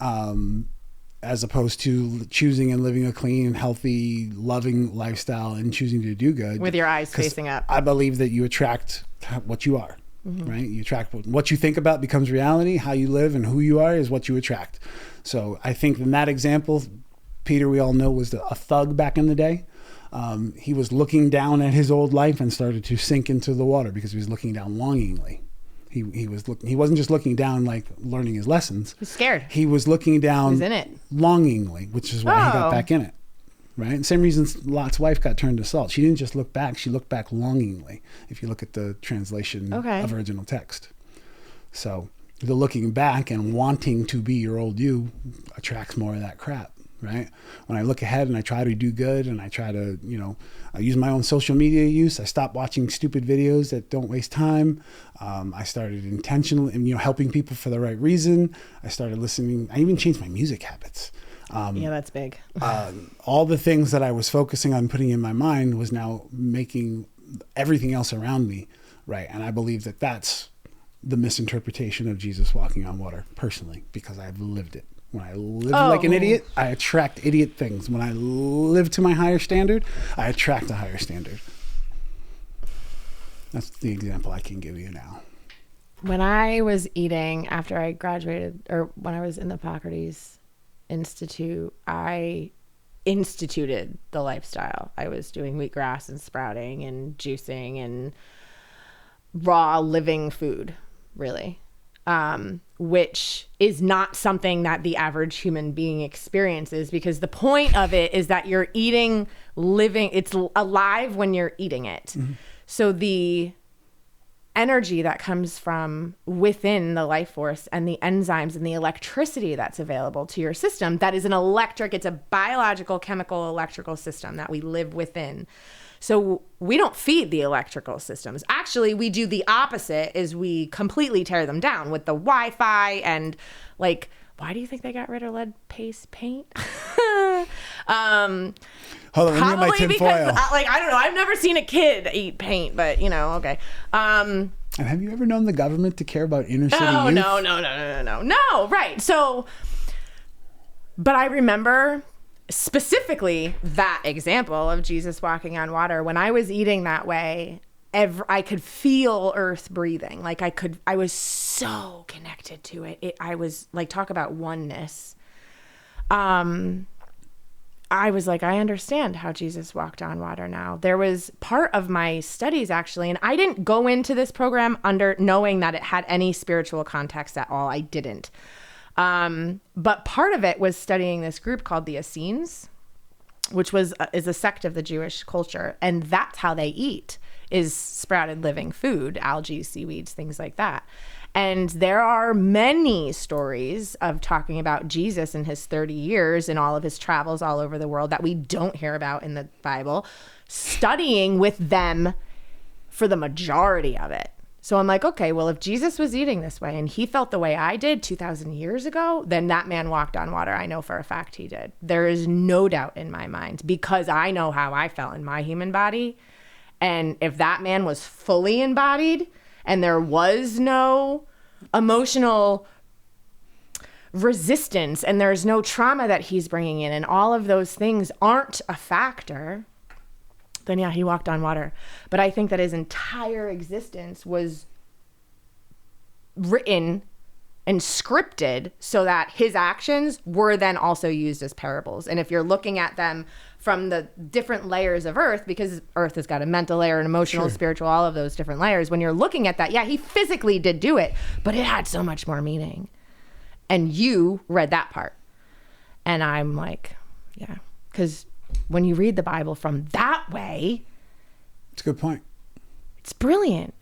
as opposed to choosing and living a clean, healthy, loving lifestyle and choosing to do good. With your eyes facing up. I believe that you attract what you are, right? You attract what you think about becomes reality. How you live and who you are is what you attract. So I think in that example, Peter, we all know, was a thug back in the day. He was looking down at his old life and started to sink into the water because he was looking down longingly. He wasn't just looking down like learning his lessons. He's scared. He was looking down He's in it. longingly, which is why he got back in it. Right? And same reason Lot's wife got turned to salt. She didn't just look back, she looked back longingly, if you look at the translation of original text. So the looking back and wanting to be your old you attracts more of that crap. Right? When I look ahead and I try to do good and I try to, I use my own social media use. I stopped watching stupid videos that don't waste time. I started intentionally, helping people for the right reason. I started listening. I even changed my music habits. Yeah, that's big. All the things that I was focusing on putting in my mind was now making everything else around me right. And I believe that that's the misinterpretation of Jesus walking on water personally, because I've lived it When I live like an idiot, I attract idiot things. When I live to my higher standard, I attract a higher standard. That's the example I can give you now. When I was eating after I graduated, or when I was in the Hippocrates Institute, I instituted the lifestyle. I was doing wheatgrass and sprouting and juicing and raw living food, really. Which is not something that the average human being experiences, because the point of it is that you're eating living, it's alive when you're eating it. Mm-hmm. So the energy that comes from within the life force and the enzymes and the electricity that's available to your system, that is it's a biological, chemical, electrical system that we live within. So we don't feed the electrical systems. Actually, we do the opposite, is we completely tear them down with the Wi-Fi and like, why do you think they got rid of lead paste paint? Hold on, let me get my tin foil. I don't know. I've never seen a kid eat paint, but okay. And have you ever known the government to care about inner city youth? No, right. So, but I remember specifically that example of Jesus walking on water. When I was eating that way, I could feel earth breathing. Like I was so connected to it. I was like, talk about oneness. I was like, I understand how Jesus walked on water now. There was part of my studies actually, and I didn't go into this program knowing that it had any spiritual context at all. I didn't. But part of it was studying this group called the Essenes, which is a sect of the Jewish culture. And that's how they eat, is sprouted living food, algae, seaweeds, things like that. And there are many stories of talking about Jesus in his 30 years and all of his travels all over the world that we don't hear about in the Bible, studying with them for the majority of it. So I'm like, okay, well, if Jesus was eating this way and he felt the way I did 2,000 years ago, then that man walked on water. I know for a fact he did. There is no doubt in my mind, because I know how I felt in my human body. And if that man was fully embodied and there was no emotional resistance and there's no trauma that he's bringing in and all of those things aren't a factor, then yeah, he walked on water. But I think that his entire existence was written and scripted so that his actions were then also used as parables. And if you're looking at them from the different layers of earth, because earth has got a mental layer, an emotional, spiritual, all of those different layers, when you're looking at that, yeah, he physically did do it, but it had so much more meaning. And you read that part. And I'm like, yeah, because when you read the Bible from that way, it's a good point. It's brilliant.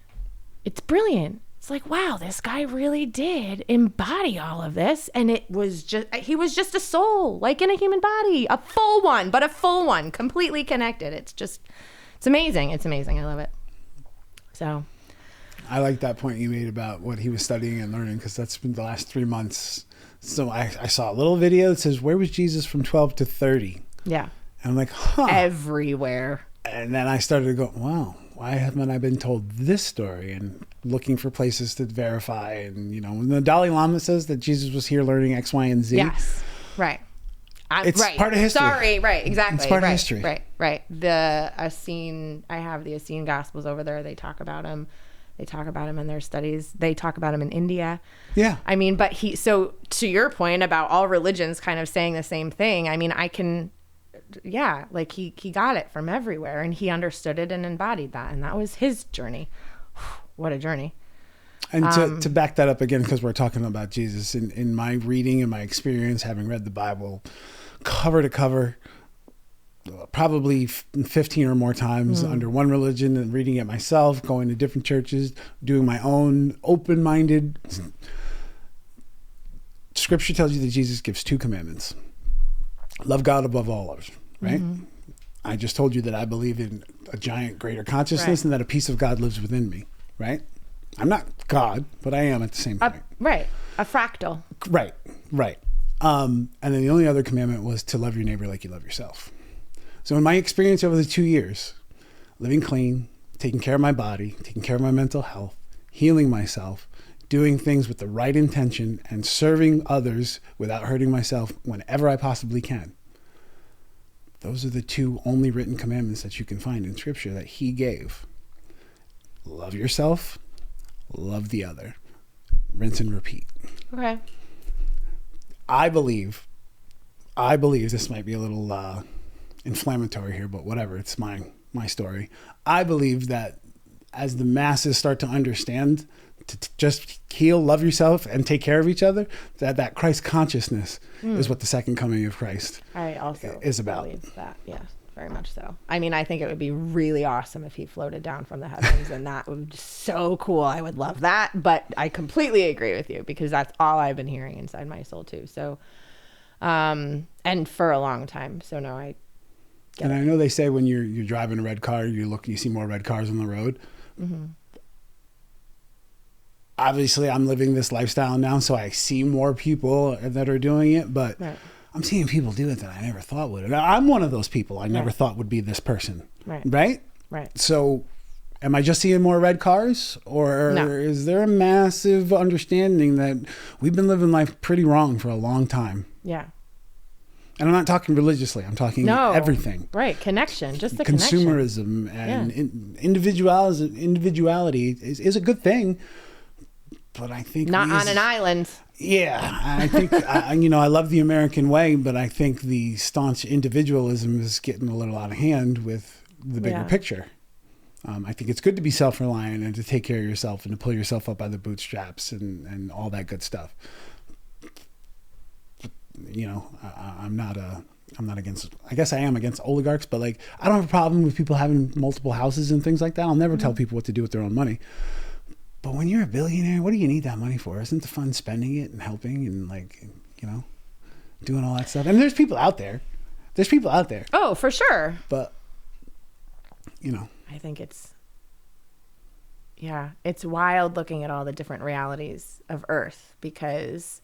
It's brilliant. It's like, wow, this guy really did embody all of this. And he was just a soul, like in a human body, a full one, completely connected. It's amazing. It's amazing. I love it. So I like that point you made about what he was studying and learning, because that's been the last 3 months. So I saw a little video that says, where was Jesus from 12 to 30? Yeah. And I'm like, huh. Everywhere. And then I started to go, wow, why haven't I been told this story? And looking for places to verify. And, when the Dalai Lama says that Jesus was here learning X, Y, and Z. Yes, right. It's part of history. Sorry, right, exactly. It's part of history. Right. I have the Essene Gospels over there. They talk about him. They talk about him in their studies. They talk about him in India. Yeah. I mean, but so to your point about all religions kind of saying the same thing, I mean, like he got it from everywhere and he understood it and embodied that. And that was his journey. What a journey. And to back that up again, because we're talking about Jesus, in my reading and my experience, having read the Bible cover to cover, probably 15 or more times under one religion, and reading it myself, going to different churches, doing my own open-minded. Scripture tells you that Jesus gives 2 commandments. Love God above all others, right? Mm-hmm. I just told you that I believe in a giant greater consciousness, and that a piece of God lives within me, right? I'm not God, but I am at the same point. Right. A fractal. Right. And then the only other commandment was to love your neighbor like you love yourself. So in my experience over the 2 years, living clean, taking care of my body, taking care of my mental health, healing myself, doing things with the right intention and serving others without hurting myself whenever I possibly can. Those are the two only written commandments that you can find in Scripture that he gave. Love yourself, love the other. Rinse and repeat. Okay. I believe this might be a little inflammatory here, but whatever, it's my story. I believe that as the masses start to understand to just heal, love yourself, and take care of each other, that Christ consciousness is what the second coming of Christ I also is about. believe that. Yes, very much so. I mean, I think it would be really awesome if he floated down from the heavens, and that would be so cool. I would love that. But I completely agree with you, because that's all I've been hearing inside my soul too. So, and for a long time. So no, I get And it. I know they say when you're driving a red car, you see more red cars on the road. Mm-hmm. Obviously, I'm living this lifestyle now, so I see more people that are doing it, but Right. I'm seeing people do it that I never thought would. And I'm one of those people I never Right. thought would be this person. Right. Right? Right. So am I just seeing more red cars, or No. is there a massive understanding that we've been living life pretty wrong for a long time? Yeah. And I'm not talking religiously. I'm talking No. everything. Right. Connection. Just the connection. Consumerism and individuality is a good thing. But I think Not we on as- an island. Yeah, I think I love the American way, but I think the staunch individualism is getting a little out of hand with the bigger Yeah. picture. I think it's good to be self-reliant and to take care of yourself and to pull yourself up by the bootstraps and all that good stuff. I'm not against. I guess I am against oligarchs, but like I don't have a problem with people having multiple houses and things like that. I'll never tell people what to do with their own money. But when you're a billionaire, what do you need that money for? Isn't the fun spending it and helping and doing all that stuff? And there's people out there. Oh, for sure. But I think it's wild looking at all the different realities of Earth, because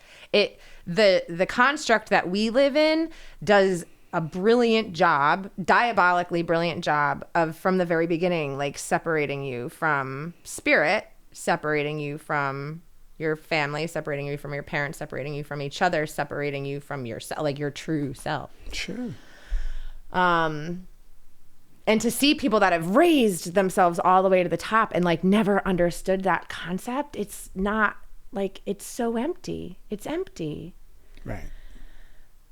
the construct that we live in does a brilliant job, diabolically brilliant job of, from the very beginning, like separating you from spirit, separating you from your family, separating you from your parents, separating you from each other, separating you from yourself, like your true self. sure. And to see people that have raised themselves all the way to the top and like never understood that concept, it's not like, it's so empty. It's empty. Right.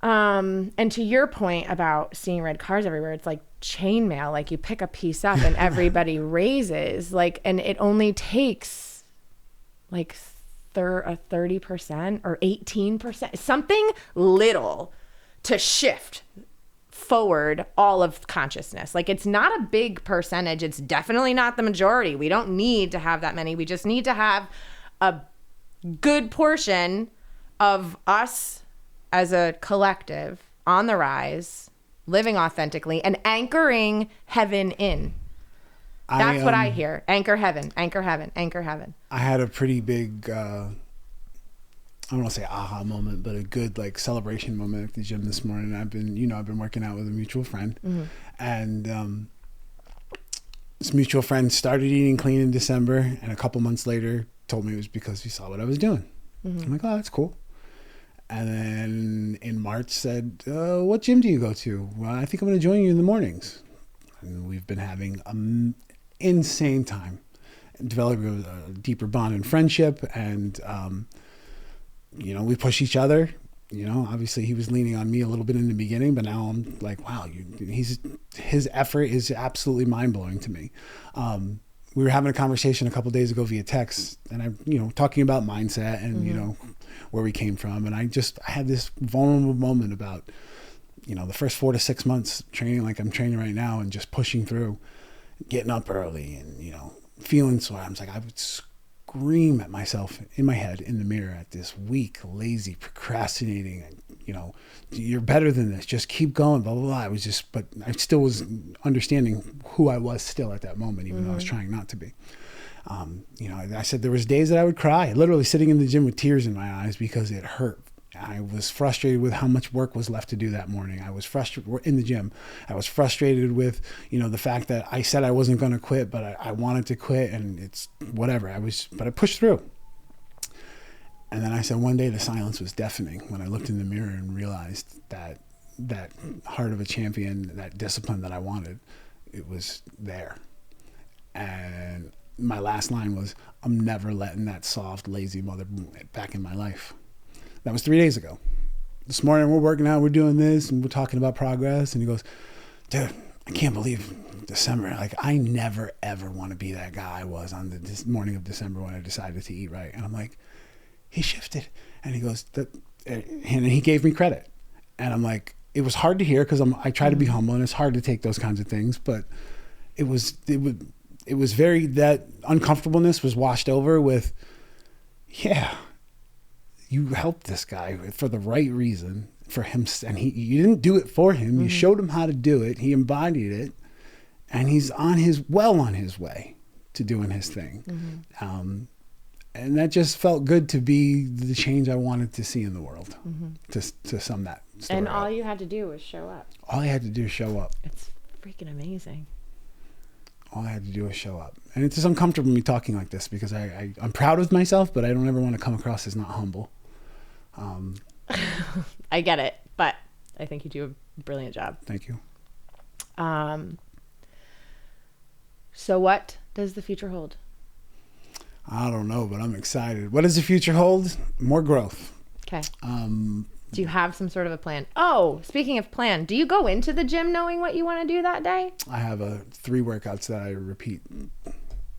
And to your point about seeing red cars everywhere, it's like chainmail. Like you pick a piece up and everybody raises, like, and it only takes like a 30% or 18%, something little to shift forward all of consciousness. Like it's not a big percentage. It's definitely not the majority. We don't need to have that many. We just need to have a good portion of us as a collective on the rise, living authentically and anchoring heaven in. That's what I hear. Anchor heaven, anchor heaven, anchor heaven. I had a pretty big, I don't want to say aha moment, but a good like celebration moment at the gym this morning. I've been working out with a mutual friend, and this mutual friend started eating clean in December, and a couple months later told me it was because he saw what I was doing. I'm like, oh, that's cool. And then in March said, what gym do you go to? Well, I think I'm going to join you in the mornings. And we've been having an insane time, developing a deeper bond and friendship. And, we push each other. Obviously he was leaning on me a little bit in the beginning, but now I'm like, wow, his effort is absolutely mind blowing to me. We were having a conversation a couple of days ago via text, and I'm, talking about mindset and, where we came from. And I had this vulnerable moment about, the first 4 to 6 months training like I'm training right now and just pushing through, getting up early and, feeling sore. I was like, I would scream at myself in my head in the mirror at this weak, lazy, procrastinating, you're better than this. Just keep going, blah, blah, blah. But I still was understanding who I was still at that moment, even though I was trying not to be. I said there was days that I would cry, literally sitting in the gym with tears in my eyes because it hurt. I was frustrated with how much work was left to do that morning. I was frustrated in the gym. I was frustrated with, the fact that I said I wasn't going to quit, but I wanted to quit, and it's whatever. But I pushed through. And then I said, one day the silence was deafening when I looked in the mirror and realized that that heart of a champion, that discipline that I wanted, it was there. And my last line was, I'm never letting that soft, lazy mother back in my life. That was 3 days ago. This morning we're working out, we're doing this, and we're talking about progress. And he goes, dude, I can't believe December. Like, I never, ever want to be that guy I was on this morning of December when I decided to eat right. And I'm like, he shifted. And he goes, and he gave me credit. And I'm like, it was hard to hear because I try to be humble, and it's hard to take those kinds of things. But it was very, that uncomfortableness was washed over with, yeah, you helped this guy for the right reason, for him. And you didn't do it for him. Mm-hmm. You showed him how to do it. He embodied it, and he's on his way to doing his thing. Mm-hmm. And that just felt good to be the change I wanted to see in the world, mm-hmm. to sum that story And all up. you had to do was show up. All I had to do was show up. It's freaking amazing. All I had to do was show up. And it's just uncomfortable me talking like this because I'm proud of myself, but I don't ever want to come across as not humble. I get it, but I think you do a brilliant job. Thank you. So what does the future hold? I don't know, but I'm excited. What does the future hold? More growth. Okay. Do you have some sort of a plan? Oh, speaking of plan, do you go into the gym knowing what you want to do that day? I have 3 workouts that I repeat.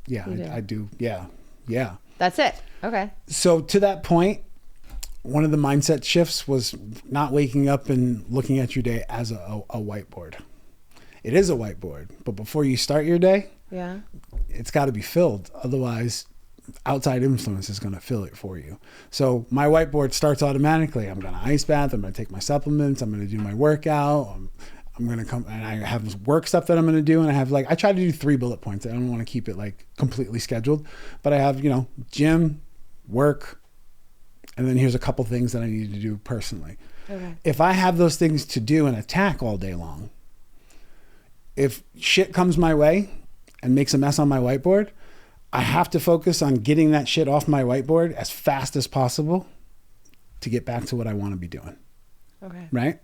Yeah, I do. Yeah. That's it. Okay. So to that point, one of the mindset shifts was not waking up and looking at your day as a whiteboard. It is a whiteboard, but before you start your day, yeah, it's got to be filled. Otherwise, outside influence is going to fill it for you. So my whiteboard starts automatically. I'm going to ice bath. I'm going to take my supplements. I'm going to do my workout. I'm going to come, and I have work stuff that I'm going to do. And I have I try to do 3 bullet points. I don't want to keep it completely scheduled, but I have, gym, work, and then here's a couple things that I need to do personally. Okay. If I have those things to do and attack all day long, if shit comes my way and makes a mess on my whiteboard, I have to focus on getting that shit off my whiteboard as fast as possible to get back to what I want to be doing. Okay. Right?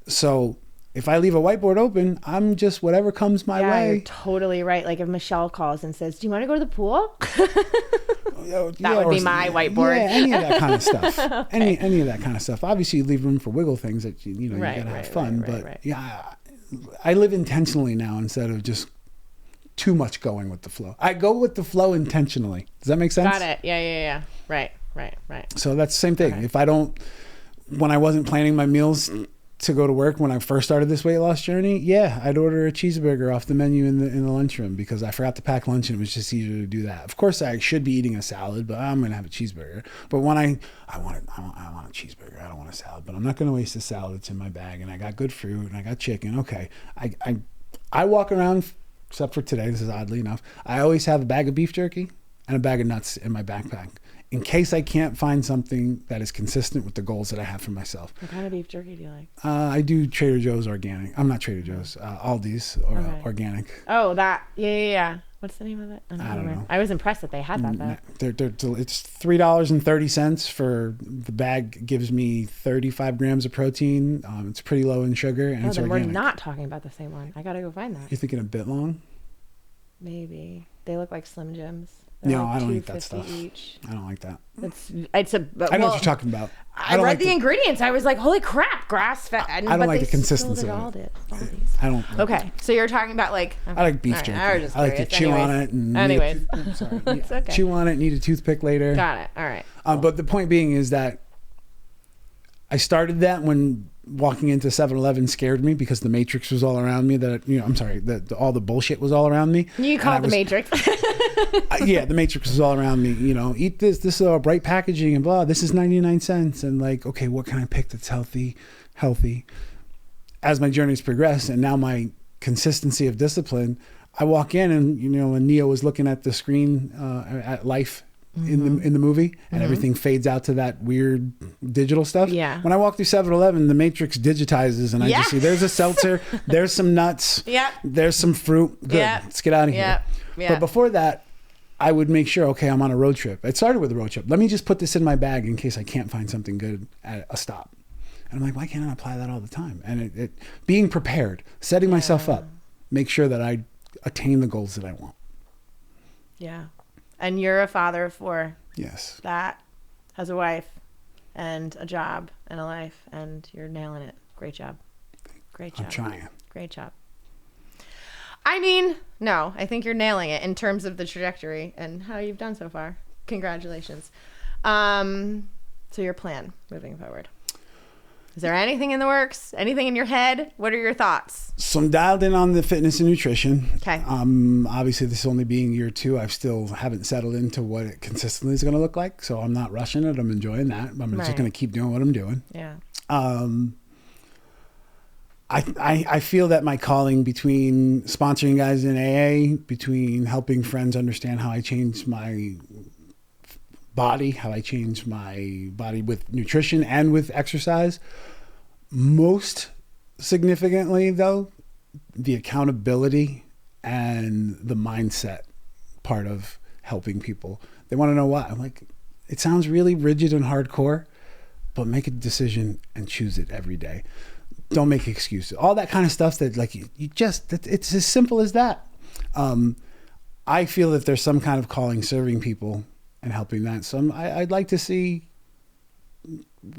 So if I leave a whiteboard open, I'm just whatever comes my way. You're totally right. Like if Michelle calls and says, do you want to go to the pool? That would be my whiteboard. Yeah, any of that kind of stuff. Okay. Any of that kind of stuff. Obviously, you leave room for wiggle things that you Right, gotta have right, fun. right, but right. yeah, I live intentionally now instead of just too much going with the flow. I go with the flow intentionally. Does that make sense? Got it. Yeah. Right. So that's the same thing. Okay. If I don't, when I wasn't planning my meals to go to work when I first started this weight loss journey, yeah, I'd order a cheeseburger off the menu in the lunchroom because I forgot to pack lunch and it was just easier to do that. Of course, I should be eating a salad, but I'm gonna have a cheeseburger. But when I want a cheeseburger, I don't want a salad, but I'm not gonna waste a salad. It's in my bag, and I got good fruit, and I got chicken. Okay, I walk around, except for today. This is oddly enough. I always have a bag of beef jerky and a bag of nuts in my backpack, in case I can't find something that is consistent with the goals that I have for myself. What kind of beef jerky do you like? I do Trader Joe's organic. I'm not Trader Joe's, Aldi's organic. Oh, that. Yeah. What's the name of it? I don't know. I was impressed that they had that. It's $3.30 for the bag. Gives me 35 grams of protein. It's pretty low in sugar, and it's then organic. we're not talking about the same one. I gotta go find that. You're thinking a bit long? Maybe. They look like Slim Jims. No, I don't eat that stuff. Each. I don't like that. It's I know what you're talking about. I read the ingredients. I was like, holy crap, grass fed. I don't like the consistency of it. I don't. Okay, so you're talking about I like beef jerky. I like to chew on it. Anyways. Sorry. It's okay. Chew on it, need a toothpick later. Got it. All right. But the point being is that I started that when walking into 7-Eleven scared me because the Matrix was all around me. All the bullshit was all around me. You call it the Matrix. Yeah, the Matrix was all around me. Eat this. This is bright packaging and blah. This is 99 cents. And okay, what can I pick that's healthy? As my journey's progressed, and now my consistency of discipline, I walk in and when Neo was looking at the screen at life. Mm-hmm. in the movie, and everything fades out to that weird digital stuff. Yeah. When I walk through 7-Eleven, the Matrix digitizes, and I just see there's a seltzer, there's some nuts, Yep. there's some fruit. Good. Yep. Let's get out of here. Yep. But before that, I would make sure, okay, I'm on a road trip. It started with a road trip. Let me just put this in my bag in case I can't find something good at a stop. And I'm like, why can't I apply that all the time? And it being prepared, setting myself up, make sure that I attain the goals that I want. Yeah. And you're a father of 4. Yes. That has a wife and a job and a life, and you're nailing it. Great job. Great job. I'm trying. Great job. I mean, no, I think you're nailing it in terms of the trajectory and how you've done so far. Congratulations. So your plan moving forward. Is there anything in the works? Anything in your head? What are your thoughts? So I'm dialed in on the fitness and nutrition. Okay. Obviously, this only being year 2, I still haven't settled into what it consistently is going to look like. So I'm not rushing it. I'm enjoying that. I'm just going to keep doing what I'm doing. Yeah. I feel that my calling between sponsoring guys in AA, between helping friends understand how I changed my body, how I changed my body with nutrition and with exercise, most significantly though, the accountability and the mindset part of helping people. They want to know why. I'm like, it sounds really rigid and hardcore, but make a decision and choose it every day. Don't make excuses. All that kind of stuff that like you just, it's as simple as that. I feel that there's some kind of calling serving people and helping that. So I'd like to see,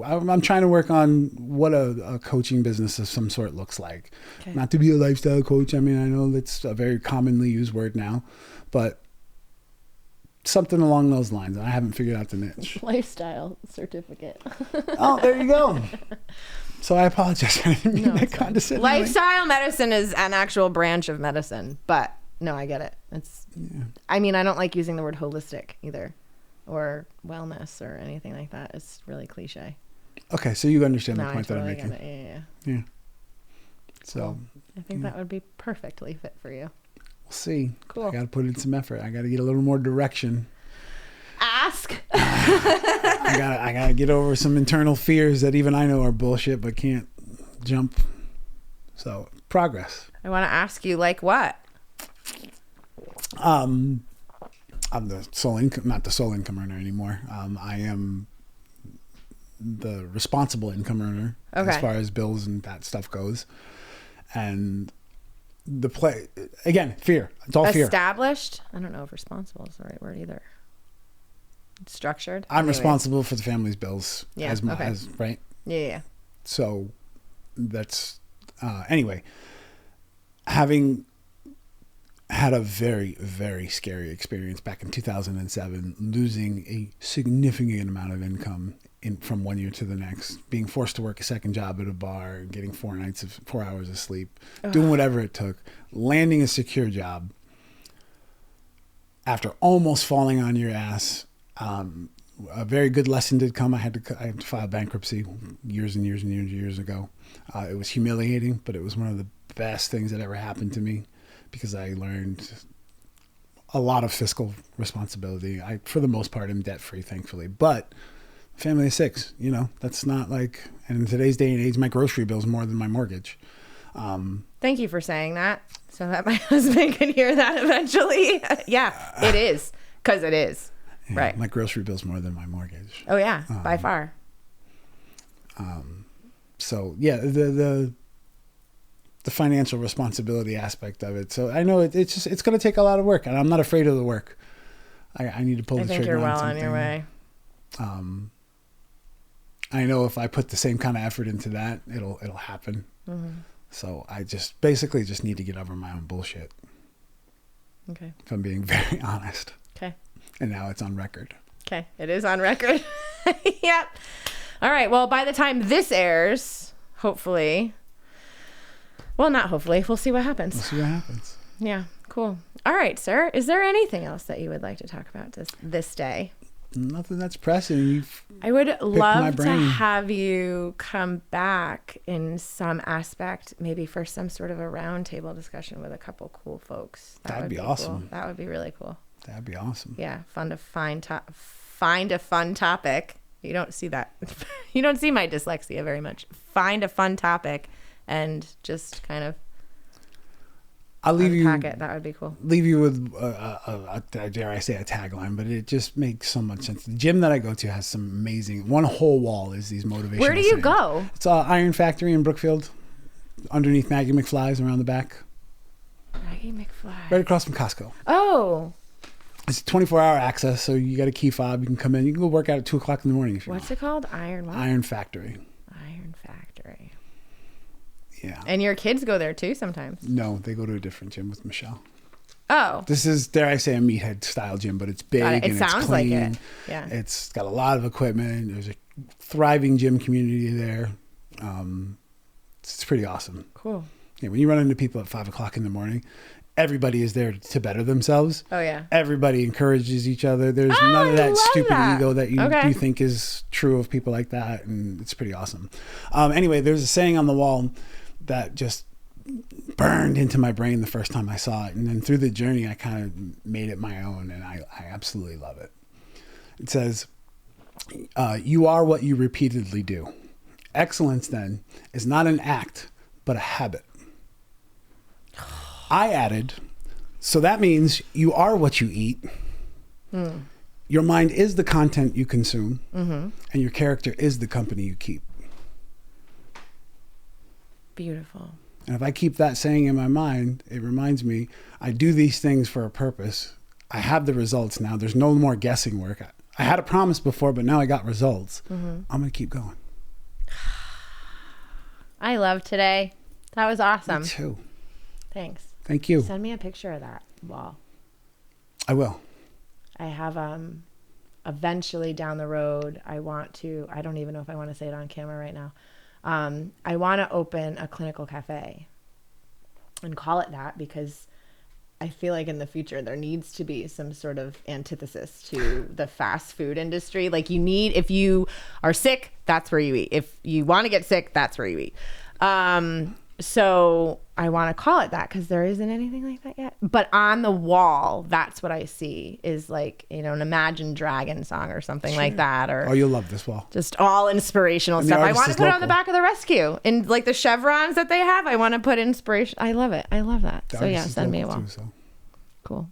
I'm trying to work on what a coaching business of some sort looks like. Okay. Not to be a lifestyle coach. I mean, I know that's a very commonly used word now, but something along those lines. I haven't figured out the niche. Lifestyle certificate. Oh, there you go. So I apologize. I didn't mean that condescending. Lifestyle medicine is an actual branch of medicine, but no, I get it. It's. Yeah. I mean, I don't like using the word holistic either, or wellness or anything like that. It's really cliche. Okay, so you understand the point that I'm making. Yeah. So cool. I think that would be perfectly fit for you. We'll see. Cool. I got to put in some effort. I got to get a little more direction. Ask. I gotta get over some internal fears that even I know are bullshit, but can't jump. So progress. I want to ask you, like what? I'm the sole income, not the sole income earner anymore. I am the responsible income earner as far as bills and that stuff goes. And the play again, fear. It's all fear. Established. I don't know if responsible is the right word either. Structured. I'm responsible for the family's bills. Yeah. As right. Yeah. So that's anyway. Having had a very, very scary experience back in 2007, losing a significant amount of income from one year to the next, being forced to work a second job at a bar, getting 4 hours of sleep, doing whatever it took, landing a secure job after almost falling on your ass. A very good lesson did come. I had to file bankruptcy years and years and years ago. It was humiliating, but it was one of the best things that ever happened to me because I learned a lot of fiscal responsibility. I, for the most part, am debt free, thankfully. But family of 6, that's not like. And in today's day and age, my grocery bill is more than my mortgage. Thank you for saying that, so that my husband can hear that eventually. Yeah, it is, because it is. Yeah, right. My grocery bill's more than my mortgage. Oh yeah, by far. So yeah, the financial responsibility aspect of it. So I know it's going to take a lot of work, and I'm not afraid of the work. I need to pull the trigger. I think you're well on your way. I know if I put the same kind of effort into that, it'll happen. Mm-hmm. So I basically need to get over my own bullshit. Okay. If I'm being very honest. Okay. And now it's on record. Okay. It is on record. Yep. All right. Well, by the time this airs, hopefully. Well, not hopefully. We'll see what happens. We'll see what happens. Yeah. Cool. All right, sir. Is there anything else that you would like to talk about this day? Nothing that's pressing. I would love to have you come back in some aspect, maybe for some sort of a roundtable discussion with a couple cool folks. That'd be awesome. Cool. That would be really cool. That'd be awesome. Yeah, fun to find a fun topic. You don't see that. You don't see my dyslexia very much. Find a fun topic and just kind of I'll leave you unpack it. That would be cool. leave you with dare I say a tagline, but it just makes so much sense. The gym that I go to has some amazing. One whole wall is these motivational. Where do you sayings. go? It's Iron Factory in Brookfield, underneath Maggie McFly's around the back, Maggie McFly. right across from Costco. Oh, It's 24-hour access, so you got a key fob. You can come in. You can go work out at 2:00 in the morning if you what's want. it called? Iron what? Iron Factory. Iron Factory. Yeah. And your kids go there too sometimes. No, they go to a different gym with Michelle. Oh, This is, dare I say, a meathead style gym, but it's big got it. It and sounds it's like clean. it. Yeah. It's got a lot of equipment. There's a thriving gym community there. It's pretty awesome. Cool. Yeah, when you run into people at 5:00 in the morning, everybody is there to better themselves. Oh yeah. Everybody encourages each other. There's Oh, none of I that love stupid that. ego that you, Okay. you think is true of people like that, and it's pretty awesome. Anyway, there's a saying on the wall that just burned into my brain the first time I saw it, and then through the journey, I kind of made it my own, and I absolutely love it. It says, "You are what you repeatedly do. Excellence, then, is not an act, but a habit." I added, "So that means you are what you eat. Your mind is the content you consume, and your character is the company you keep." Beautiful. And if I keep that saying in my mind, it reminds me I do these things for a purpose. I have the results now. There's no more guessing work. I had a promise before, but now I got results. I'm going to keep going. I love today. That was awesome. Me too. Thanks. Thank you. Send me a picture of that wall. I will. I have eventually down the road, I don't even know if I want to say it on camera right now. I want to open a clinical cafe and call it that, because I feel like in the future there needs to be some sort of antithesis to the fast food industry. Like if you are sick, that's where you eat. If you want to get sick, that's where you eat. So I want to call it that because there isn't anything like that yet. But on the wall, that's what I see is like, an Imagine Dragon song or something like that. Or Oh, you'll love this wall. just all inspirational And the stuff. I artist want to is put it on the local. back of the Rescue. And like the chevrons that they have, I want to put inspiration. I love it. I love that. The So yeah, artist is send me a local wall. too, so. Cool.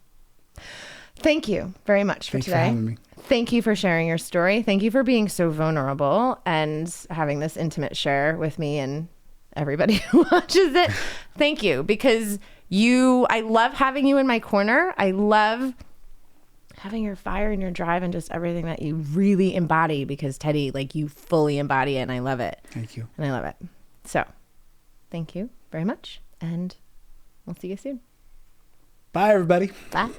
Thank you very much for Thanks for today. having me. Thank you for sharing your story. Thank you for being so vulnerable and having this intimate share with me and everybody who watches it. Thank you, because I love having you in my corner. I love having your fire and your drive and just everything that you really embody, because Teddy, like, you fully embody it, and I love it. Thank you. And I love it. So thank you very much, and we'll see you soon. Bye, everybody. Bye.